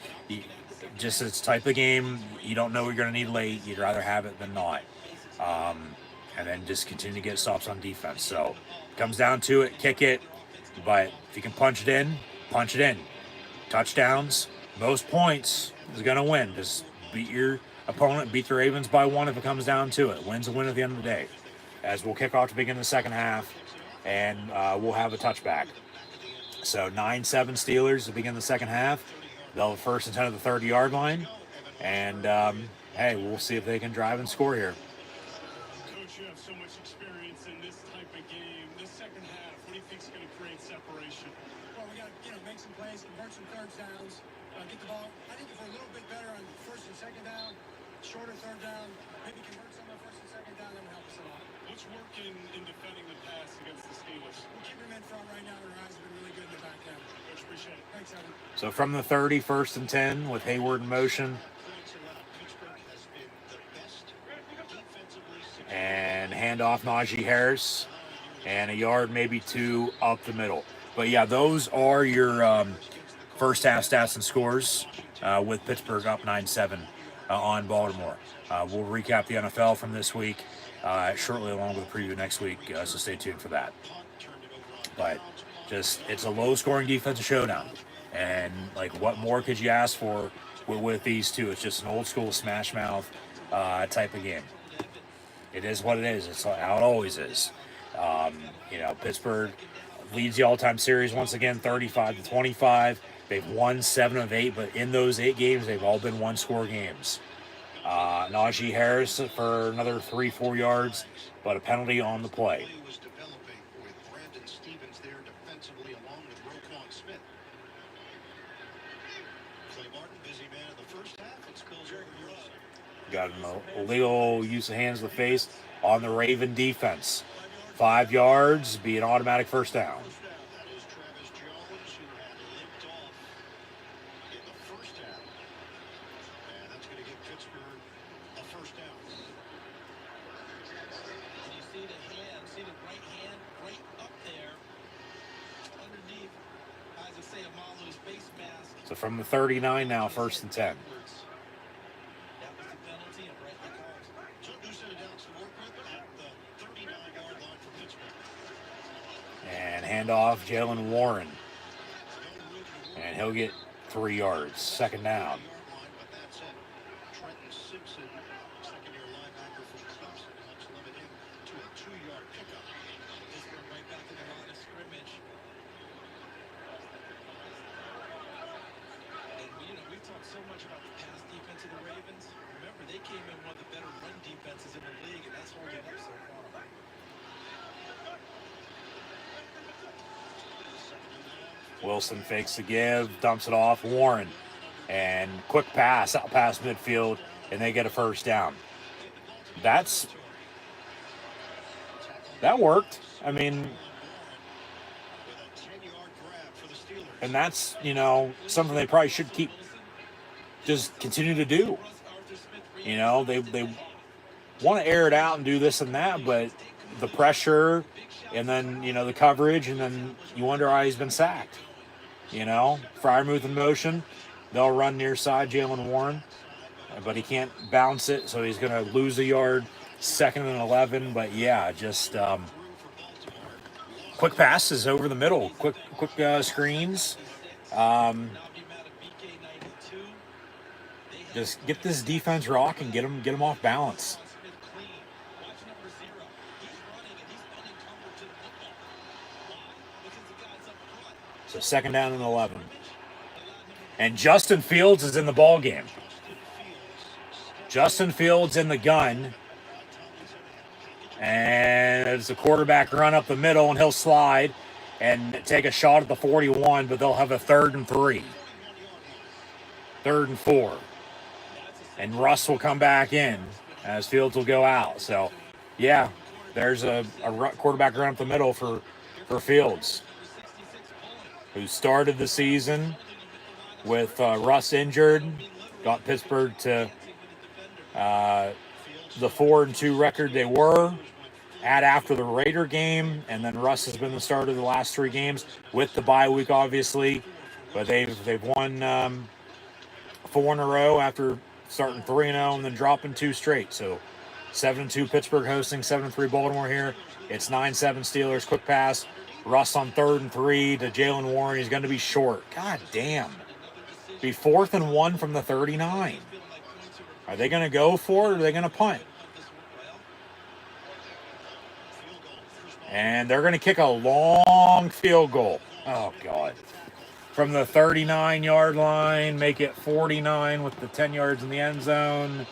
just it's type of game, you don't know what you're going to need late. You'd rather have it than not. And then just continue to get stops on defense. So it comes down to it, kick it. But if you can punch it in, punch it in. Touchdowns, most points is going to win. Just beat your opponent, beat the Ravens by 1 if it comes down to it. Win's a win at the end of the day. As we'll kick off to begin the second half, and we'll have a touchback. So 9-7 Steelers to begin the second half. They'll have first and 10 at the 30-yard line. And, hey, we'll see if they can drive and score here. Coach, you have so much experience in this type of game. This second half, what do you think is going to create separation? Well, we got to, make some plays, convert some third downs, get the ball. I think if we're a little bit better on first and second down, shorter third down, maybe convert some of the first and second down, that would help us a lot. What's working in defending the pass against the Steelers? We'll keep them in front right now. Their eyes have been really good in the back end. Coach, appreciate it. Thanks, Evan. So from the 30, first and 10 with Hayward in motion. And handoff Najee Harris. And a yard, maybe 2 up the middle. But yeah, those are your first half stats and scores with Pittsburgh up 9-7 on Baltimore. We'll recap the NFL from this week shortly, along with a preview next week, so stay tuned for that. But it's a low-scoring defensive showdown. And, what more could you ask for with these two? It's just an old-school smash-mouth type of game. It is what it is. It's how it always is. Pittsburgh leads the all-time series once again, 35-25. They've won 7 of 8, but in those 8 games, they've all been 1-score games. Najee Harris for another 3-4 yards, but a penalty on the play. Got an illegal use of hands to the face on the Raven defense. 5 yards, be an automatic first down. And you see the hand, see the right hand right up there underneath Isaac Seumalo's face mask. So from the 39 now, 1st and 10. That was the penalty and rightly called. So Newsom down some more quickly at the 39-yard line for Pittsburgh. And handoff, Jalen Warren. And he'll get 3 yards. 2nd down. But that's it. Trenton Simpson, second-year linebacker for Clemson, helps limit him to a 2-yard pickup. Pittsburgh right back to the line of scrimmage. And we've talked so much about the pass defense of the Ravens. Remember, they came in one of the better run defenses in the league, and that's holding up so far. Wilson fakes the give, dumps it off. Warren. And quick pass, out past midfield, and they get a 1st down. That worked. I mean, and that's, something they probably should just continue to do. They want to air it out and do this and that, but the pressure and then, the coverage, and then you wonder why he's been sacked. Freiermuth in motion. They'll run near side, Jalen Warren, but he can't bounce it, so he's going to lose a yard, 2nd and 11. But yeah, just quick passes over the middle, quick screens. Just get this defense rocking, get them off balance. So 2nd down and 11. And Justin Fields is in the ball game. Justin Fields in the gun. And it's a quarterback run up the middle, and he'll slide and take a shot at the 41, but they'll have a 3rd and 3. 3rd and 4. And Russ will come back in as Fields will go out. So, yeah, there's a quarterback run up the middle for Fields, who started the season with Russ injured, got Pittsburgh to the 4-2 record they were at after the Raider game, and then Russ has been the starter of the last 3 games with the bye week, obviously, but they've won 4 in a row after starting 3-0 and then dropping 2 straight. So 7-2 Pittsburgh hosting, 7-3 Baltimore here. It's 9-7 Steelers. Quick pass. Russ on 3rd and 3 to Jalen Warren. He's going to be short. God damn. Be 4th and 1 from the 39. Are they going to go for it, or are they going to punt? And they're going to kick a long field goal. Oh, God. From the 39-yard line, make it 49 with the 10 yards in the end zone.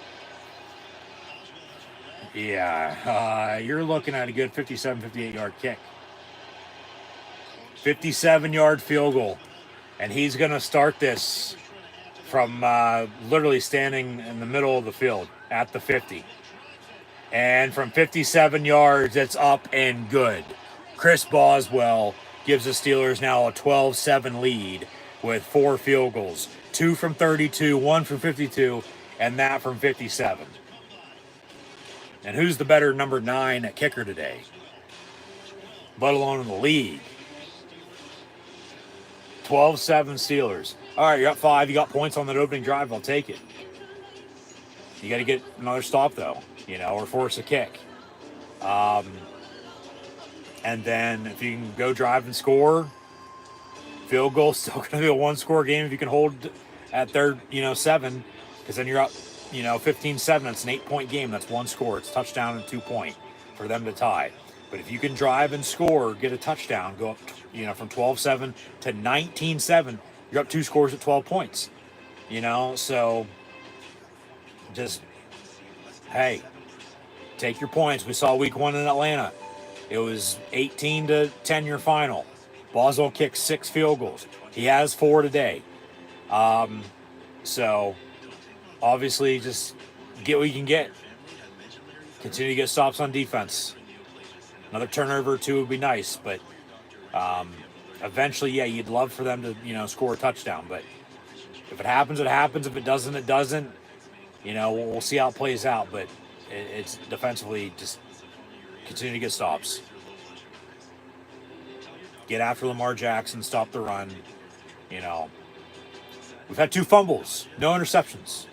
Yeah, you're looking at a good 57, 58-yard kick. 57-yard field goal. And he's going to start this from literally standing in the middle of the field at the 50. And from 57 yards, it's up and good. Chris Boswell gives the Steelers now a 12-7 lead with 4 field goals. 2 from 32, 1 from 52, and that from 57. And who's the better number 9 at kicker today? Let alone in the league. 12-7 Steelers. All right, you got 5. You got points on that opening drive. I'll take it. You got to get another stop, though, or force a kick. And then if you can go drive and score, field goal still going to be a 1-score game if you can hold at their, 7, because then you're up, 15-7. That's an 8-point game. That's 1 score. It's touchdown and 2 point for them to tie. But if you can drive and score, get a touchdown, go up, from 12-7 to 19-7, you're up 2 scores at 12 points. So just, hey, take your points. We saw week 1 in Atlanta. It was 18-10 your final. Boswell kicked 6 field goals. He has 4 today. So obviously just get what you can get. Continue to get stops on defense. Another turnover or 2 would be nice, but eventually, yeah, you'd love for them to, score a touchdown. But if it happens, it happens. If it doesn't, it doesn't. We'll see how it plays out. But it's defensively just Continue to get stops. Get after Lamar Jackson. Stop the run. You know, we've had 2 fumbles, no interceptions.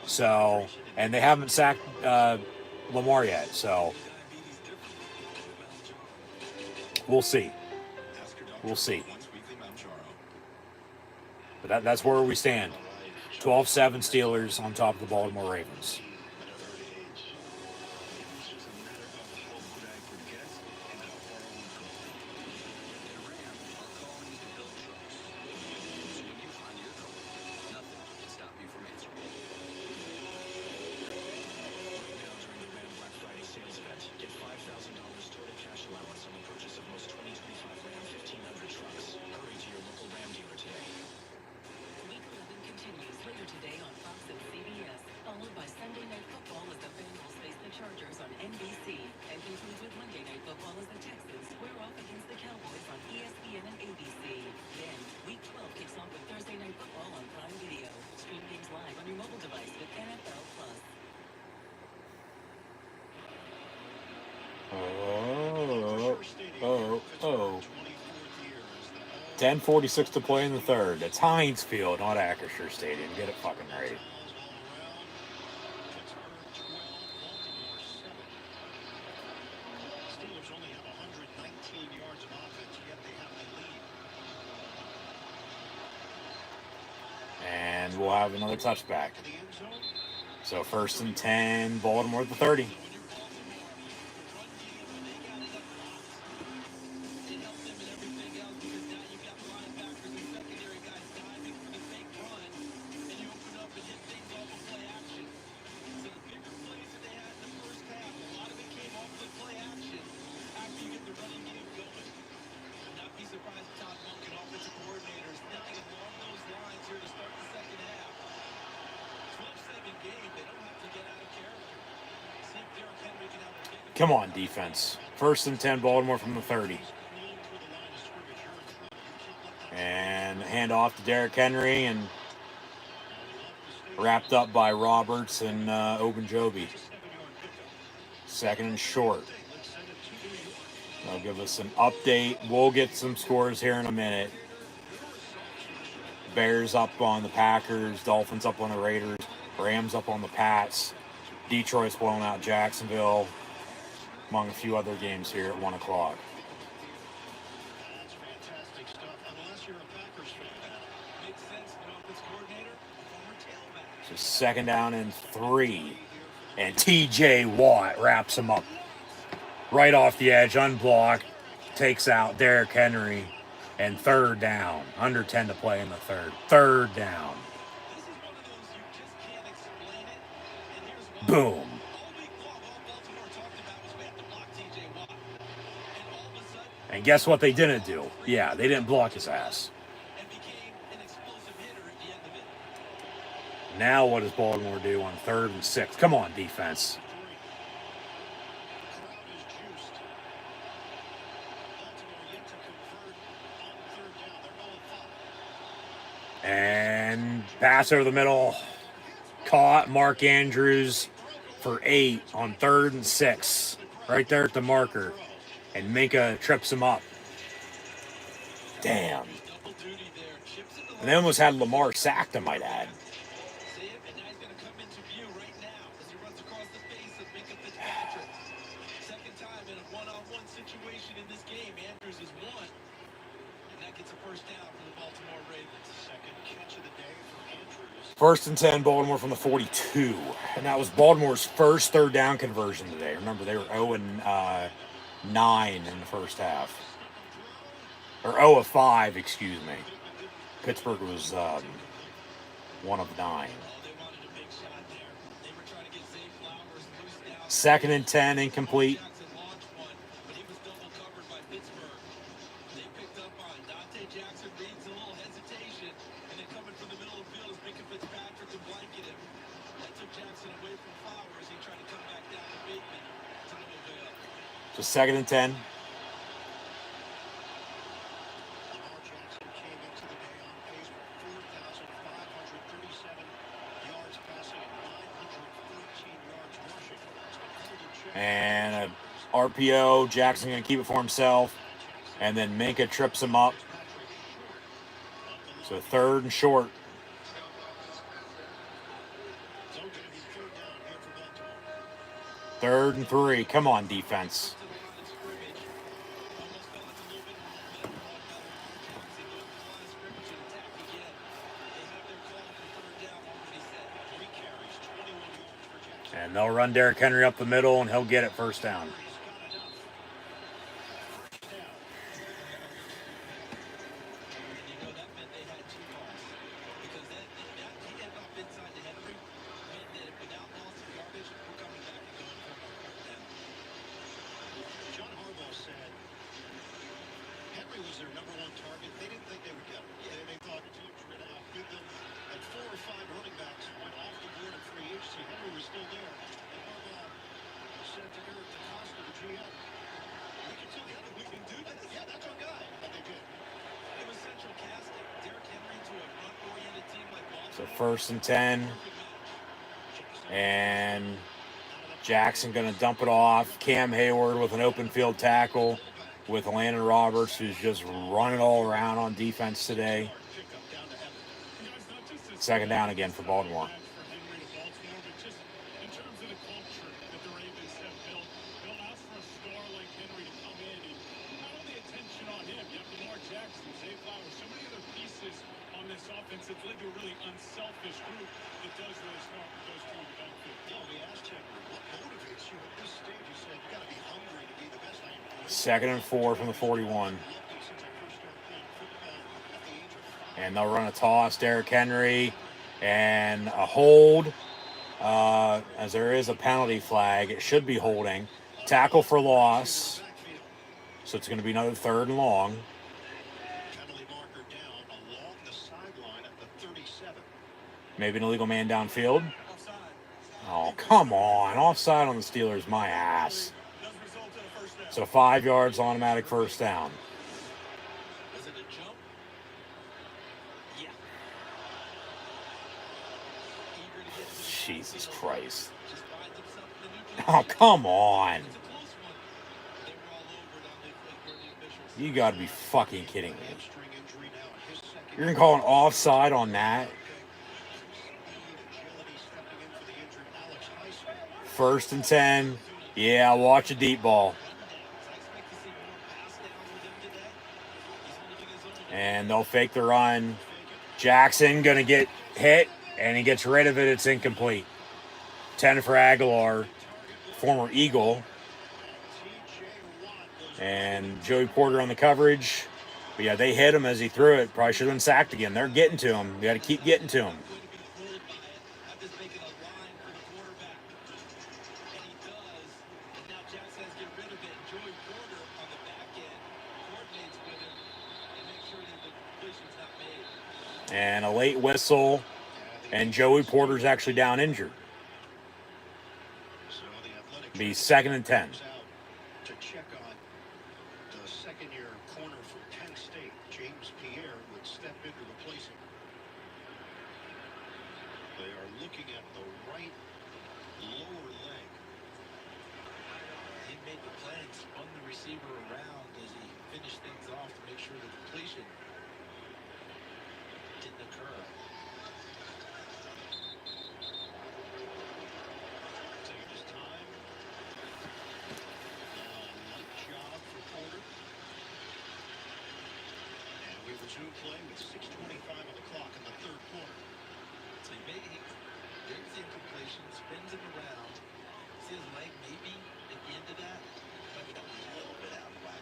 So, and they haven't sacked Lamar yet. So, we'll see. We'll see. But that's where we stand. 12-7 Steelers on top of the Baltimore Ravens. Oh. 10:46 to play in the third. It's Heinz Field, not Acrisure Stadium. Get it fucking right. Steelers only have 119 yards of offense, yet they have the lead. And we'll have another touchback. To the end zone. So 1st and 10, Baltimore at the 30. Come on, defense. 1st and 10, Baltimore from the 30. And hand off to Derrick Henry and wrapped up by Roberts and Ogunjobi. 2nd and short. They'll give us an update. We'll get some scores here in a minute. Bears up on the Packers. Dolphins up on the Raiders. Rams up on the Pats. Detroit's blowing out Jacksonville, among a few other games here at 1 o'clock. That's fantastic stuff. Unless you're a Packers fan. Makes sense. The offense coordinator, former tailback. So 2nd down and 3. And TJ Watt wraps him up right off the edge, unblocked, takes out Derrick Henry, and 3rd down. Under 10 to play in the third. 3rd down. This is one of those you just can't explain it. And here's why. Boom. All week long, all Baltimore talked about was we have to block TJ Watt. And all of a sudden, And guess what they didn't do? Yeah, they didn't block his ass. and became an explosive hitter at the end of it. Now what does Baltimore do on 3rd and 6? Come on, defense. Crowd is juiced. Baltimore yet to convert on 3rd down. They're 0-5. And pass over the middle. Caught Mark Andrews for 8 on 3rd and 6. Right there at the marker. And Minka trips him up. Damn. Double duty there. Chips in the And they almost had Lamar sacked, I might add. See him, and now he's going to come into view right now as he runs across the face of Minka Fitzpatrick. Second time in a one-on-one situation in this game. Andrews has won, and that gets a first down for the Baltimore Ravens. Second catch of the day for Andrews. 1st and 10, Baltimore from the 42. And that was Baltimore's first 3rd down conversion today. Remember, they were 0 and 9 in the first half. Or 0 of 5, excuse me. Pittsburgh was 1 of 9. Oh, they wanted a big shot there. They were trying to get Zay Flowers loose down. 2nd and 10, incomplete. Jackson launched one, but he was double covered by Pittsburgh. They picked up on Dante Jackson, reads a little hesitation, and then coming from the middle of the field is Minka Fitzpatrick to blanket him. That took Jackson away from Flowers. He tried to come back down to Bateman. To no avail. So 2nd and 10. Lamar Jackson came into the day on pace for 4,537 yards passing and 913 yards rushing. It's been held in check. And a RPO. Jackson going to keep it for himself. And then Minka trips him up. So 3rd and short. So going to be 3rd down here for Baltimore. 3rd and 3. Come on, defense. And they'll run Derrick Henry up the middle, and he'll get it 1st down. So 1st and 10. And Jackson going to dump it off. Cam Hayward with an open field tackle with Landon Roberts, who's just running all around on defense today. 2nd down again for Baltimore. Second and 4 from the 41. And they'll run a toss. Derrick Henry and a hold. As there is a penalty flag. It should be holding. Tackle for loss. So it's going to be another 3rd and long. Maybe an illegal man downfield. Oh, come on. Offside on the Steelers. My ass. So 5 yards, automatic 1st down. Was it a jump? Yeah. Jesus Christ. Oh, come on. You got to be fucking kidding me. You're going to call an offside on that? 1st and 10. Yeah, watch a deep ball. And they'll fake the run. Jackson going to get hit, and he gets rid of it. It's incomplete. 10 for Aguilar, former Eagle. And Joey Porter on the coverage. But yeah, they hit him as he threw it. Probably should have been sacked again. They're getting to him. You got to keep getting to him. And a late whistle, and Joey Porter's actually down injured. Be 2nd and 10. To check on the second-year corner from Penn State, James Pierre would step in to replace him. They are looking at the right lower leg. He made the play and spun the receiver around as he finished things off to make sure the completion didn't occur. Taking his time. Light job for Porter. And we resume play with 6:25 on the clock in the 3rd quarter. So there's the incompletion, spins him around. See his leg maybe at the end of that? Maybe a little bit out of whack.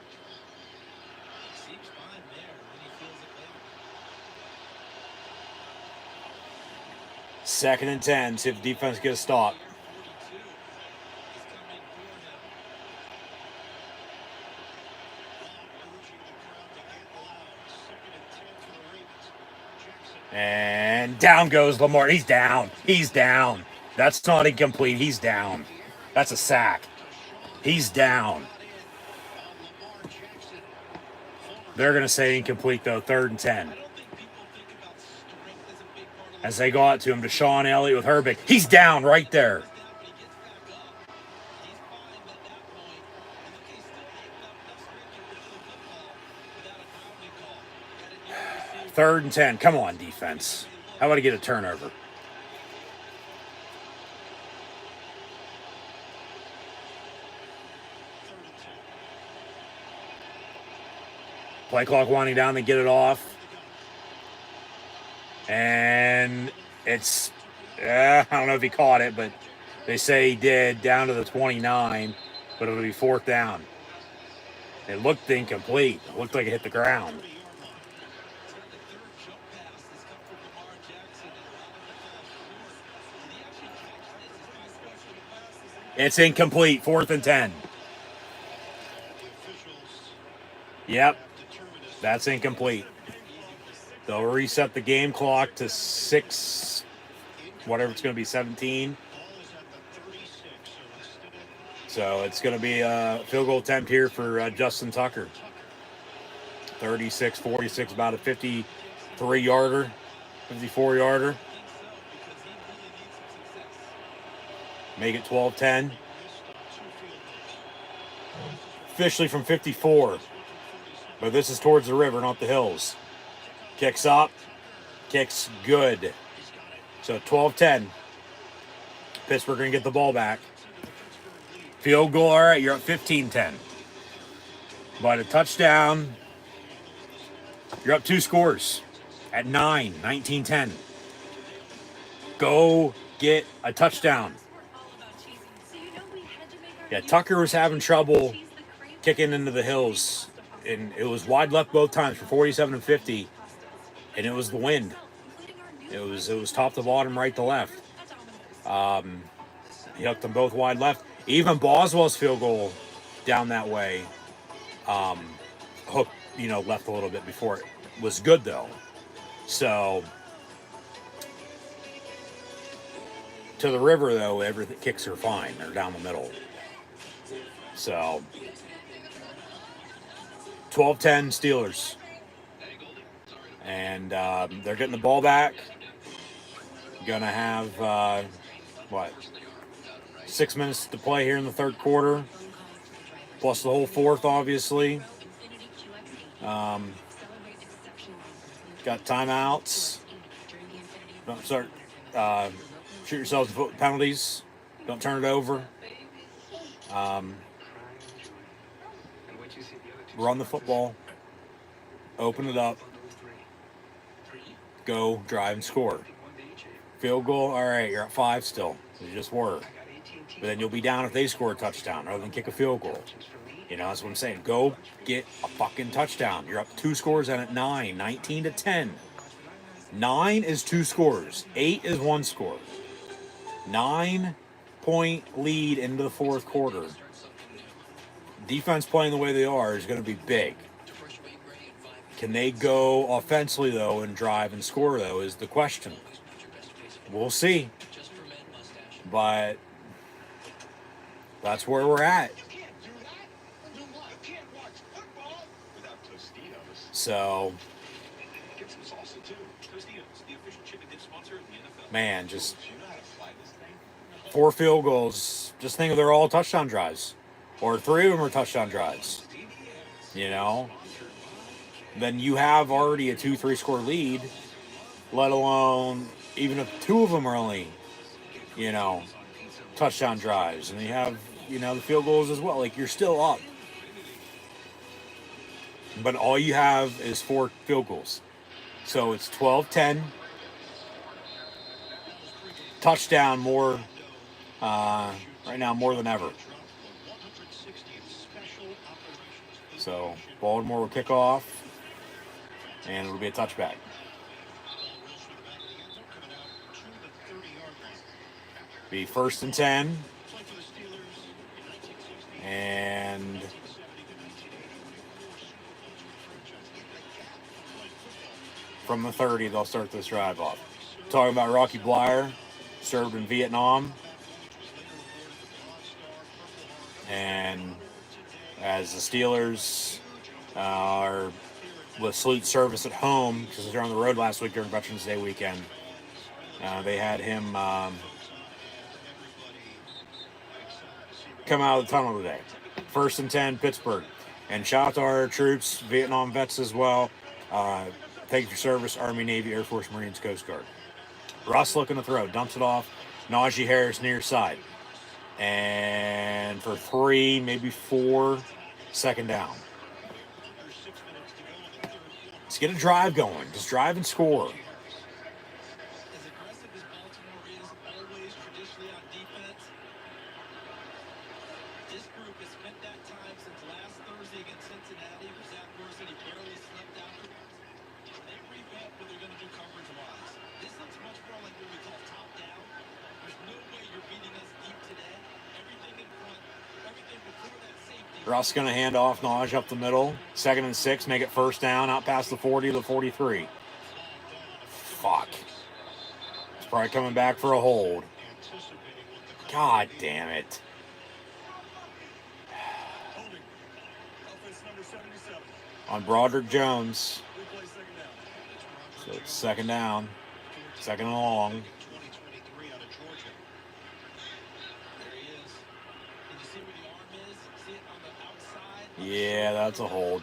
He seems fine there, and then he feels it later. 2nd and 10. See if the defense gets a stop. And down goes Lamar. He's down. He's down. That's not incomplete. He's down. That's a sack. He's down. They're going to say incomplete, though. 3rd and 10. As they go out to him, Deshaun Elliott with Herbig. He's down right there. 3rd and 10. Come on, defense. How about I get a turnover? Play clock winding down. They get it off. And it's, I don't know if he caught it, but they say he did, down to the 29, but it'll be 4th down. It looked incomplete. It looked like it hit the ground. It's incomplete. 4th and 10. Yep. That's incomplete. They'll reset the game clock to 6, whatever it's going to be, 17. So it's going to be a field goal attempt here for Justin Tucker. 36-46, about a 53-yarder, 54-yarder. Make it 12-10. Officially from 54. But this is towards the river, not the hills. Kicks up. Kicks good. So 12-10. Pittsburgh going to get the ball back. Field goal, all right, you're up 15-10. But a touchdown, you're up 2 scores at 9, 19-10. Go get a touchdown. Yeah, Tucker was having trouble kicking into the hills, and it was wide left both times for 47 and 50, and it was the wind. It was top to bottom, right to left. He hooked them both wide left. Even Boswell's field goal down that way, hooked, left a little bit before it was good though. So to the river though, everything kicks are fine. They're down the middle. So 12-10 Steelers. And they're getting the ball back. Gonna have 6 minutes to play here in the 3rd quarter, plus the whole 4th, obviously. Got timeouts. Don't start. Shoot yourselves with penalties. Don't turn it over. Run the football. Open it up. Go, drive, and score. Field goal, all right, you're at 5 still. You just were. But then you'll be down if they score a touchdown rather than kick a field goal. That's what I'm saying. Go get a fucking touchdown. You're up 2 scores and at 9, 19-10. 9 is 2 scores. 8 is 1 score. 9-point lead into the 4th quarter. Defense playing the way they are is going to be big. Can they go offensively, though, and drive and score, though, is the question. We'll see. But that's where we're at. So, man, just 4 field goals. Just think of they're all touchdown drives. Or 3 of them are touchdown drives. Then you have already a 2-3 score lead, let alone even if 2 of them are only, touchdown drives. And you have, the field goals as well. Like, you're still up. But all you have is 4 field goals. So it's 12-10. Touchdown more, right now, more than ever. So Baltimore will kick off. And it'll be a touchback. Be 1st and 10. And from the 30, they'll start this drive off. Talking about Rocky Bleier, served in Vietnam. And as the Steelers are with salute service at home, because they're on the road last week during Veterans Day weekend. They had him come out of the tunnel today. 1st and 10, Pittsburgh. And shout out to our troops, Vietnam vets as well. Thanks for service, Army, Navy, Air Force, Marines, Coast Guard. Russ looking to throw. Dumps it off. Najee Harris near side. And for 3, maybe 4, second down. Let's get a drive going. Just drive and score. As aggressive as Baltimore is always traditionally on defense, this group has spent that time since last Thursday against Cincinnati, where Zach Wilson, he barely slept afterwards. They revamped what they're going to do coverage-wise. This looks much more like what we call top-down. There's no way you're beating us deep today. Everything in front, everything before that safety. Russ going to hand off Najee up the middle. 2nd and 6. Make it first down. Out past the 40 to the 43. Fuck. It's probably coming back for a hold. God damn it. Holding. Offense number 77. On Broderick Jones. Replay second down. So it's second down. Second and long. 2023 out of Georgia. There he is. Can you see where the arm is? See it on the outside? Yeah, that's a hold.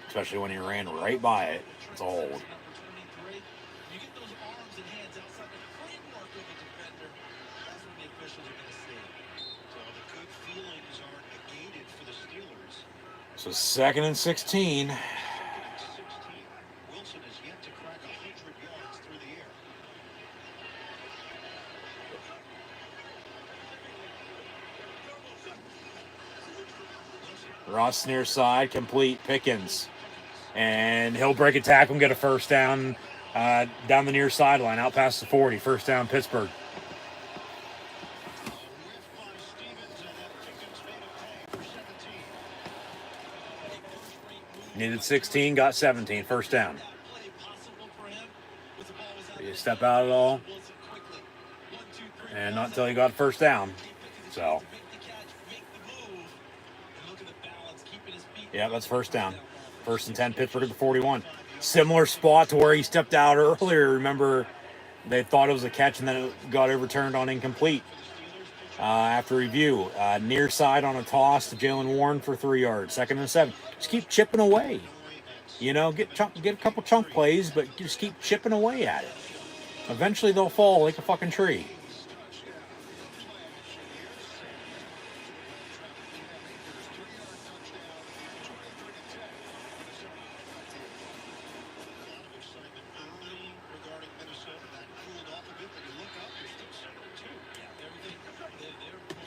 Especially when he ran right by it. It's a hold. Number 23. You get those arms and hands outside the framework of a defender. That's what the officials are going to see. So the good feelings are negated for the Steelers. So 2nd and 16. 16. Wilson has yet to crack 100 yards through the air. Ross near side, complete. Pickens. And he'll break a tackle and get a first down down the near sideline, out past the 40. First down, Pittsburgh. Whiff by Stevens, and then Pickens made a pay for 17. Needed 16, got 17. First down. That play possible for him was the ball was out. You step out at all, Wilson quickly. 1, 2, 3. and not until you got a first down. So, Make the catch, make the move, and look at the balance, keeping his feet. yeah, that's first down. 1st and 10, Pittsburgh at the 41. Similar spot to where he stepped out earlier. Remember, they thought it was a catch, and then it got overturned on incomplete after review. Near side on a toss to Jalen Warren for 3 yards. 2nd and 7. Just keep chipping away. You know, get a couple chunk plays, but just keep chipping away at it. Eventually, they'll fall like a fucking tree. Excitement early regarding Minnesota. That cooled off a bit, but you look up, you're still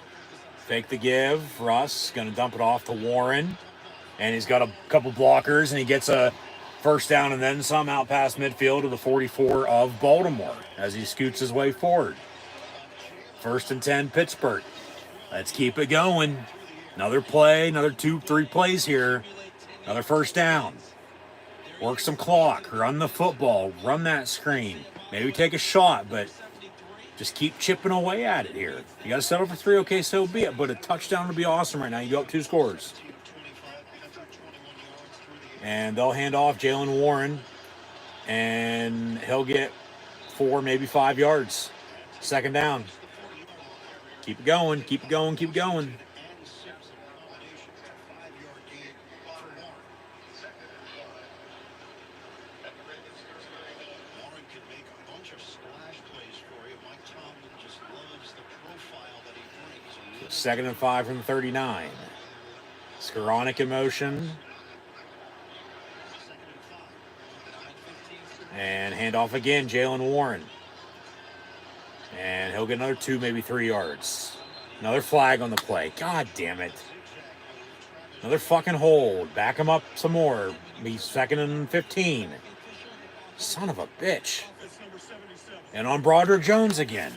7-2. Fake the give. Russ going to dump it off to Warren. And he's got a couple blockers, and he gets a first down and then some out past midfield to the 44 of Baltimore as he scoots his way forward. 1st and 10, Pittsburgh. Let's keep it going. Another play, another 2-3 plays here. Another first down. Work some clock, run the football, run that screen. Maybe take a shot, but just keep chipping away at it here. You got to settle for 3, okay, so be it. But a touchdown would be awesome right now. You go up 2 scores. And they'll hand off Jalen Warren, and he'll get 4, maybe 5 yards. 2nd down. Keep it going, keep it going, keep it going. Warren can make a bunch of splash plays for you. Mike Tomlin just loves the profile that he brings. 2nd and 5 from 39. Skoranek in motion. And handoff again, Jalen Warren. And he'll get another 2, maybe 3 yards. Another flag on the play. God damn it. Another fucking hold. Back him up some more. Be 2nd and 15. Son of a bitch. And on Broderick Jones again.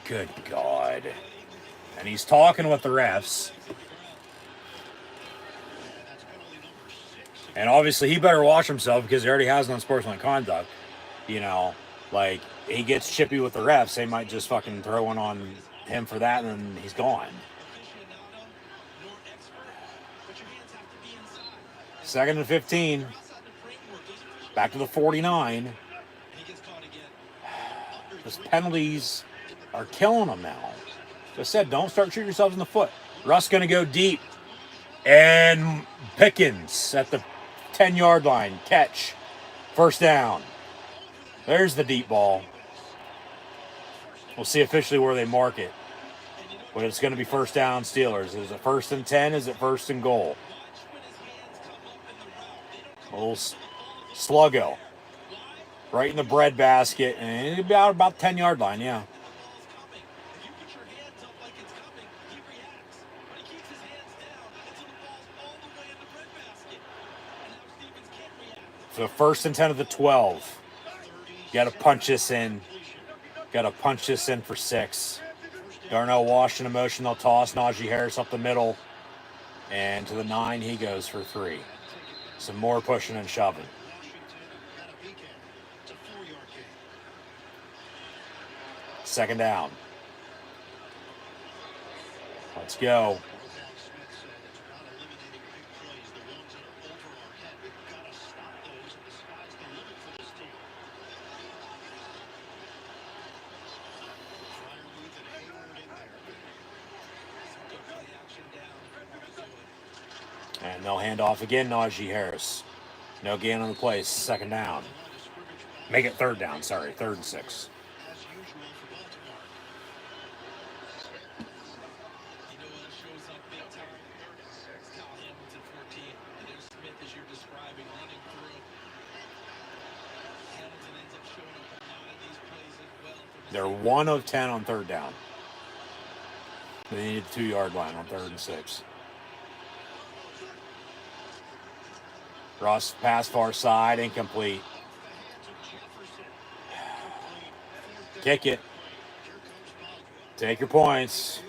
Good God. And he's talking with the refs. And obviously he better watch himself because he already has unsportsmanlike conduct. You know, like, he gets chippy with the refs. They might just fucking throw one on him for that, and then he's gone. 2nd and 15. Back to the 49. Those penalties are killing them now. Just said, don't start shooting yourselves in the foot. Russ going to go deep. And Pickens at the 10-yard line. Catch. First down. There's the deep ball. We'll see officially where they mark it. But it's going to be first down Steelers. Is it first and 10? Is it first and goal? A little sluggo. Right in the bread basket. And about 10-yard line, yeah. So first and 10 of the 12. Got to punch this in. Got to punch this in for 6. Darnell Washington motion. They'll toss Najee Harris up the middle. And to the 9, he goes for 3. Some more pushing and shoving. Second down. Let's go. And they'll hand off again, Najee Harris. No gain on the play. Second down. Make it third down, sorry. 3rd and 6. They're 1 of 10 on 3rd down. They need the 2-yard line on 3rd and 6. Ross pass far side, incomplete. Kick it. Take your points.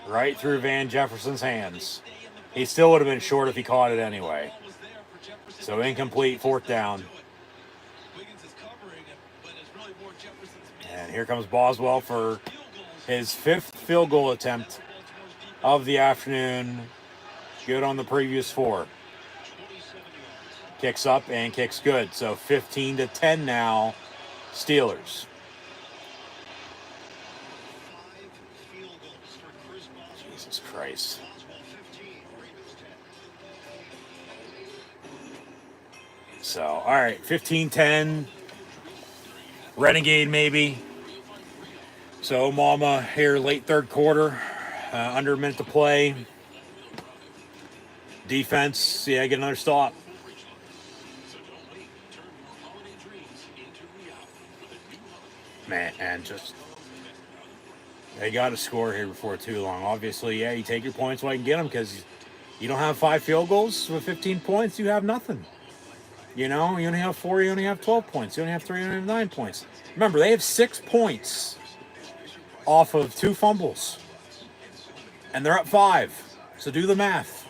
Right through Van Jefferson's hands. He still would have been short if he caught it anyway. So incomplete, 4th down. And here comes Boswell for his 5th field goal attempt of the afternoon. Good on the previous 4. Kicks up and kicks good. So 15-10 now, Steelers. Jesus Christ. So, all right, 15-10. Renegade maybe. So Mama here late 3rd quarter. Under a minute to play. Defense, yeah, get another stop. Man, and just they got to score here before too long. Obviously, yeah, you take your points while you can get them because you don't have 5 field goals with 15 points. You have nothing. You know, you only have 4. You only have 12 points. You only have 3. You only have 9 points. Remember, they have 6 points off of 2 fumbles. And they're up 5. So do the math.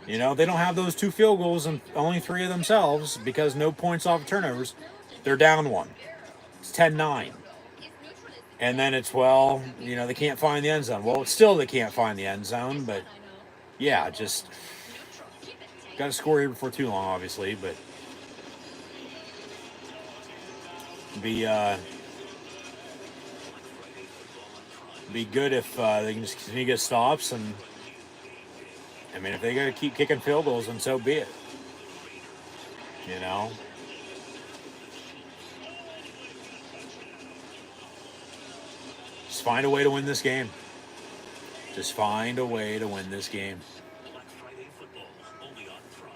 You know, they don't have those 2 field goals and only 3 of themselves because no points off of turnovers. They're down 1. It's 10-9. And then it's, well, you know, they can't find the end zone. Well, it's still they can't find the end zone, but yeah, just got to score here before too long, obviously, but be good if they can just continue to get stops. And I mean, if they got to keep kicking field goals, then so be it. You know. Just find a way to win this game. Just find a way to win this game. Black Friday football, only on Prime.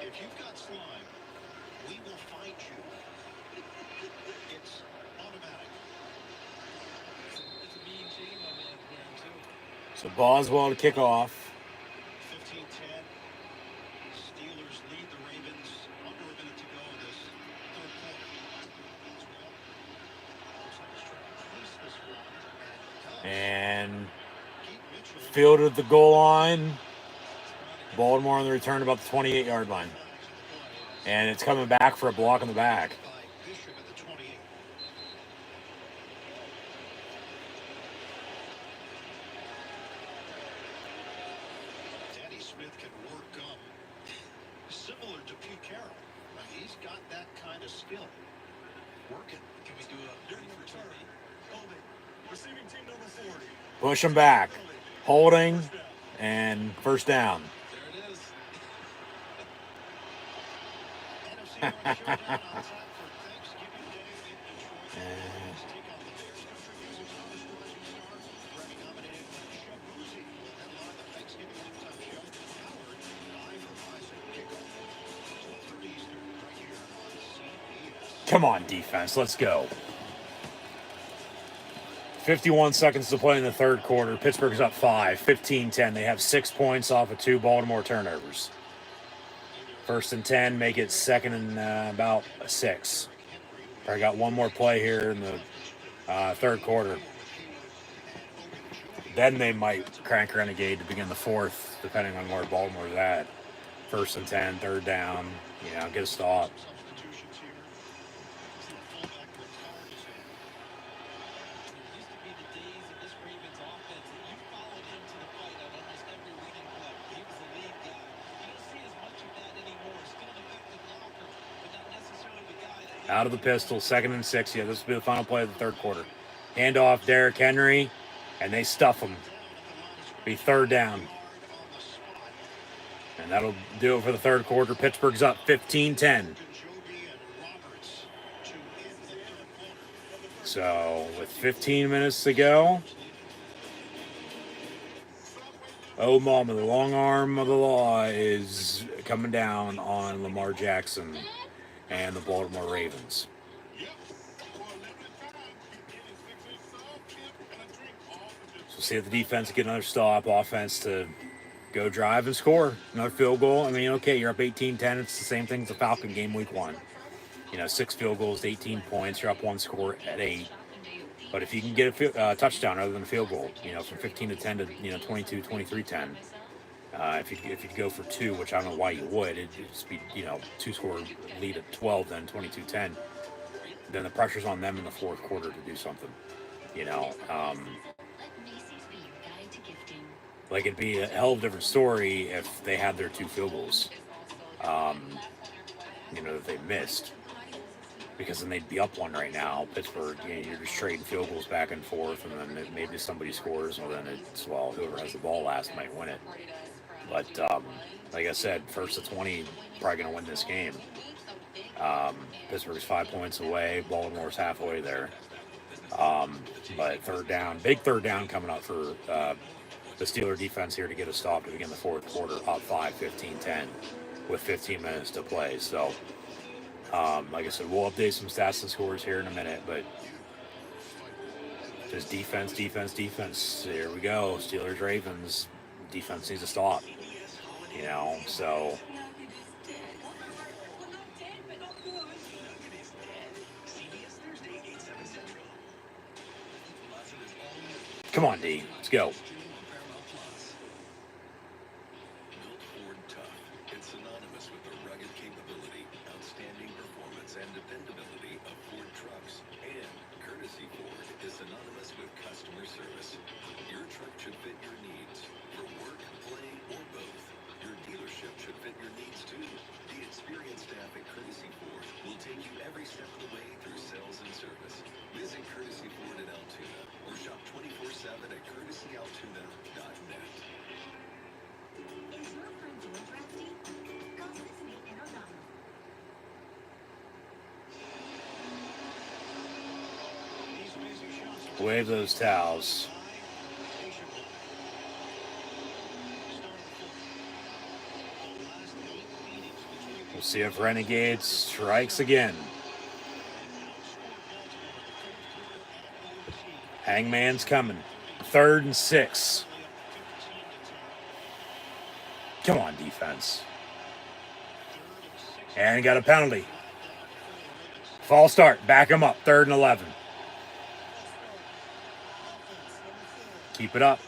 If you've got slime, we will find you. It's automatic. It's a mean chain my man's wearing, too. So Boswell to kick off. 15-10. Steelers lead the Ravens. Under a minute to go in this third quarter. Looks like he's trying to twist this one. And Keith Mitchell fielded the goal line. Baltimore on the return about the 28-yard line. And it's coming back for a block in the back. by Bishop at the 28. Danny Smith can work up similar to Pete Carroll. He's got that kind of skill. Working. Can we do a During the return, holding. Receiving team number 40. Push him back. Holding and first down. There it is. NFC North showdown on tap for Thanksgiving Day in Detroit. Let's take on the Bears Country Music's newest rising star, Grammy-nominated Shabuzi will headline the Thanksgiving halftime show, powered by Verizon. Kickoff 12:30 Eastern, right here on CBS. Come on, defense. Let's go. 51 seconds to play in the third quarter. Pittsburgh's up 5, 15-10. They have 6 points off of 2 Baltimore turnovers. First and 10, make it second and about 6. Probably got one more play here in the third quarter. Then they might crank Renegade to begin the fourth, depending on where Baltimore's at. First and 10, third down, get a stop. Substitutions here. Fullback Ricard is in. It used to be the days of this Ravens offense that you followed him to the fight on almost every running play. He was the lead guy. You don't see as much of that anymore. Still an effective blocker, but not necessarily the guy that Out of the pistol, second and 6. Yeah, this will be the final play of the third quarter. Hand off Derrick Henry, and they stuff him. Be third down. And that'll do it for the third quarter. Pittsburgh's up 15-10. Joby and Roberts to end the third quarter. So, with 15 minutes to go, oh mama, the long arm of the law is coming down on Lamar Jackson and the Baltimore Ravens. So see if the defense get another stop, offense to go drive and score. Another field goal. I mean, okay, you're up 18-10. It's the same thing as the Falcon game week 1. 6 field goals, 18 points. You're up 1 score at 8. But if you can get a touchdown other than a field goal, from 15-10 to 22, 23-10. If you go for 2, which I don't know why you would, it'd just be 2-score lead at 12, then 22-10. Then the pressure's on them in the fourth quarter to do something. Like it'd be a hell of a different story if they had their 2 field goals, that they missed. Because then they'd be up 1 right now. Pittsburgh, you're just trading field goals back and forth, and then maybe somebody scores, and then whoever has the ball last might win it. But like I said, first to 20, probably going to win this game. Pittsburgh's 5 points away. Baltimore's halfway there. But big third down coming up for the Steeler defense here to get a stop to begin the fourth quarter, up 5, 15-10, with 15 minutes to play. So, like I said, we'll update some stats and scores here in a minute, but just defense. Here we go. Steelers, Ravens. Defense needs to stop. So. Come on, D. Let's go. It's synonymous with the rugged capability, outstanding performance, and dependability of Ford trucks. And courtesy Ford is synonymous with customer service. Your truck should fit your needs for work, play, or both. Your dealership should fit your needs too. The experienced staff at Courtesy Ford will take you every step of the way through sales and service. Visit Courtesy Ford in Altoona or shop 24/7 at courtesyaltoona.net. Wave those towels. We'll see if Renegade strikes again. Hangman's coming. 3rd and 6. Come on, defense. And got a penalty. False start. Back him up. 3rd and 11. Keep it up.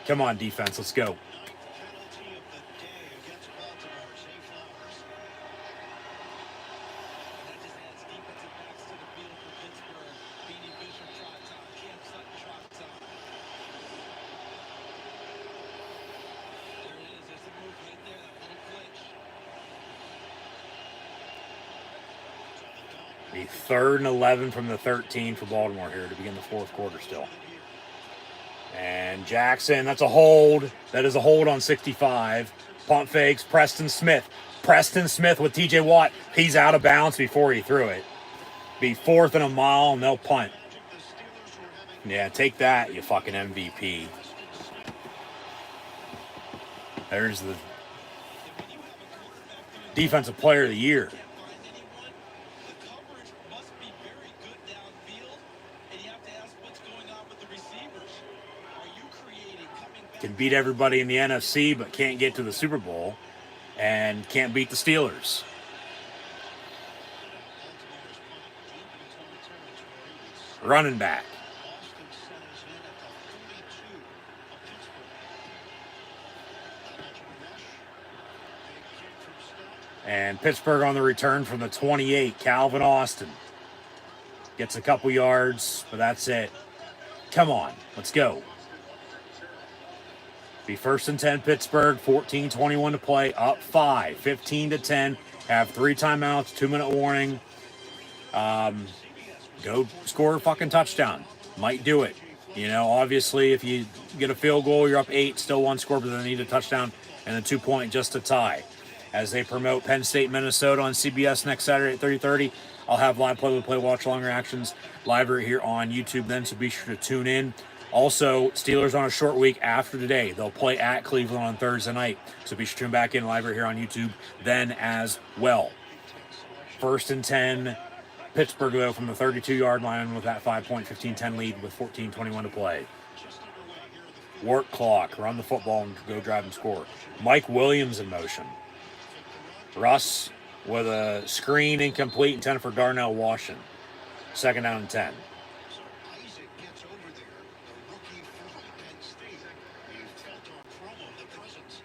Come on, defense. Let's go. Penalty of the day against Baltimore. Zay Flowers. And that just adds defensive backs to the field for Pittsburgh. Beanie Bishop trot time. Cam Sutton trot time. There it is. There's the move right there. That little glitch. Be 3rd and 11 from the 13 for Baltimore here to begin the 4th quarter still. And Jackson, that's a hold. That is a hold on 65. Pump fakes, Preston Smith. Preston Smith with TJ Watt. He's out of bounds before he threw it. Be 4th and a mile, and they'll punt. Yeah, take that, you fucking MVP. There's the defensive player of the year. Find anyone. The coverage must be very good downfield. And you have to ask what's going on with the receivers. Are you creating coming back? Can beat everybody in the NFC, but can't get to the Super Bowl. And can't beat the Steelers. Running back. Austin centers in at the 42 of Pittsburgh. Magic mesh. Big kick from Stott. And Pittsburgh on the return from the 28. Calvin Austin. Gets a couple yards, but that's it. Come on, let's go. Be 1st and 10 Pittsburgh, 14:21 to play, up 5, 15-10. Have 3 timeouts, 2-minute warning. Go score a fucking touchdown. Might do it. You know, obviously, if you get a field goal, you're up 8, still 1 score, but then they need a touchdown and a 2-point just to tie. As they promote Penn State, Minnesota on CBS next Saturday at 30:30. I'll have live play-by-play watch-along reactions live right here on YouTube then, so be sure to tune in. Also, Steelers on a short week after today. They'll play at Cleveland on Thursday night, so be sure to tune back in live right here on YouTube then as well. 1st and 10, Pittsburgh, though, from the 32-yard line with that 5-point, 15-10 lead with 14:21 to play. Work clock, run the football and go drive and score. Mike Williams in motion. Russ with a screen incomplete, intended for Darnell Washington. 2nd down and 10. So Isaac gets over there, the rookie from Penn State. He felt on promo the presence.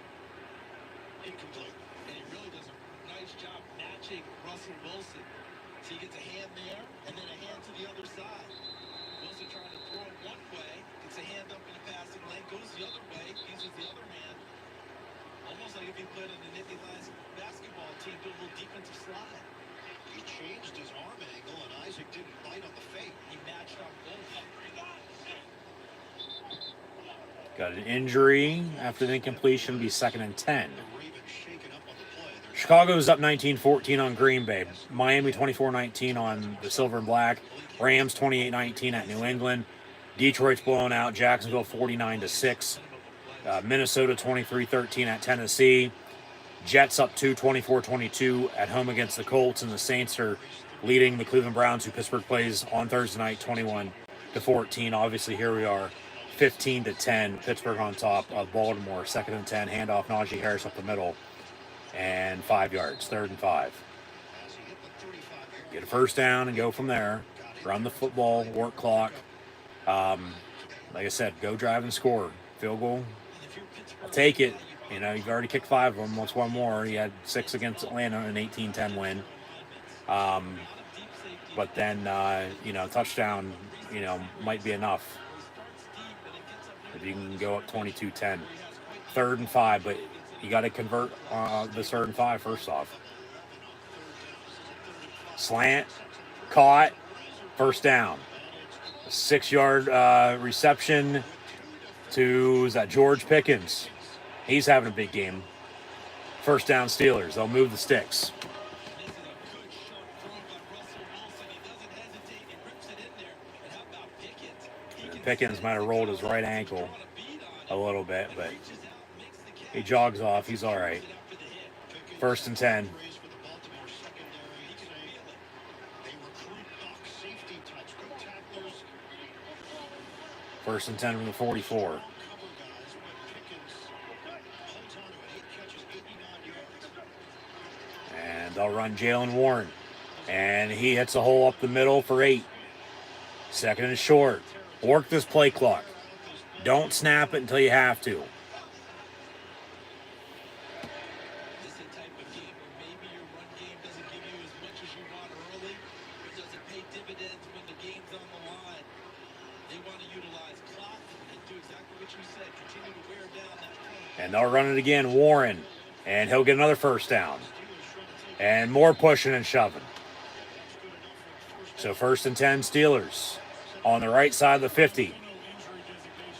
Incomplete. And he really does a nice job matching Russell Wilson. So he gets a hand there, and then a hand to the other side. Wilson trying to throw it one way, gets a hand up in the passing lane, goes the other way, uses the other hand. Almost like if he played in the Nittany Lions basketball team, do a little defensive slide. He changed his arm angle, and Isaac didn't bite on the fake. He matched on both. Got an injury after the incompletion, be 2nd and 10. The Ravens shaken up on the play. They're Chicago's up 19-14 on Green Bay. Miami 24-19 on the Silver and Black. Rams 28-19 at New England. Detroit's blown out. Jacksonville 49-6. Minnesota 23-13 at Tennessee. Jets up 2, 24-22 at home against the Colts, and the Saints are leading the Cleveland Browns, who Pittsburgh plays on Thursday night, 21-14. Obviously, here we are, 15-10. Pittsburgh on top of Baltimore, 2nd and 10. Handoff, Najee Harris up the middle, and 5 yards, 3rd and 5. as he hit the 35-yard. Get a first down and go from there. Run the football, work clock. Like I said, go drive and score. Field goal, I'll take it. You know, you've already kicked 5 of them. What's one more? You had 6 against Atlanta, an 18-10 win. But then, you know, touchdown, you know, might be enough. If you can go up 22-10. 3rd and 5, but you got to convert this 3rd and 5 first off. Slant, caught, first down. 6-yard reception to, is that George Pickens? He's having a big game. First down Steelers. They'll move the sticks. And Pickens might have rolled his right ankle a little bit, but he jogs off. He's all right. 1st and 10. With the Baltimore secondary, they recruit box safety types, good tacklers, First and 10 from the 44. Cover guys, but Pickens holds on to it. 8 catches, 89 yards. And they'll run Jalen Warren. And he hits a hole up the middle for 8. Second and short. Work this play clock. Don't snap it until you have to. This is a type of game where maybe your run game doesn't give you as much as you want early, but does it pay dividends when the game's on the line? They want to utilize clock and do exactly what you said, continue to wear down that clock. And they'll run it again, Warren. And he'll get another first down. And more pushing and shoving. So first and 10 Steelers. On the right side of the 50.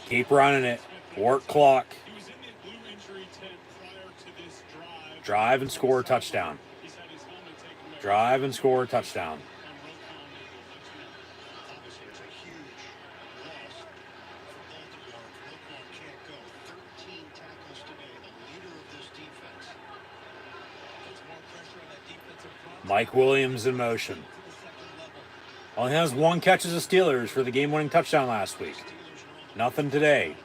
Keep running it. Work clock. He was in the blue injury tent prior to this drive. Drive and score a touchdown. He's had his helmet taken away. Drive and score a touchdown. Obviously, it's a huge loss for Baltimore. Roquan can't go. 13 tackles today, the leader of this defense. Puts more pressure on that defensive front. Mike Williams in motion. To the second level. Only has 1 catch as a Steelers for the game-winning touchdown last week. Nothing today.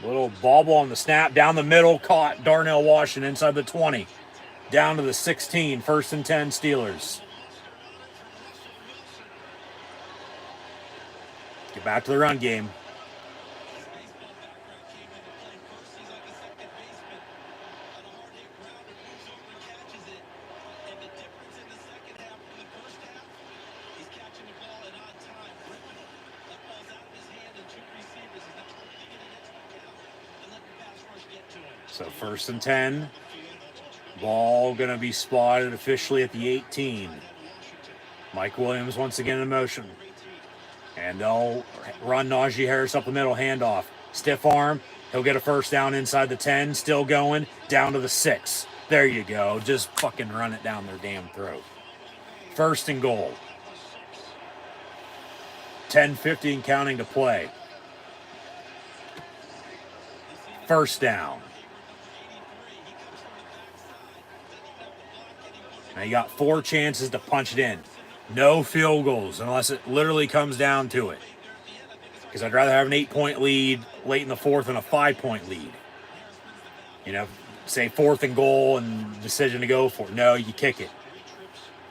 Little bobble on the snap. Down the middle. Caught Darnell Washington inside the 20. Down to the 16. First and 10 Steelers. Get back to the run game. His baseball background came into play first. He's like a second baseman on a hard hit ground and moves over and catches it. And the difference in the second half from the first half, he's catching the ball and on time, ripping it. That ball's out of his hand and 2 receivers. He's not trying to get an extra count and let the pass rush get to him. So first and 10. Ball going to be spotted officially at the 18. Mike Williams once again in motion. And they'll run Najee Harris up the middle, handoff. Stiff arm. He'll get a first down inside the 10. Still going. Down to the 6. There you go. Just fucking run it down their damn throat. First and goal. 10:50 and counting to play. First down. Now you got 4 chances to punch it in. No field goals unless it literally comes down to it. Because I'd rather have an 8-point lead late in the 4th than a 5-point lead. You know, say 4th and goal and decision to go for it. No, you kick it.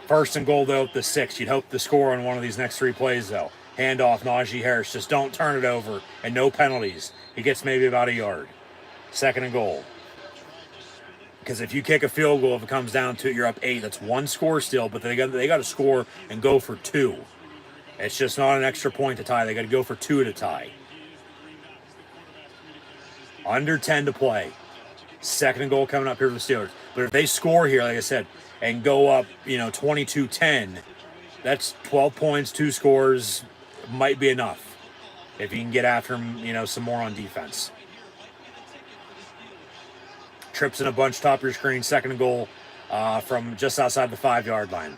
First and goal, though, at the 6. You'd hope to score on one of these next 3 plays, though. Handoff, Najee Harris. Just don't turn it over and no penalties. He gets maybe about a yard. Second and goal. Because if you kick a field goal, if it comes down to it, you're up 8. That's 1 score still, but they got to score and go for 2. It's just not an extra point to tie. They got to go for 2 to tie. Under 10 to play. Second and goal coming up here for the Steelers. But if they score here, like I said, and go up, 22-10, that's 12 points, 2 scores, might be enough. If you can get after them, some more on defense. Trips in a bunch, top of your screen, second and goal from just outside the 5-yard line.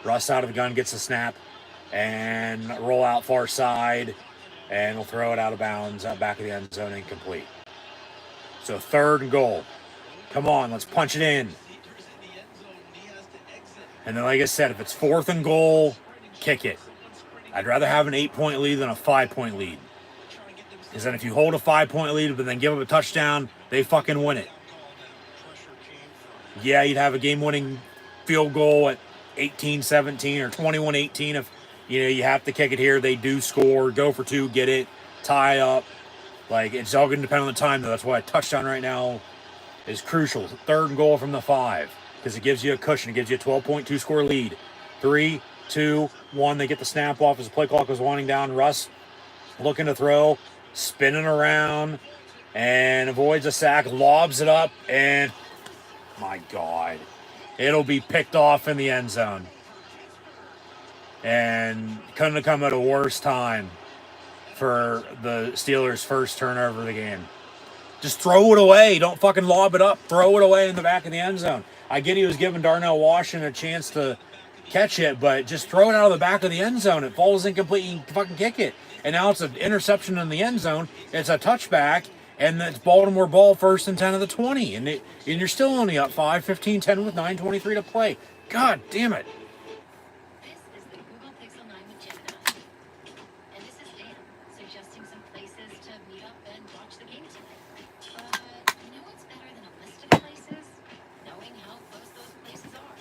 Russ out of the gun, gets the snap, and roll out far side, and we'll throw it out of bounds, back of the end zone, incomplete. So third and goal. Come on, let's punch it in. And then, like I said, if it's 4th and goal, kick it. I'd rather have an 8-point lead than a 5-point lead. Because then if you hold a 5-point lead but then give up a touchdown, they fucking win it. Yeah, you'd have a game-winning field goal at 18-17 or 21-18 if you have to kick it here. They do score, go for 2, get it, tie up. Like, it's all going to depend on the time, though. That's why a touchdown right now is crucial. Third and goal from the 5 because it gives you a cushion. It gives you a 12.2 score lead. 3, 2, 1. They get the snap off as the play clock was winding down. Russ looking to throw, spinning around, and avoids a sack, lobs it up, and my God, it'll be picked off in the end zone. And couldn't have come at a worse time for the Steelers' first turnover of the game. Just throw it away. Don't fucking lob it up. Throw it away in the back of the end zone. I get he was giving Darnell Washington a chance to catch it, but just throw it out of the back of the end zone. It falls incomplete. You can fucking kick it. And now it's an interception in the end zone. It's a touchback. And it's Baltimore ball, 1st and 10 of the 20. And you're still only up 5, 15-10 with 9:23 to play. God damn it. This is the Google Pixel 9 with Gemini. And this is Dan. up and watch the game tonight. You know what's better than a list of places? Knowing how close those places are.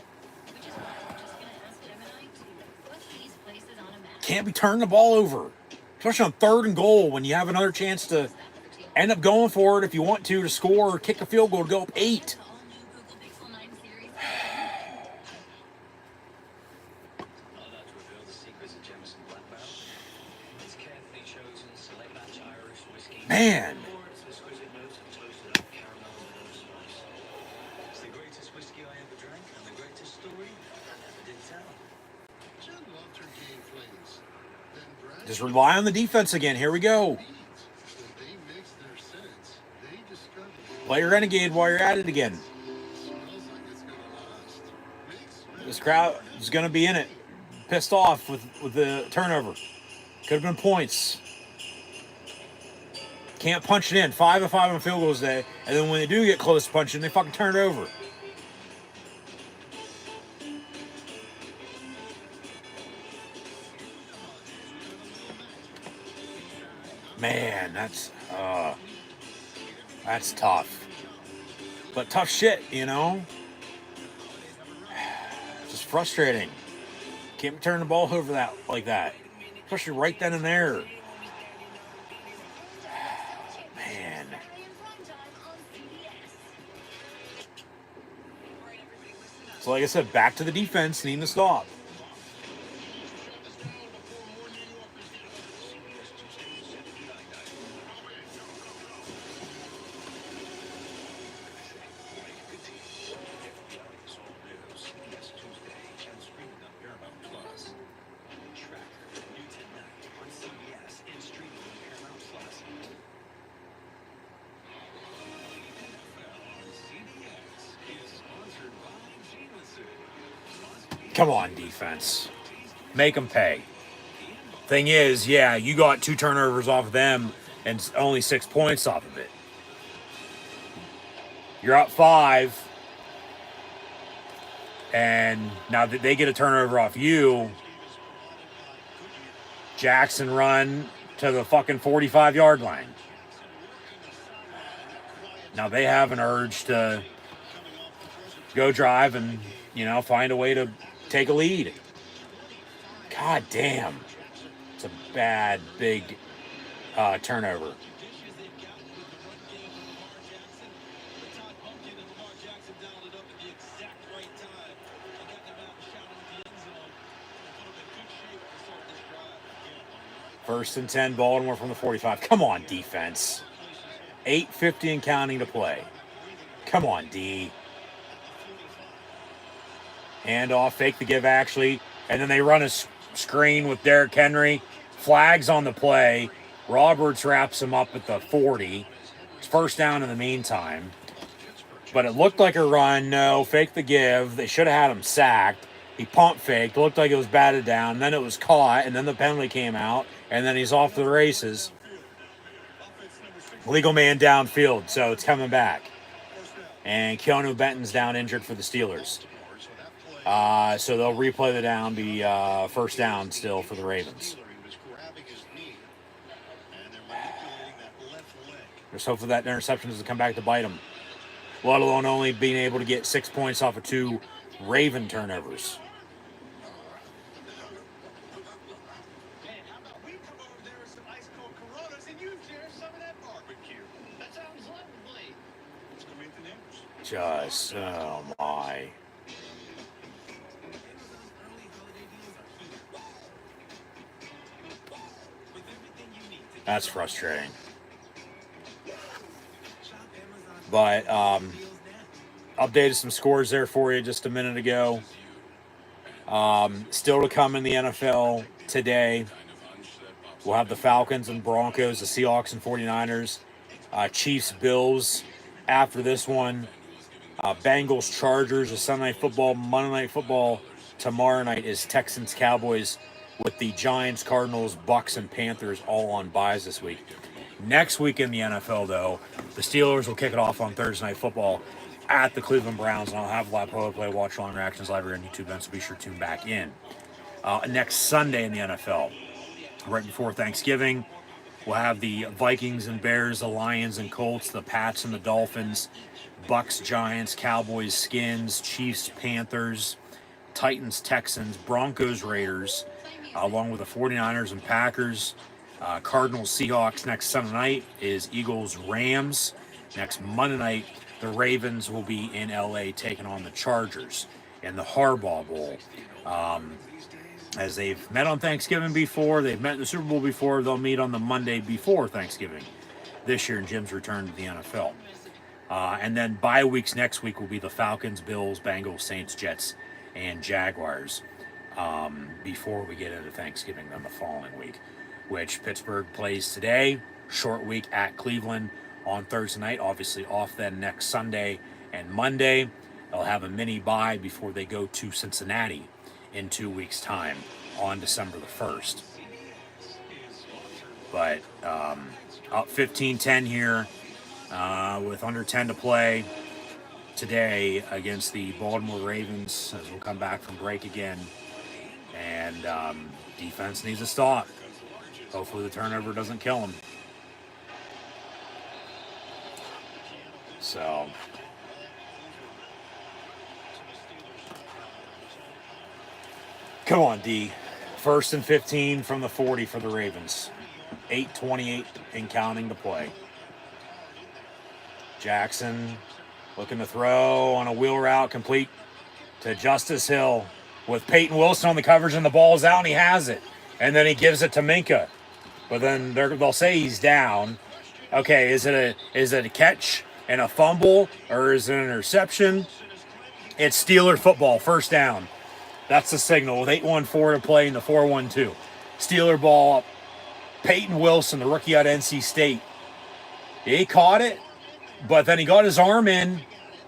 Which is why I'm just going to ask Gemini to put these places on a map. Can't be turning the ball over, especially on 3rd and goal when you have another chance to end up going for it if you want to score or kick a field goal to go up 8. Man. It's the greatest whiskey I ever drank and the greatest story I never did tell. Jen loved her game plays. Then Brad Just rely on the defense again. Here we go. when they mixed their sets, they discovered Play Renegade while you're at it again. smells like it's gonna last. Makes This crowd is going to be in it. Pissed off with the turnover. Could have been points. Can't punch it in. 5 of 5 on field goals today. And then when they do get close to punching, they fucking turn it over. Man, that's tough. But tough shit, you know? Just frustrating. Can't turn the ball over that like that. Especially right then and there. Man. So like I said, back to the defense, needing to stop. Come on, defense. Make them pay. Thing is, yeah, you got 2 turnovers off of them and only 6 points off of it. You're up 5. And now that they get a turnover off you, Jackson run to the fucking 45-yard line. Now they have an urge to go drive and, find a way to take a lead. God damn. It's a bad, big turnover. First and 10, Baltimore from the 45. Come on, defense. 8:50 and counting to play. Come on, D. Hand off, fake the give actually, and then they run a screen with Derrick Henry. Flags on the play. Roberts wraps him up at the 40. It's first down in the meantime. But it looked like a run. No, fake the give. They should have had him sacked. He pump faked. Looked like it was batted down. Then it was caught, and then the penalty came out, and then he's off to the races. Legal man downfield, so it's coming back. And Keanu Benton's down injured for the Steelers. So they'll replay the down, be first down still for the Ravens. There's hope for that interception doesn't come back to bite them. Let alone only being able to get 6 points off of 2 Raven turnovers. Just, oh my. That's frustrating. But updated some scores there for you just a minute ago. Still to come in the NFL today. We'll have the Falcons and Broncos, the Seahawks and 49ers, Chiefs, Bills after this one. Bengals, Chargers, is Sunday Night Football. Monday Night Football tomorrow night is Texans, Cowboys, with the Giants, Cardinals, Bucks, and Panthers all on byes this week. Next week in the NFL, though, the Steelers will kick it off on Thursday Night Football at the Cleveland Browns, and I'll have live play, watch long reactions live here on YouTube, so be sure to tune back in. Next Sunday in the NFL, right before Thanksgiving, We'll have the Vikings and Bears, the Lions and Colts, the Pats and the Dolphins, Bucks, Giants, Cowboys, Skins, Chiefs, Panthers, Titans, Texans, Broncos, Raiders, along with the 49ers and Packers. Cardinals, Seahawks next Sunday night is Eagles, Rams. Next Monday night, the Ravens will be in LA taking on the Chargers in the Harbaugh Bowl. As they've met on Thanksgiving before, they've met in the Super Bowl before, they'll meet on the Monday before Thanksgiving this year in Jim's return to the NFL. And then bye weeks next week will be the Falcons, Bills, Bengals, Saints, Jets, and Jaguars before we get into Thanksgiving then the following week, which Pittsburgh plays today, short week at Cleveland on Thursday night, obviously off then next Sunday and Monday. They'll have a mini bye before they go to Cincinnati in 2 weeks' time on December the 1st. But up 15-10 here with under 10 to play today against the Baltimore Ravens as we'll come back from break again. And defense needs to stop. Hopefully the turnover doesn't kill them. So... come on, D. 1st and 15 from the 40 for the Ravens. 8:28 and counting to play. Jackson looking to throw on a wheel route complete to Justice Hill with Peyton Wilson on the coverage, and the ball's out and he has it. And then he gives it to Minka. But then they'll say he's down. Okay, is it a catch and a fumble or is it an interception? It's Steeler football, first down. That's the signal with 8:14 to play in the 4-1-2. Steeler ball up. Peyton Wilson, the rookie out of NC State. He caught it, but then he got his arm in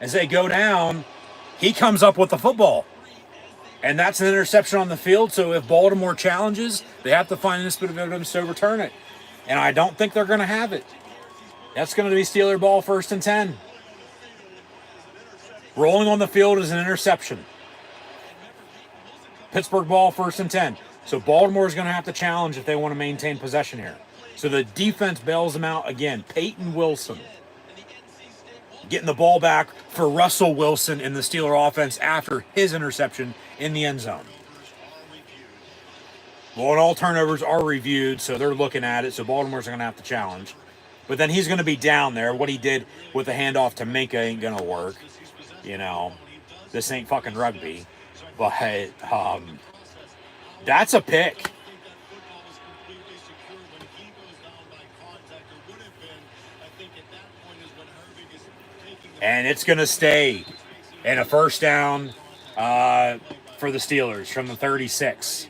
as they go down. He comes up with the football. And that's an interception on the field, so if Baltimore challenges, they have to find this bit of evidence to overturn it. And I don't think they're going to have it. That's going to be Steeler ball, 1st and 10. Rolling on the field is an interception. Pittsburgh ball, 1st and 10. So Baltimore is going to have to challenge if they want to maintain possession here. So the defense bails them out again. Peyton Wilson getting the ball back for Russell Wilson in the Steeler offense after his interception in the end zone. Well, and all turnovers are reviewed, so they're looking at it. So Baltimore's going to have to challenge. But then he's going to be down there. What he did with the handoff to Minka ain't going to work. You know, this ain't fucking rugby. But that's a pick. And it's going to stay in a first down for the Steelers from the 36.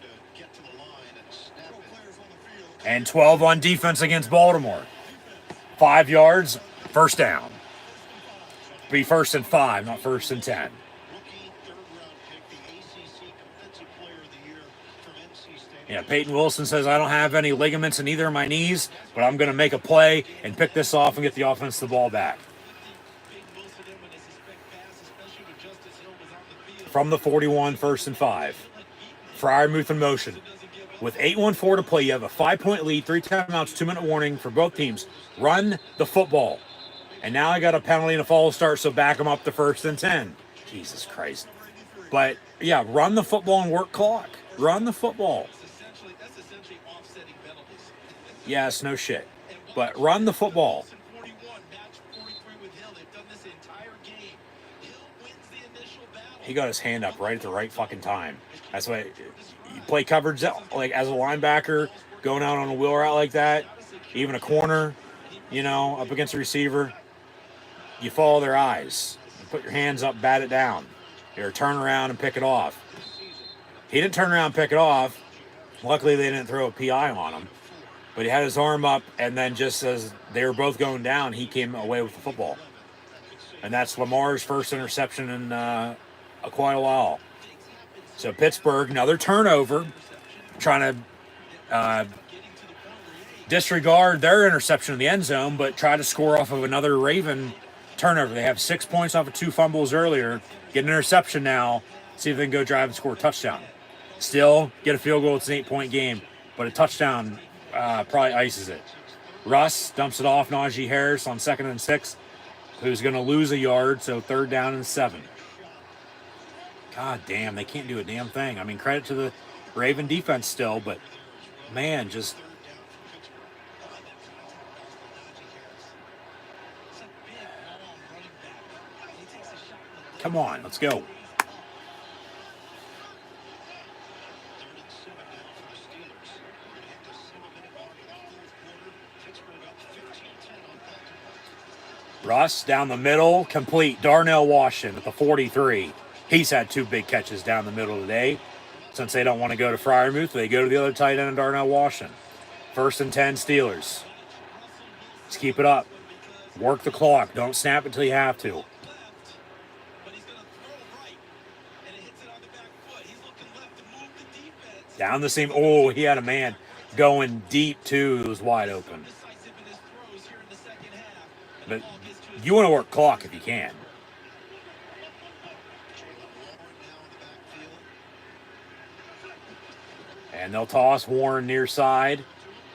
And 12 on defense against Baltimore. 5 yards, first down. Be 1st and 5, not 1st and 10. Yeah, Peyton Wilson says, I don't have any ligaments in either of my knees, but I'm going to make a play and pick this off and get the offense the ball back. From the 41, 1st and 5. Freiermuth in motion. With 8:14 to play, you have a 5-point lead, 3 timeouts, 2-minute warning for both teams. Run the football. And now I got a penalty and a false start, so back them up to 1st and 10. Jesus Christ. But, yeah, run the football and work clock. Run the football. Yes, no shit. But run the football. He got his hand up right at the right fucking time. That's why you play coverage, like as a linebacker, going out on a wheel route like that, even a corner, you know, up against a receiver, you follow their eyes. You put your hands up, bat it down. Or turn around and pick it off. He didn't turn around and pick it off. Luckily, they didn't throw a PI on him. But he had his arm up, and then just as they were both going down, he came away with the football. And that's Lamar's first interception in quite a while. So Pittsburgh, another turnover, trying to disregard their interception in the end zone, but try to score off of another Raven turnover. They have 6 points off of 2 fumbles earlier. Get an interception now. See if they can go drive and score a touchdown. Still, get a field goal. It's an 8-point game, but a touchdown probably ices it. Russ dumps it off Najee Harris on 2nd and 6, who's going to lose a yard, so 3rd down and 7. God damn, they can't do a damn thing. I mean, credit to the Raven defense still, but man, just come on, let's go. Russ down the middle, complete. Darnell Washington at the 43. He's had 2 big catches down the middle today. Since they don't want to go to Freiermuth, they go to the other tight end, Darnell Washington. 1st and 10 Steelers. Let's keep it up. Work the clock. Don't snap until you have to. Down the seam. Oh, he had a man going deep, too. It was wide open. But you want to work clock if you can. And they'll toss Warren near side.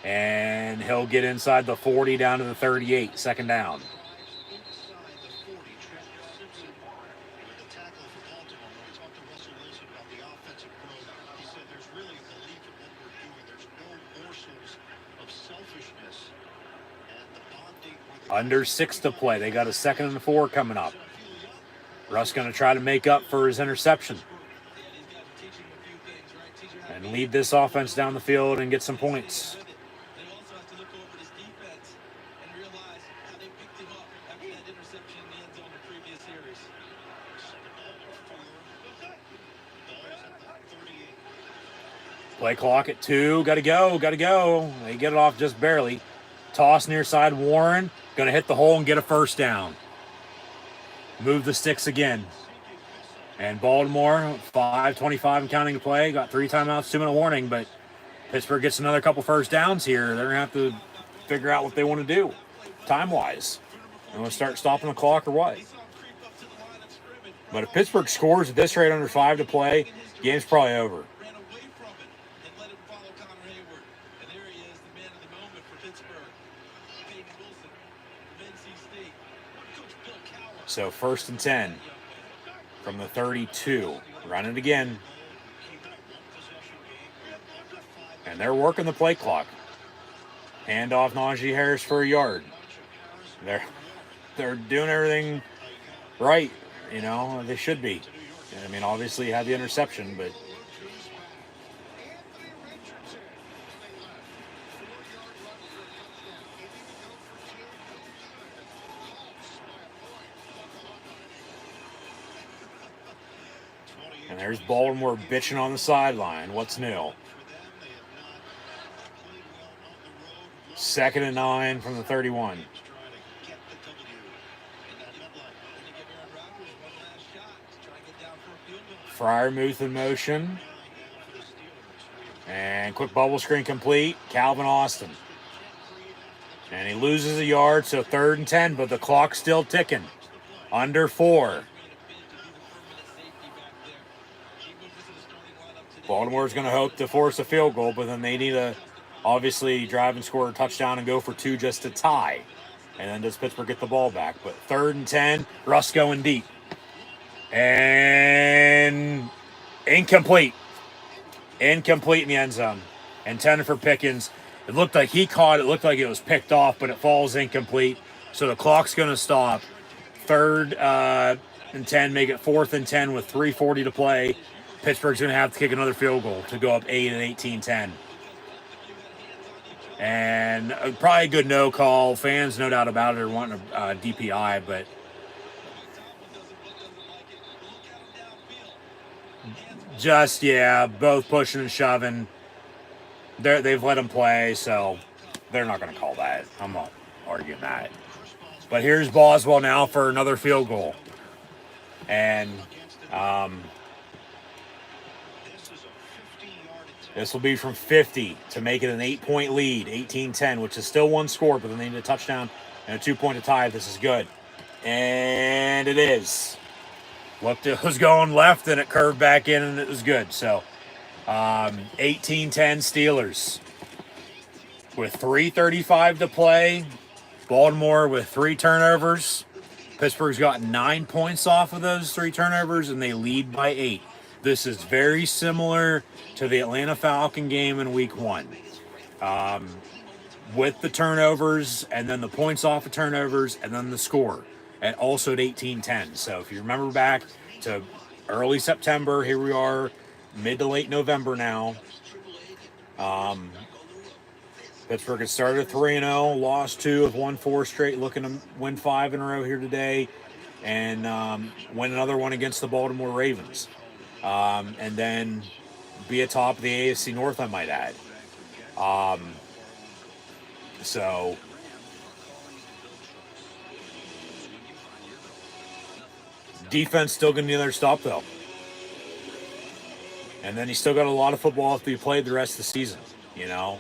And he'll get inside the 40 down to the 38. 2nd down. Under 6 to play. They got a 2nd and 4 coming up. Russ going to try to make up for his interception and lead this offense down the field and get some points. Play clock at 2. Got to go. They get it off just barely. Toss near side. Warren going to hit the hole and get a 1st down. Move the sticks again. And Baltimore, 5:25 and counting to play. Got 3 timeouts, 2-minute warning, but Pittsburgh gets another couple 1st downs here. They're going to have to figure out what they want to do time-wise. They want to start stopping the clock or what? But if Pittsburgh scores at this rate under 5 to play, game's probably over. So 1st and 10 from the 32. Run it again. And they're working the play clock. Hand off Najee Harris for a yard. They're doing everything right, you know, they should be. I mean, obviously you had the interception, but and there's Baltimore bitching on the sideline. What's new? 2nd and 9 from the 31. Freiermuth in motion. And quick bubble screen complete. Calvin Austin. And he loses a yard, so 3rd and 10, but the clock's still ticking. Under 4. Baltimore's going to hope to force a field goal, but then they need to obviously drive and score a touchdown and go for 2 just to tie. And then does Pittsburgh get the ball back? But 3rd and 10, Russ going deep. And incomplete. Incomplete in the end zone. Intended for Pickens. It looked like he caught it. It looked like it was picked off, but it falls incomplete. So the clock's going to stop. 3rd and 10, make it 4th and 10 with 3:40 to play. Pittsburgh's going to have to kick another field goal to go up 8 and 18-10. And probably a good no call. Fans, no doubt about it, are wanting a DPI, but just, yeah, both pushing and shoving. They've let them play, so they're not going to call that. I'm not arguing that. But here's Boswell now for another field goal. And this will be from 50 to make it an 8-point lead, 18-10, which is still 1 score, but then they need a touchdown and a 2-point to tie. This is good. And it is. Looked, it was going left, and it curved back in, and it was good. So 18-10 Steelers. with 3:35 to play. Baltimore with 3 turnovers. Pittsburgh's got 9 points off of those 3 turnovers, and they lead by 8. This is very similar to the Atlanta Falcon game in Week 1. With the turnovers, and then the points off of turnovers, and then the score. And also at 18-10. So if you remember back to early September, here we are, mid to late November now. Pittsburgh had started 3-0, lost 2, have won 4 straight, looking to win 5 in a row here today, and win another one against the Baltimore Ravens. And then be atop the AFC North, I might add. So defense still going to need another stop, though. And then you still got a lot of football to be played the rest of the season, you know.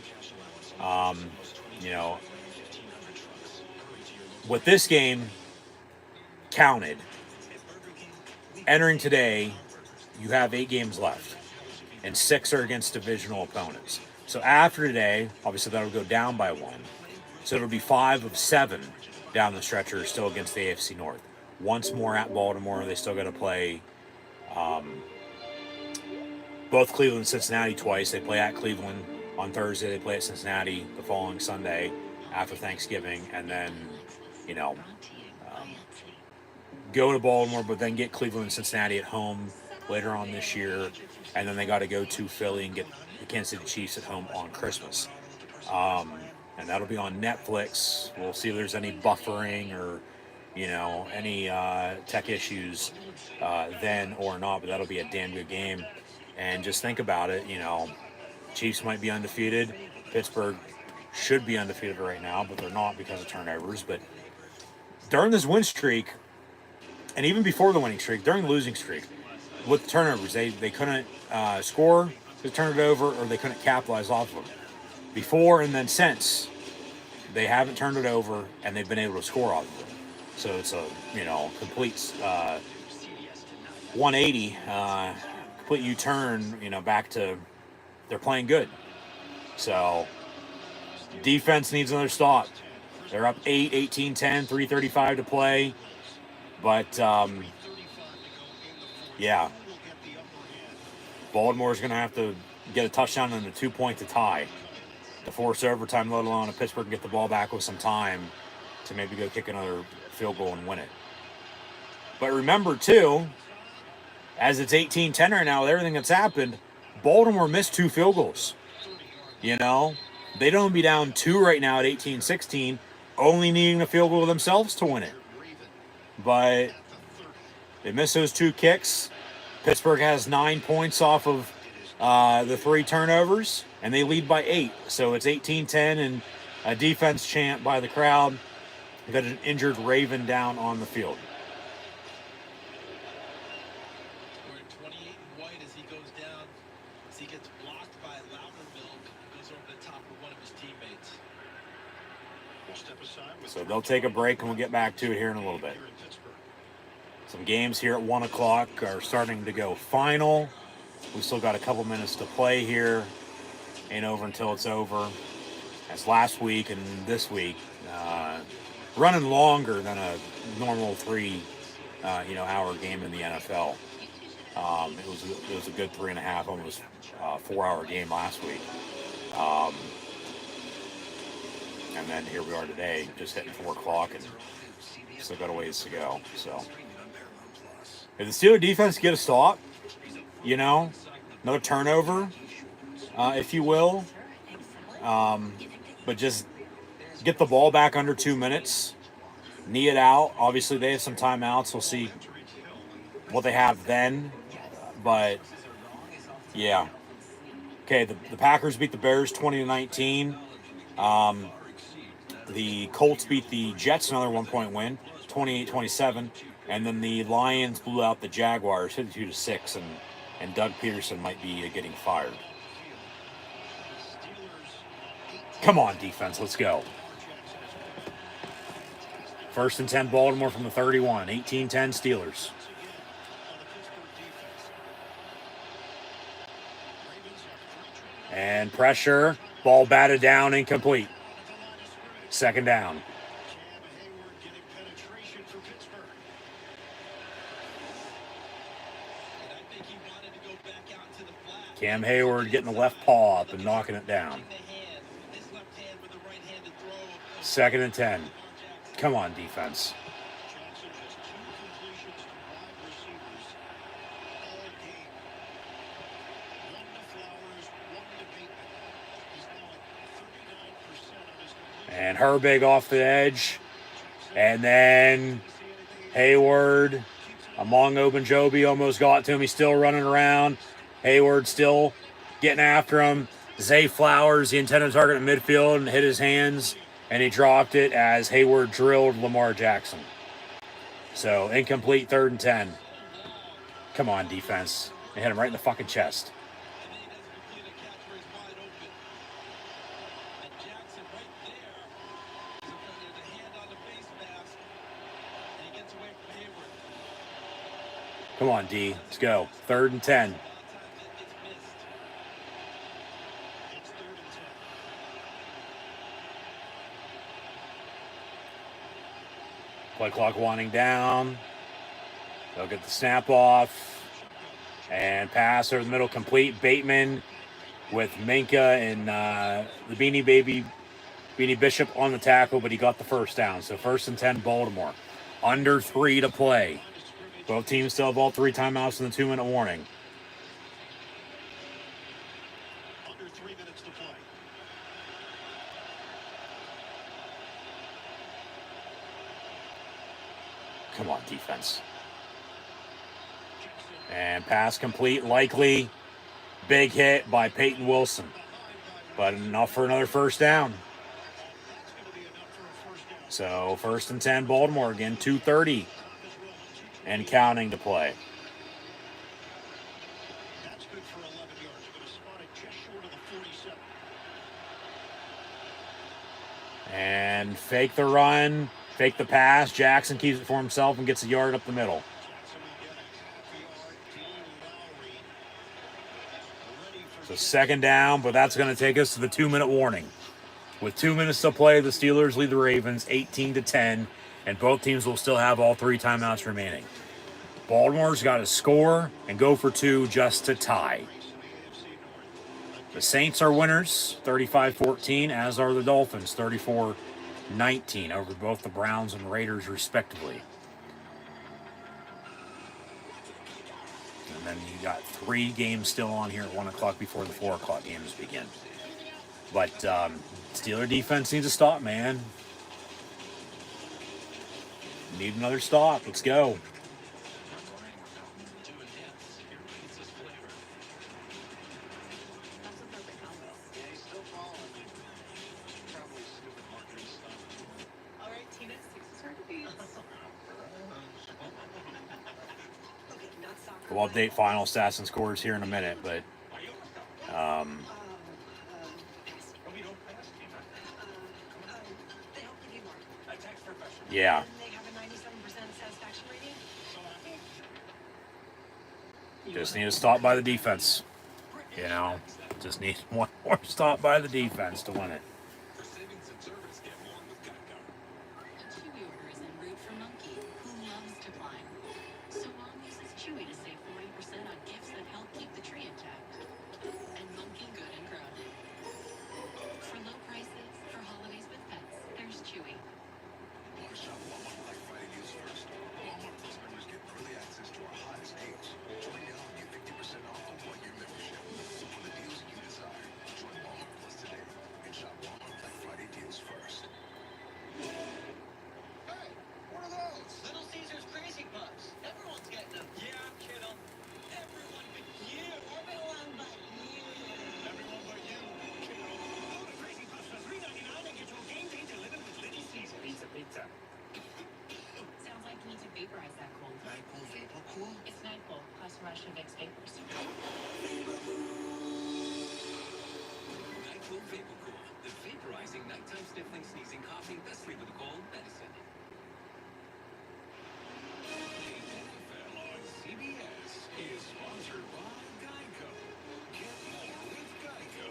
With this game counted, entering today, you have 8 games left, and 6 are against divisional opponents. So after today, obviously that'll go down by 1. So it'll be 5 of 7 down the stretcher still against the AFC North. Once more at Baltimore, they still got to play both Cleveland and Cincinnati twice. They play at Cleveland on Thursday. They play at Cincinnati the following Sunday after Thanksgiving. And then, go to Baltimore, but then get Cleveland and Cincinnati at home later on this year. And then they got to go to Philly and get the Kansas City Chiefs at home on Christmas. And that'll be on Netflix. We'll see if there's any buffering or, any tech issues then or not, but that'll be a damn good game. And just think about it, Chiefs might be undefeated. Pittsburgh should be undefeated right now, but they're not because of turnovers. But during this win streak, and even before the winning streak, during the losing streak, with the turnovers, they couldn't score, they turned it over, or they couldn't capitalize off of them. Before and then since, they haven't turned it over, and they've been able to score off of them. So it's a, complete 180, complete U-turn, back to they're playing good. So defense needs another stop. They're up 8, 18-10, 3:35 to play. But, Baltimore's going to have to get a touchdown and a 2-point to tie to force overtime, let alone if Pittsburgh can get the ball back with some time to maybe go kick another field goal and win it. But remember, too, as it's 18-10 right now with everything that's happened, Baltimore missed 2 field goals. They'd only be down 2 right now at 18-16, only needing a field goal themselves to win it. But they missed those 2 kicks. Pittsburgh has 9 points off of the 3 turnovers, and they lead by 8. So it's 18-10, and a defense chant by the crowd. We've got an injured Raven down on the field. Wearing 28 in white as he goes down, as he gets blocked by Loudermilk, goes over the top of one of his teammates. So they'll take a break, and we'll get back to it here in a little bit. Some games here at 1 o'clock are starting to go final. We still got a couple minutes to play here. Ain't over until it's over. As last week and this week, running longer than a normal 3 hour game in the NFL. It was a good 3.5, almost 4-hour game last week. And then here we are today, just hitting 4 o'clock, and still got a ways to go. So if the Steelers defense get a stop, another turnover, if you will, but just get the ball back under 2 minutes, knee it out. Obviously, they have some timeouts. We'll see what they have then. But, yeah. Okay, the Packers beat the Bears 20-19. The Colts beat the Jets, another 1-point win, 28-27. And then the Lions blew out the Jaguars 52-6, and Doug Peterson might be getting fired. Come on, defense, let's go. 1st and 10, Baltimore from the 31. 18-10, Steelers. And pressure. Ball batted down, incomplete. Second down. Cam Hayward getting penetration for Pittsburgh. And I think he wanted to go back out to the flat. Cam Hayward getting the left paw up and knocking it down. The hand, his left hand with the right-handed throw. Second and 10. Come on, defense. Jackson has 2 completions to wide receivers all game. 1 to Flowers, 1 to Bateman. He's now at 39% of his completions. And Herbig off the edge. And then Hayward among Ogunjobi almost got to him. He's still running around. Hayward still getting after him. Zay Flowers, the intended target in midfield, and hit his hands. And he dropped it as Hayward drilled Lamar Jackson. So, incomplete, 3rd and 10. Come on, defense. They hit him right in the fucking chest. And then he doesn't complete a catch where he's wide open. And Jackson right there. There's a hand on the face mask. And he gets away from Hayward. Come on, D. Let's go. 3rd and 10. A lot of times it gets missed. It's 3rd and 10. Play clock winding down. They'll get the snap off. And pass over the middle, complete. Bateman with Minka and the Beanie Bishop on the tackle, but he got the first down. So 1st and 10, Baltimore. Under 3 to play. Both teams still have all 3 timeouts in the 2-minute warning. Under 3 minutes to play. Come on, defense. And pass complete, likely. Big hit by Peyton Wilson. But enough for another first down. That's going to be enough for a first down. So 1st and 10, Baltimore again, 2:30 and counting to play. That's good for 11 yards. Going to spot it just short of the 47. And fake the run, fake the pass. Jackson keeps it for himself and gets a yard up the middle. Jackson will get a half yard. Dean Lowry ready for So 2nd down, but that's going to take us to the 2-minute warning. With 2 minutes to play, the Steelers lead the Ravens 18-10, and both teams will still have all 3 timeouts remaining. Baltimore's got to score and go for 2 just to tie. The Saints are winners, 35-14, as are the Dolphins, 34-19, over both the Browns and Raiders, respectively. And then you got 3 games still on here at 1 o'clock before the 4 o'clock games begin. But Steeler defense needs to stop, man. Need another stop. Let's go. That's a perfect combo. Yeah, he's still following me. Probably stupid marketing stuff. All right, Tina, 6 heartbeats. Okay, not soccer. We'll update final stats and scores here in a minute, but They don't give you more. yeah. And they have a 97% satisfaction rating. Just need a stop by the defense. You know, just need one more stop by the defense to win it. For savings and service, get more with Geico. A Chewy order is en route for Monkey, who loves to climb. So Mom uses Chewy to save 40% on gifts that help keep the tree intact. And Monkey good and grounded. For low prices, for holidays with pets, there's Chewy. Want to shop Walmart Black Friday deals first? Walmart Plus members get early access to our hottest deals. Join now and get 50% off a 1-year membership. So for the deals you desire, join Walmart Plus today and shop Walmart Black Friday deals first. Hey, what are those? Little Caesar's Crazy Puffs. Everyone's getting them. Yeah, Kittle. Everyone but you. Everyone but you. Everyone but you, Kittle. Go to Crazy Puffs for $3.99 and get your game day delivered with Little Caesar. Pizza. Sounds like you need to vaporize that cold. Nyquil Vapor Cool. It's Nightfall, plus Russia Vicks Vapors. NyQuil Vapor Cool, the vaporizing nighttime sniffling, sneezing, coughing, best sleep with a cold medicine. NFL on CBS is sponsored by Geico. Get more with Geico.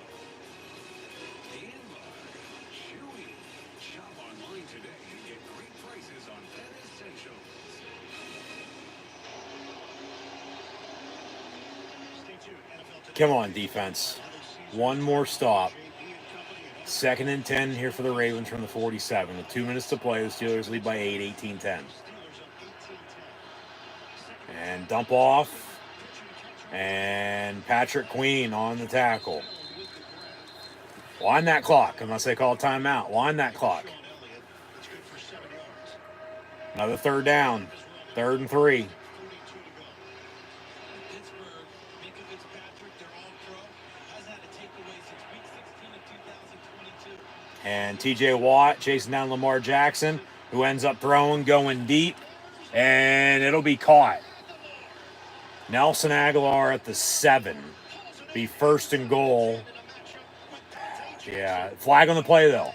Come on, defense. One more stop. 2nd and 10 here for the Ravens from the 47. With 2 minutes to play, the Steelers lead by 8, 18-10. And dump off. And Patrick Queen on the tackle. Wind that clock unless they call a timeout. Wind that clock. Another 3rd down. 3rd and 3. Pittsburgh, Minka Fitzpatrick, their all-pro, has had a takeaway since week 16 of 2022. And TJ Watt chasing down Lamar Jackson, who ends up throwing, going deep, and it'll be caught. Nelson Aguilar at the 7. Be 1st and goal. Yeah, flag on the play, though.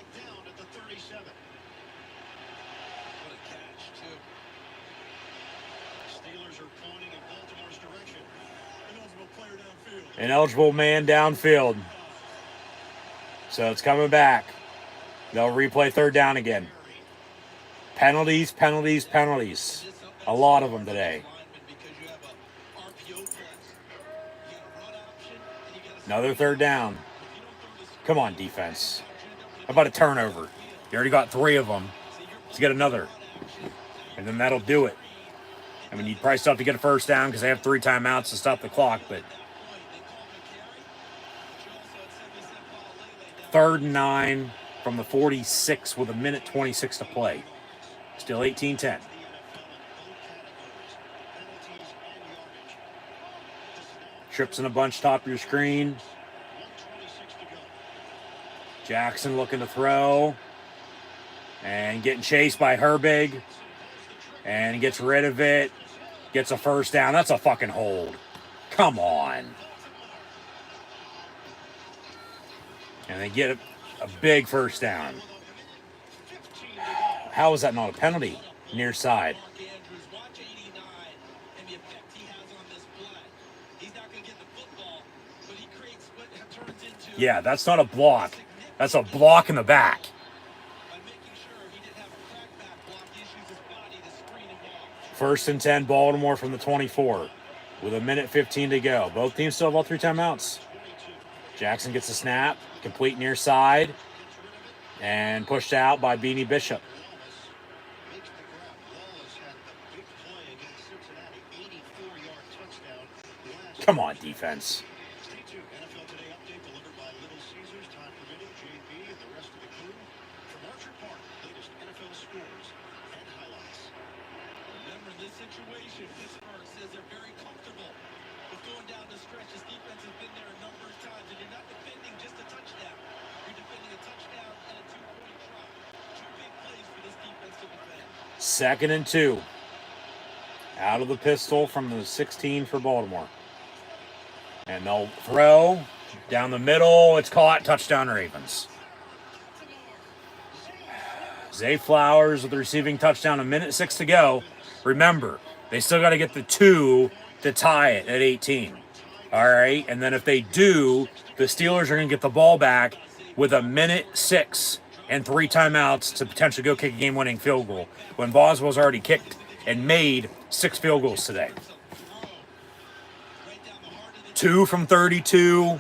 Ineligible man downfield. So it's coming back. They'll replay 3rd down again. Penalties, penalties, penalties. A lot of them today. Another 3rd down. Come on, defense. How about a turnover? You already got 3 of them. Let's get another. And then that'll do it. I mean, you'd probably still have to get a 1st down because they have 3 timeouts to stop the clock, but 3rd and 9 from the 46 with 1:26 to play. Still 18-10. Trips in a bunch top of your screen. Jackson looking to throw. And getting chased by Herbig. And he gets rid of it. Gets a 1st down. That's a fucking hold. Come on. And they get a big 1st down. How is that not a penalty? Near side. Yeah, that's not a block. That's a block in the back. 1st and 10, Baltimore from the 24 with 1:15 to go. Both teams still have all 3 timeouts. Jackson gets a snap, complete near side, and pushed out by Beanie Bishop. Come on, defense. Situation, Pittsburgh says they're very comfortable with going down the stretch. This defense has been there a number of times, and you're not defending just a touchdown. You're defending a touchdown and a 2-point try. 2 big plays for this defense to defend. 2nd and 2. Out of the pistol from the 16 for Baltimore. And they'll throw down the middle. It's caught. Touchdown Ravens. Zay Flowers with the receiving touchdown. 1:06 to go. Remember, they still got to get the 2 to tie it at 18. All right? And then if they do, the Steelers are going to get the ball back with 1:06 and 3 timeouts to potentially go kick a game-winning field goal when Boswell's already kicked and made 6 field goals today. 2 from 32.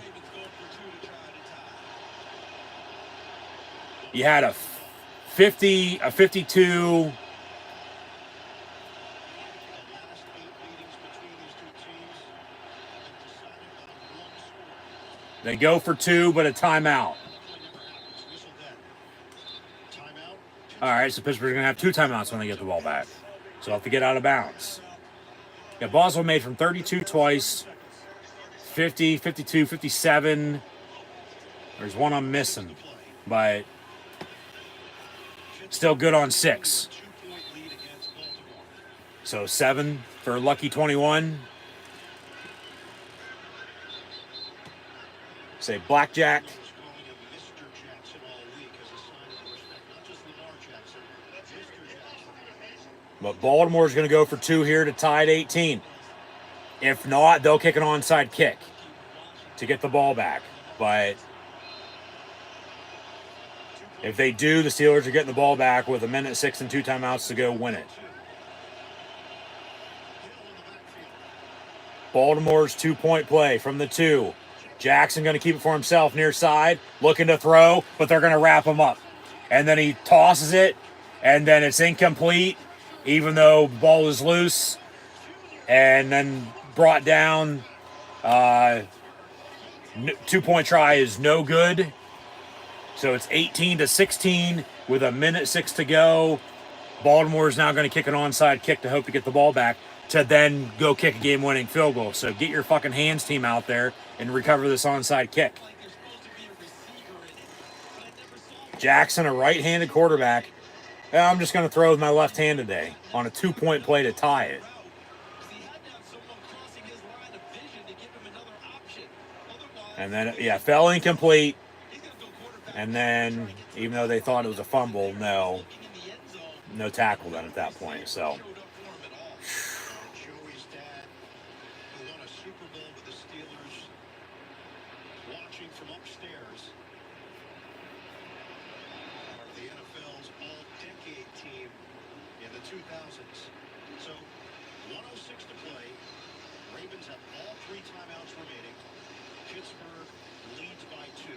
You had a 50, a 52. They go for 2, but a timeout. All right, so Pittsburgh's going to have 2 timeouts when they get the ball back. So they'll have to get out of bounds. Yeah, Boswell made from 32 twice. 50, 52, 57. There's one I'm missing, but still good on 6. So 7 for Lucky 21. Say blackjack. But Baltimore's going to go for 2 here to tie at 18. If not, they'll kick an onside kick to get the ball back. But if they do, the Steelers are getting the ball back with 1:06 and 2 timeouts to go win it. Baltimore's 2-point play from the 2. Jackson going to keep it for himself near side, looking to throw, but they're going to wrap him up. And then he tosses it, and then it's incomplete, even though the ball is loose, and then brought down. 2-point try is no good. So it's 18-16 with 1:06 to go. Baltimore is now going to kick an onside kick to hope to get the ball back to then go kick a game-winning field goal. So get your fucking hands team out there and recover this onside kick. Jackson, a right-handed quarterback. I'm just going to throw with my left hand today on a 2-point play to tie it. And then, yeah, fell incomplete. And then, even though they thought it was a fumble, no tackle then at that point. So, Joey's dad, who won a Super Bowl with the Steelers, watching from upstairs. The NFL's all-decade team in the 2000s. So, 1:06 to play. Ravens have all 3 timeouts remaining. Pittsburgh leads by 2.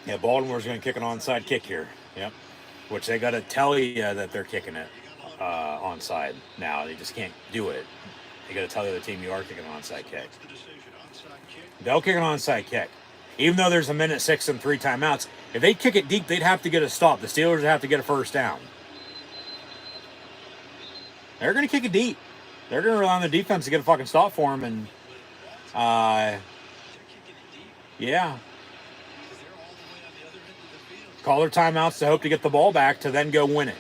yeah, Baltimore's going to kick an onside kick here. Yep. Which they got to tell you that they're kicking it onside now. They just can't do it. They got to tell the other team you are kicking an onside kick. The decision, onside kick. They'll kick an onside kick. Even though there's 1:06 and 3 timeouts, if they kick it deep, they'd have to get a stop. The Steelers would have to get a first down. They're going to kick it deep. They're going to rely on the defense to get a fucking stop for them. And, yeah. Call their timeouts to hope to get the ball back to then go win it.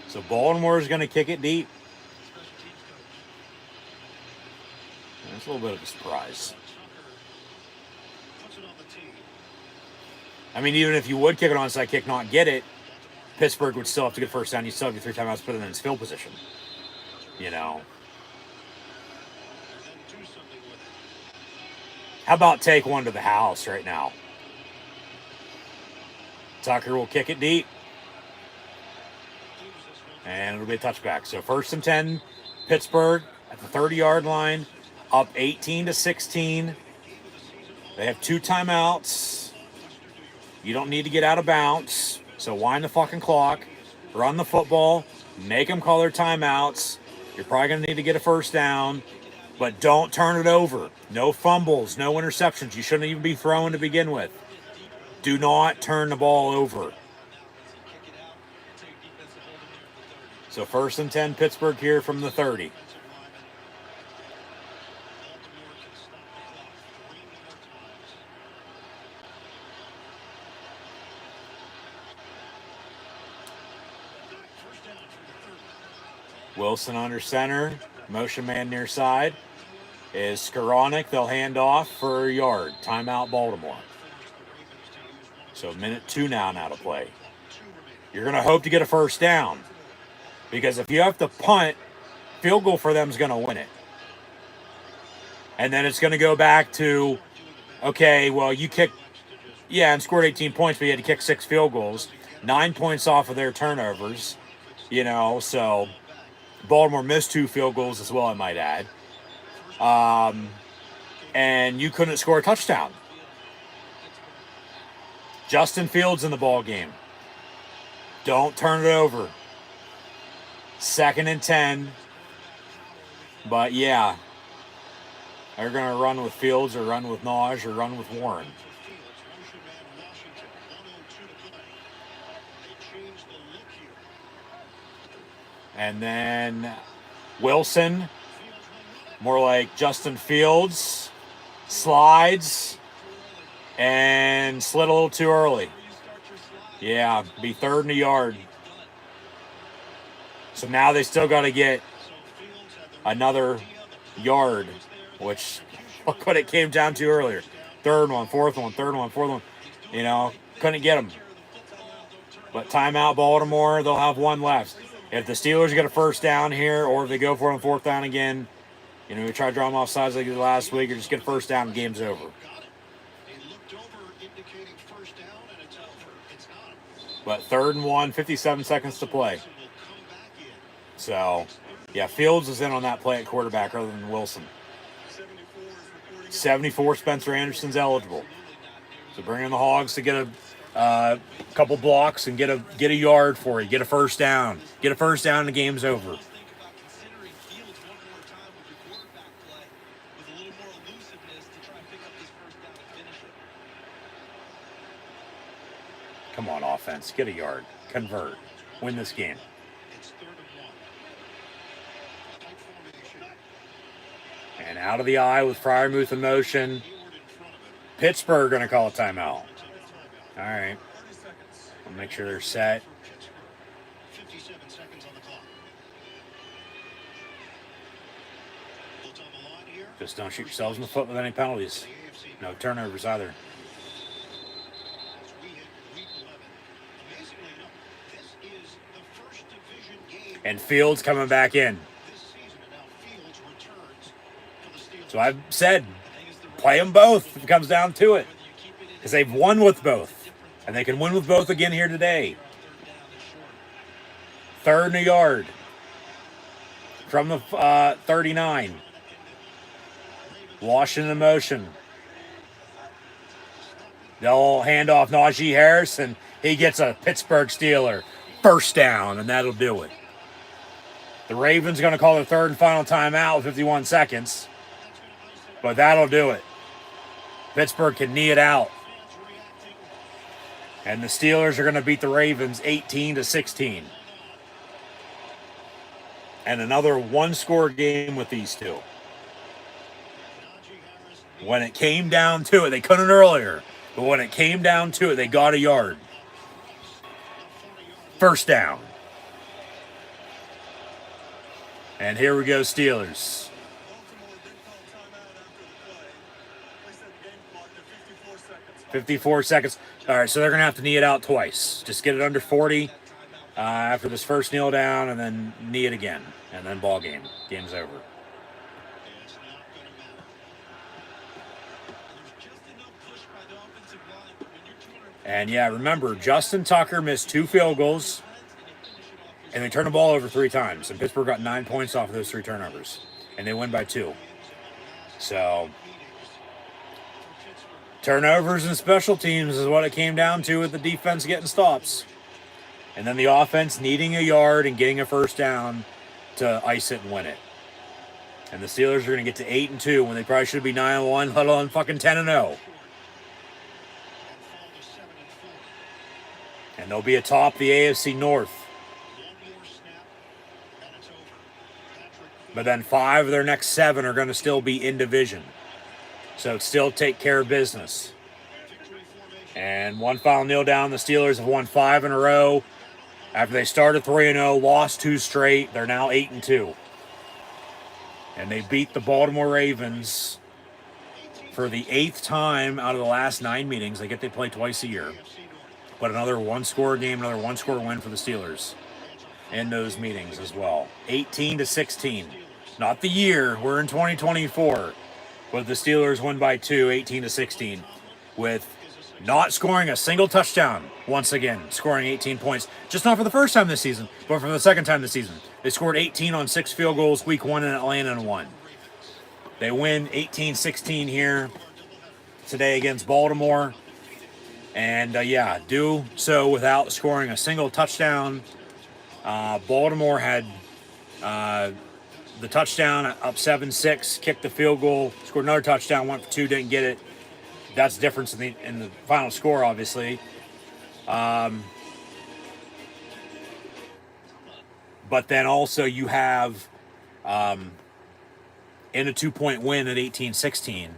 So Baltimore is going to kick it deep. That's a little bit of a surprise. I mean, even if you would kick an onside kick, not get it, Pittsburgh would still have to get first down. You still have your 3 timeouts, put it in its field position. You know. How about take one to the house right now? Tucker will kick it deep. And it'll be a touchback. So 1st and 10, Pittsburgh at the 30-yard line, up 18-16. They have 2 timeouts. You don't need to get out of bounds. So wind the fucking clock, run the football, make them call their timeouts. You're probably going to need to get a first down, but don't turn it over. No fumbles, no interceptions. You shouldn't even be throwing to begin with. Do not turn the ball over. So 1st and 10, Pittsburgh here from the 30. Wilson under center, motion man near side is Skoranek. They'll hand off for a yard. Timeout Baltimore. So 1:02 now to play. You're going to hope to get a first down because if you have to punt, field goal for them is going to win it. And then it's going to go back to, okay, well, you kicked, and scored 18 points, but you had to kick 6 field goals, 9 points off of their turnovers, so Baltimore missed 2 field goals as well, I might add. And you couldn't score a touchdown. Justin Fields in the ball game. Don't turn it over. 2nd and 10. But yeah, they're going to run with Fields or run with Naj or run with Warren. And then Wilson, more like Justin Fields, slides and slid a little too early. Yeah, be 3rd and a yard. So now they still got to get another yard, which look what it came down to earlier. 3rd one, 4th one, 3rd one, 4th one. Couldn't get them. But timeout Baltimore, they'll have 1 left. If the Steelers get a first down here, or if they go for it on 4th down again, we try to draw them off sides like they did last week, or just get a first down, the game's over. But 3rd and 1, 57 seconds to play. So, yeah, Fields is in on that play at quarterback rather than Wilson. 74, Spencer Anderson's eligible. So bring in the Hogs to get a couple blocks and get a yard for you. Get a first down. Get a first down and the game's over. Think about considering Fields one more time with your quarterback play with a little more elusiveness to try and pick up this first down and finish it. Come on, offense. Get a yard. Convert. Win this game. It's 3rd and 1. Tight formation. And out of the eye with Fryermuth in motion. Hayward in front of it. Pittsburgh going to call a timeout. Take a timeout. All right. 30 seconds. I'll make sure they're set. For Pittsburgh. 57 seconds on the clock. What's on the line here? Just don't shoot yourselves in the foot with any penalties. The AFC No turnovers either. as we hit week 11. Amazingly enough, this is the first division game And Fields coming back in. this season, and now Fields returns for the Steelers. So I've said, play them both if it comes down to it. Because they've won with both. And they can win with both again here today. 3rd and a yard. From the 39. Washington in motion. They'll hand off Najee Harris, and he gets a Pittsburgh Steeler. First down, and that'll do it. The Ravens going to call their 3rd and final timeout with 51 seconds. But that'll do it. Pittsburgh can knee it out. And the Steelers are going to beat the Ravens 18-16. And another one-score game with these two. When it came down to it, they couldn't earlier. But when it came down to it, they got a yard. First down. And here we go, Steelers. Baltimore did call timeout after the play. They set the game clock to 54 seconds. 54 seconds. All right, so they're going to have to knee it out twice. Just get it under 40 after this first kneel down, and then knee it again. And then ball game. Game's over. It's not going to matter. There's just enough push by the offensive line, but when you're 200 And yeah, remember, Justin Tucker missed 2 field goals, and they turned the ball over 3 times. And Pittsburgh got 9 points off of those 3 turnovers. And they win by 2. So, turnovers and special teams is what it came down to with the defense getting stops. And then the offense needing a yard and getting a first down to ice it and win it. And the Steelers are going to get to 8-2 when they probably should be 9-1, let alone fucking 10-0. And they'll be atop the AFC North. But then 5 of their next 7 are going to still be in division. So still take care of business. And one final kneel down. The Steelers have won 5 in a row. After they started 3-0, lost 2 straight. They're now 8-2. And they beat the Baltimore Ravens for the 8th time out of the last 9 meetings. They get to play twice a year. But another one-score game, another one-score win for the Steelers in those meetings as well. 18-16. Not the year. We're in 2024. But the Steelers win by 2, 18-16, with not scoring a single touchdown. Once again, scoring 18 points. Just not for the first time this season, but for the second time this season. They scored 18 on 6 field goals, week 1 in Atlanta and won. They win 18-16 here today against Baltimore. And yeah, do so without scoring a single touchdown. Baltimore had the touchdown up 7-6, kicked the field goal, scored another touchdown, went for 2, didn't get it. That's the difference in the final score, obviously. But then also you have in a 2-point win at 18-16,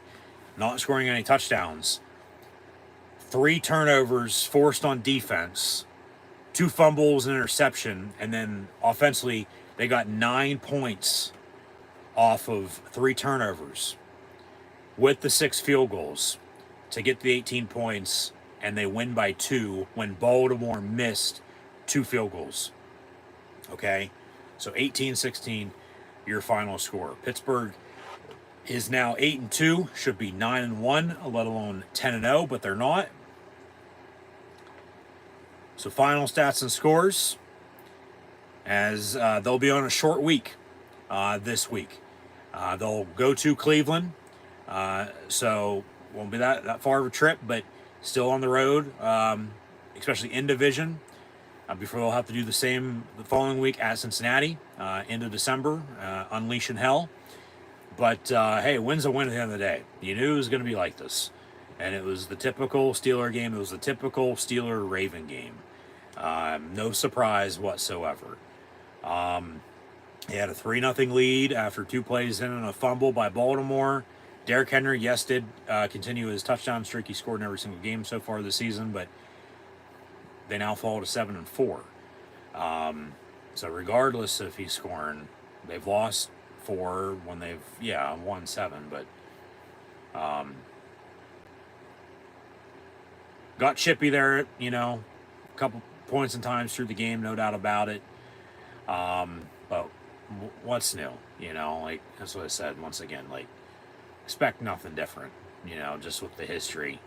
not scoring any touchdowns, 3 turnovers forced on defense, 2 fumbles, an interception, and then offensively they got 9 points off of 3 turnovers with the 6 field goals to get the 18 points, and they win by 2 when Baltimore missed 2 field goals. Okay? So 18-16, your final score. Pittsburgh is now 8-2, should be 9-1, let alone 10-0, but they're not. So final stats and scores. as they'll be on a short week this week. They'll go to Cleveland, so won't be that far of a trip, but still on the road, especially in division. Before they'll have to do the same the following week at Cincinnati, into December, unleashing hell. But hey, win's a win at the end of the day. You knew it was going to be like this. And it was the typical Steeler game. It was the typical Steeler-Raven game. No surprise whatsoever. He had a 3-0 lead after 2 plays in and a fumble by Baltimore. Derrick Henry, yes, did continue his touchdown streak. He scored in every single game so far this season, but they now fall to 7-4. So regardless if he's scoring, they've lost 4 when they've won 7, but got chippy there, a couple points and times through the game, no doubt about it. But what's new? Like that's what I said once again. Like expect nothing different. Just with the history.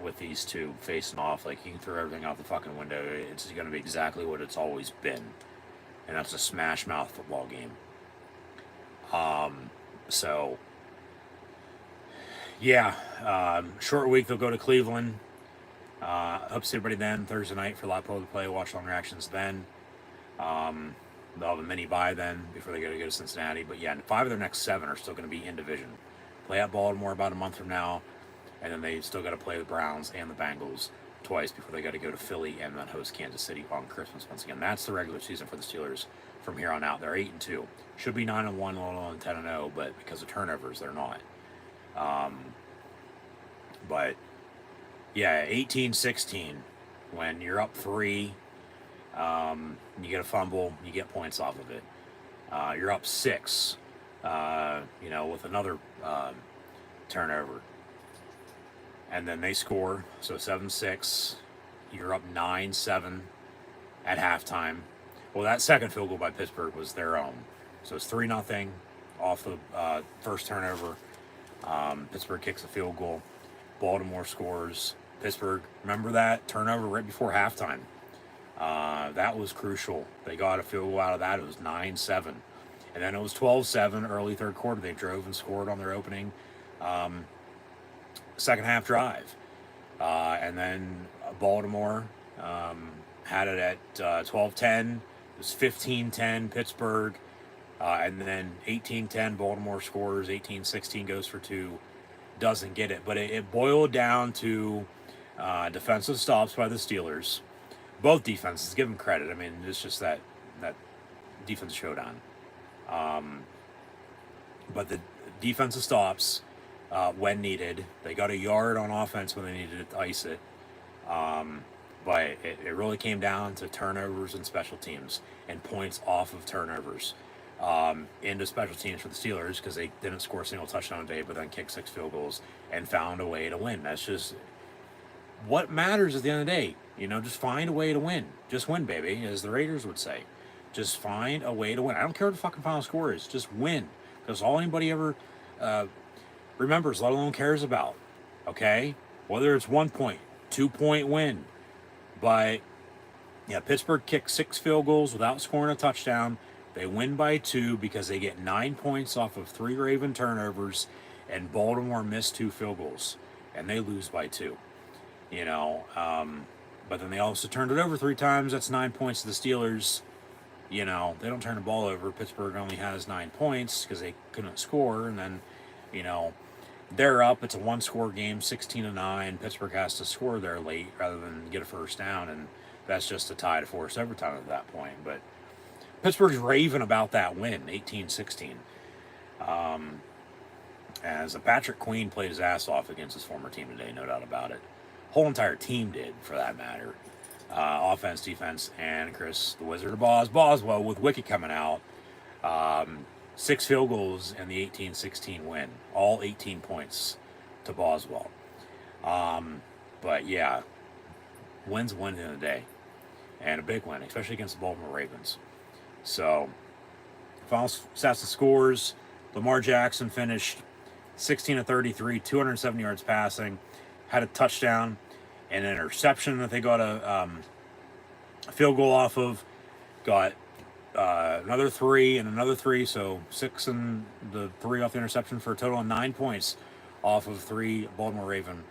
With these two facing off, like you can throw everything out the fucking window. It's going to be exactly what it's always been, and that's a smash mouth football game. So yeah, short week. They'll go to Cleveland. Hope to see everybody then Thursday night for live play to play. Watch long reactions then. They'll have a mini bye then before they go to Cincinnati. But yeah, 5 of their next 7 are still going to be in division. Play at Baltimore about a month from now. And then they still got to play the Browns and the Bengals twice before they got to go to Philly and then host Kansas City on Christmas once again. That's the regular season for the Steelers from here on out. They're 8-2. Should be 9-1, a little 10-0, but because of turnovers, they're not. But yeah, 18-16. When you're up 3, you get a fumble, you get points off of it. You're up 6, with another turnover. And then they score, so 7-6. You're up 9-7 at halftime. Well, that second field goal by Pittsburgh was their own. So it's 3-0 off the first turnover. Pittsburgh kicks a field goal. Baltimore scores. Pittsburgh, remember that turnover right before halftime? That was crucial. They got a field goal out of that. It was 9-7. And then it was 12-7 early third quarter. They drove and scored on their opening second half drive. And then Baltimore had it at 12-10. It was 15-10 Pittsburgh. And then 18-10 Baltimore scores. 18-16 goes for 2. Doesn't get it. But it boiled down to defensive stops by the Steelers. Both defenses, give them credit. I mean, it's just that defense showdown. But the defensive stops when needed. They got a yard on offense when they needed to ice it. But it really came down to turnovers and special teams and points off of turnovers into special teams for the Steelers because they didn't score a single touchdown today, but then kicked 6 field goals and found a way to win. That's just what matters at the end of the day. Just find a way to win. Just win, baby, as the Raiders would say. Just find a way to win. I don't care what the fucking final score is. Just win. Because all anybody ever remembers, let alone cares about. Okay? Whether it's 1 point, 2 point win. But, yeah, Pittsburgh kicked 6 field goals without scoring a touchdown. They win by 2 because they get 9 points off of 3 Raven turnovers. And Baltimore missed 2 field goals. And they lose by 2. But then they also turned it over 3 times. That's 9 points to the Steelers. They don't turn the ball over. Pittsburgh only has 9 points because they couldn't score. And then, they're up. It's a 1-score game, 16-9. Pittsburgh has to score there late rather than get a first down. And that's just a tie to force overtime at that point. But Pittsburgh's raving about that win, 18-16. As Patrick Queen played his ass off against his former team today, no doubt about it. Whole entire team did, for that matter. Offense, defense, and Chris, the Wizard of Boswell, with Wicket coming out. 6 field goals in the 18-16 win. All 18 points to Boswell. But, yeah, win's a win at the end of the day. And a big win, especially against the Baltimore Ravens. So, final stats and scores. Lamar Jackson finished 16-33, 270 yards passing. Had a touchdown and an interception that they got a field goal off of. Got another 3 and another 3, so 6 and the 3 off the interception for a total of 9 points off of 3 Baltimore Raven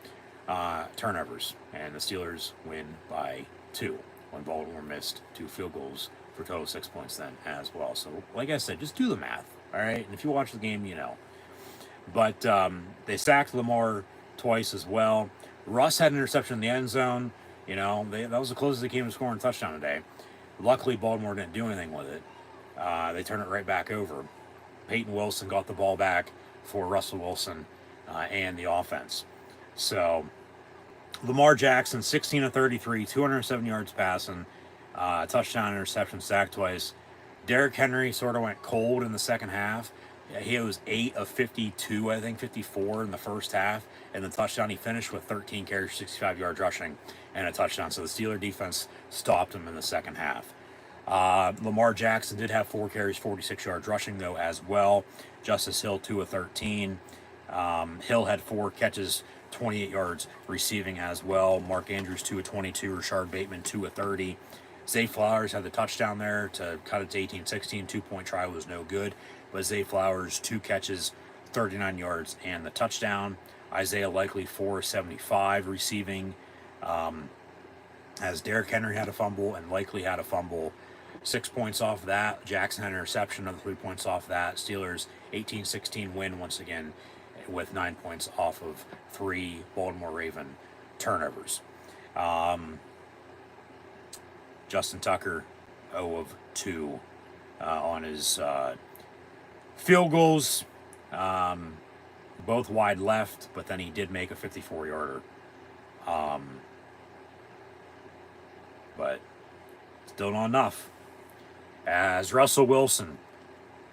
turnovers. And the Steelers win by 2 when Baltimore missed 2 field goals for a total of 6 points then as well. So, like I said, just do the math, all right? And if you watch the game, you know. But they sacked Lamar twice as well. Russ had an interception in the end zone. You know, that was the closest they came to scoring a touchdown today. Luckily, Baltimore didn't do anything with it. They turned it right back over. Peyton Wilson got the ball back for Russell Wilson and the offense. So, Lamar Jackson, 16 of 33, 207 yards passing, touchdown, interception, sacked twice. Derrick Henry sort of went cold in the second half. He was 8 of 52, I think 54 in the first half, and the touchdown. He finished with 13 carries, 65 yards rushing, and a touchdown. So the Steeler defense stopped him in the second half. Lamar Jackson did have 4 carries, 46 yards rushing, though, as well. Justice Hill, 2 of 13. Hill had 4 catches, 28 yards receiving as well. Mark Andrews, 2 of 22. Rashard Bateman, 2 of 30. Zay Flowers had the touchdown there to cut it to 18-16. 2-point try was no good. But Zay Flowers, 2 catches, 39 yards, and the touchdown. Isaiah Likely, 4 of 75 receiving. As Derrick Henry had a fumble and Likely had a fumble. 6 points off that. Jackson had an interception, another 3 points off that. Steelers 18-16 win once again with 9 points off of 3 Baltimore Raven turnovers. Justin Tucker, 0 of 2 on his field goals. Both wide left, but then he did make a 54-yarder. But still not enough. As Russell Wilson,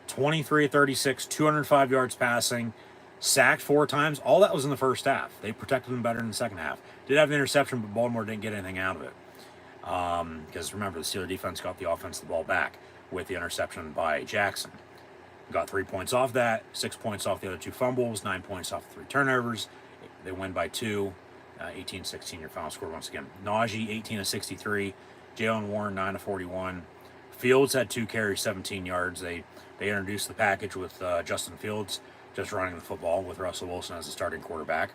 23 of 36, 205 yards passing, sacked 4 times. All that was in the first half. They protected him better in the second half. Did have an interception, but Baltimore didn't get anything out of it. Because remember, the Steelers defense got the offense the ball back with the interception by Jackson. Got 3 points off that, 6 points off the other 2 fumbles, 9 points off the 3 turnovers. They win by 2. 18-16 your final score once again. Najee, 18 of 63. Jalen Warren, 9 of 41. Fields had 2 carries, 17 yards. They introduced the package with Justin Fields just running the football with Russell Wilson as the starting quarterback.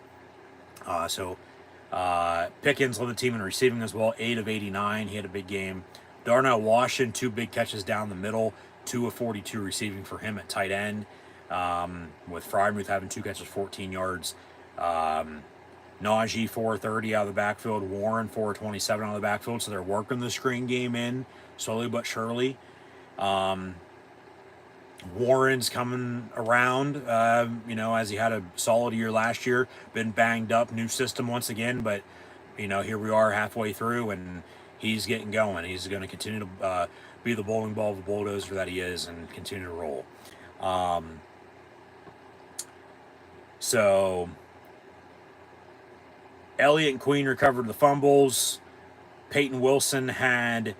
Pickens led the team in receiving as well, 8 of 89. He had a big game. Darnell Washington, 2 big catches down the middle, 2 of 42 receiving for him at tight end. With Freiermuth having 2 catches, 14 yards. Najee, 4-30 out of the backfield. Warren, 4-27 out of the backfield. So they're working the screen game in slowly but surely. Warren's coming around, as he had a solid year last year. Been banged up, new system once again. But, here we are halfway through, and he's getting going. He's going to continue to be the bowling ball of the bulldozer that he is and continue to roll. Elliott and Queen recovered the fumbles. Peyton Wilson had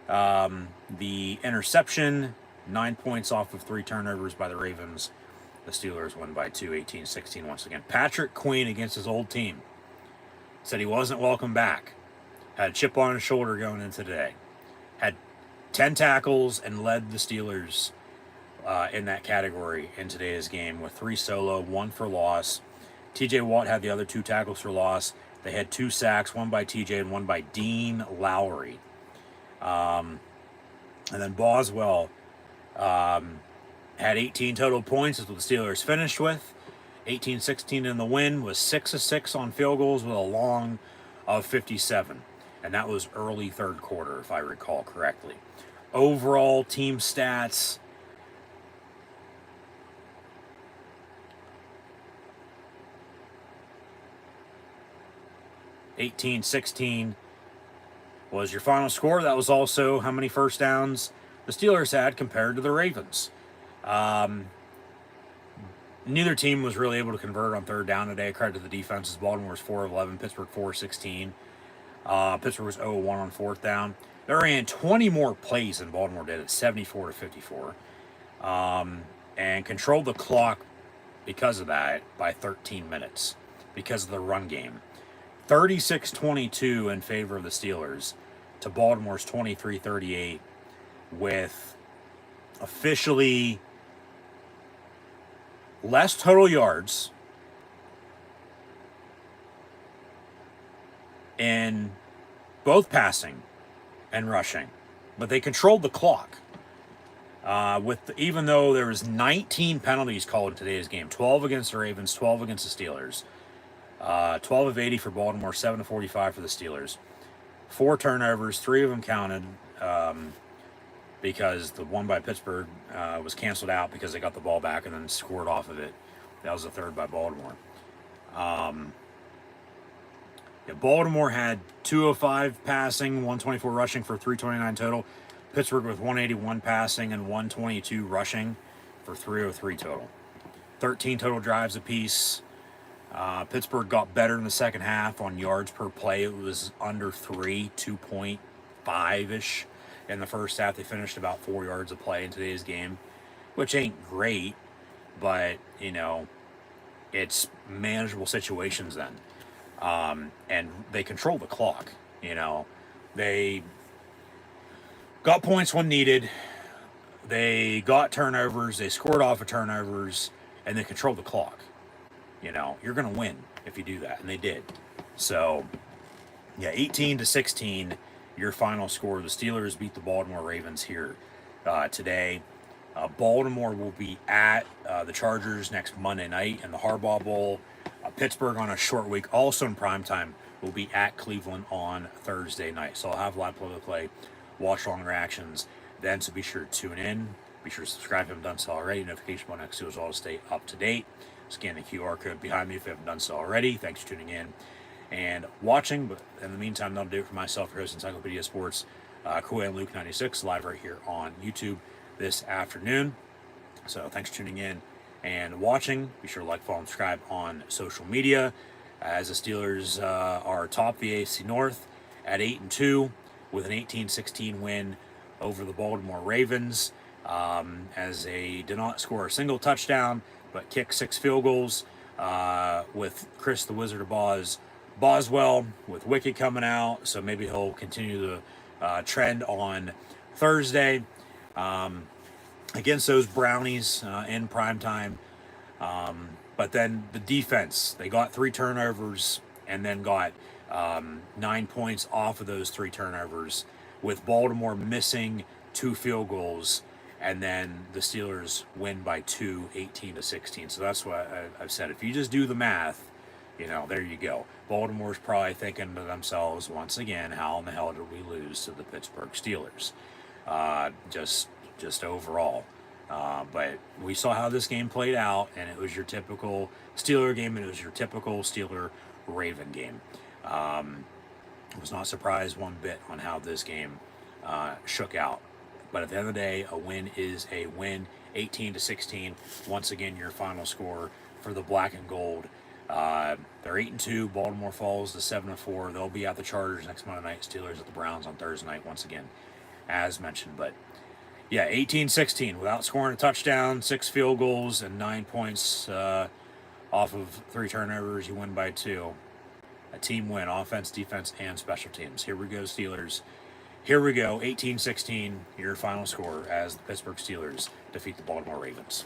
the interception. 9 points off of 3 turnovers by the Ravens. The Steelers won by 2, 18-16 once again. Patrick Queen against his old team said he wasn't welcome back. Had a chip on his shoulder going into today. Had 10 tackles and led the Steelers in that category in today's game with 3 solo, 1 for loss. TJ Watt had the other 2 tackles for loss. They had 2 sacks, 1 by TJ and 1 by Dean Lowry. And then Boswell had 18 total points. That's what the Steelers finished with. 18-16 in the win, was 6 of 6 on field goals with a long of 57. And that was early third quarter, if I recall correctly. Overall team stats, (18-16) was your final score. That was also how many first downs the Steelers had compared to the Ravens. Neither team was really able to convert on third down today. Credit to the defenses. Baltimore was 4 of 11. Pittsburgh 4 of 16. Pittsburgh was 0 of 1 on fourth down. They ran 20 more plays than Baltimore did at 74 to 54. And controlled the clock because of that by 13 minutes because of the run game. 36-22 in favor of the Steelers to Baltimore's 23-38 with officially less total yards in both passing and rushing, but they controlled the clock. Even though there was 19 penalties called in today's game, 12 against the Ravens, 12 against the Steelers, 12 of 80 for Baltimore, 7 of 45 for the Steelers, 4 turnovers, 3 of them counted because the one by Pittsburgh was canceled out because they got the ball back and then scored off of it. That was the third by Baltimore. Baltimore had 205 passing, 124 rushing for 329 total. Pittsburgh with 181 passing and 122 rushing for 303 total. 13 total drives apiece. Pittsburgh got better in the second half on yards per play. It was under 3, 2.5-ish. In the first half, they finished about 4 yards a play in today's game, which ain't great, but, it's manageable situations then. And they control the clock. They got points when needed. They got turnovers. They scored off of turnovers, and they controlled the clock. You're going to win if you do that, and they did. So, 18-16, your final score. The Steelers beat the Baltimore Ravens here today. Baltimore will be at the Chargers next Monday night in the Harbaugh Bowl. Pittsburgh on a short week, also in primetime, will be at Cleveland on Thursday night. So I'll have live play-by-play, watch long reactions then, so be sure to tune in. Be sure to subscribe if you haven't done so already. Notification bell next to us all to stay up to date. Scan the QR code behind me if you haven't done so already. Thanks for tuning in and watching. But in the meantime, that'll do it for myself, your host, Encyclopedia Sports, Kool Luke 96, live right here on YouTube this afternoon. So thanks for tuning in and watching. Be sure to like, follow, and subscribe on social media. As the Steelers are atop the AFC North at 8-2 with an 18-16 win over the Baltimore Ravens, as they did not score a single touchdown but kicked 6 field goals with Chris the Wizard of Boswell with Wicked coming out, so maybe he'll continue the trend on Thursday against those Brownies in primetime. But then the defense, they got 3 turnovers and then got 9 points off of those 3 turnovers, with Baltimore missing 2 field goals, and then the Steelers win by 2, 18-16. So that's what I've said. If you just do the math, there you go. Baltimore's probably thinking to themselves once again, how in the hell did we lose to the Pittsburgh Steelers? Just overall. But we saw how this game played out, and it was your typical Steeler game, and it was your typical Steeler-Raven game. Was not surprised one bit on how this game shook out. But at the end of the day, a win is a win. 18-16. Once again, your final score for the black and gold. They're 8-2. Baltimore falls to 7-4. They'll be at the Chargers next Monday night. Steelers at the Browns on Thursday night once again, as mentioned. But 18-16 without scoring a touchdown, 6 field goals, and 9 points off of 3 turnovers. You win by 2. A team win, offense, defense, and special teams. Here we go, Steelers. Here we go, 18-16, your final score as the Pittsburgh Steelers defeat the Baltimore Ravens.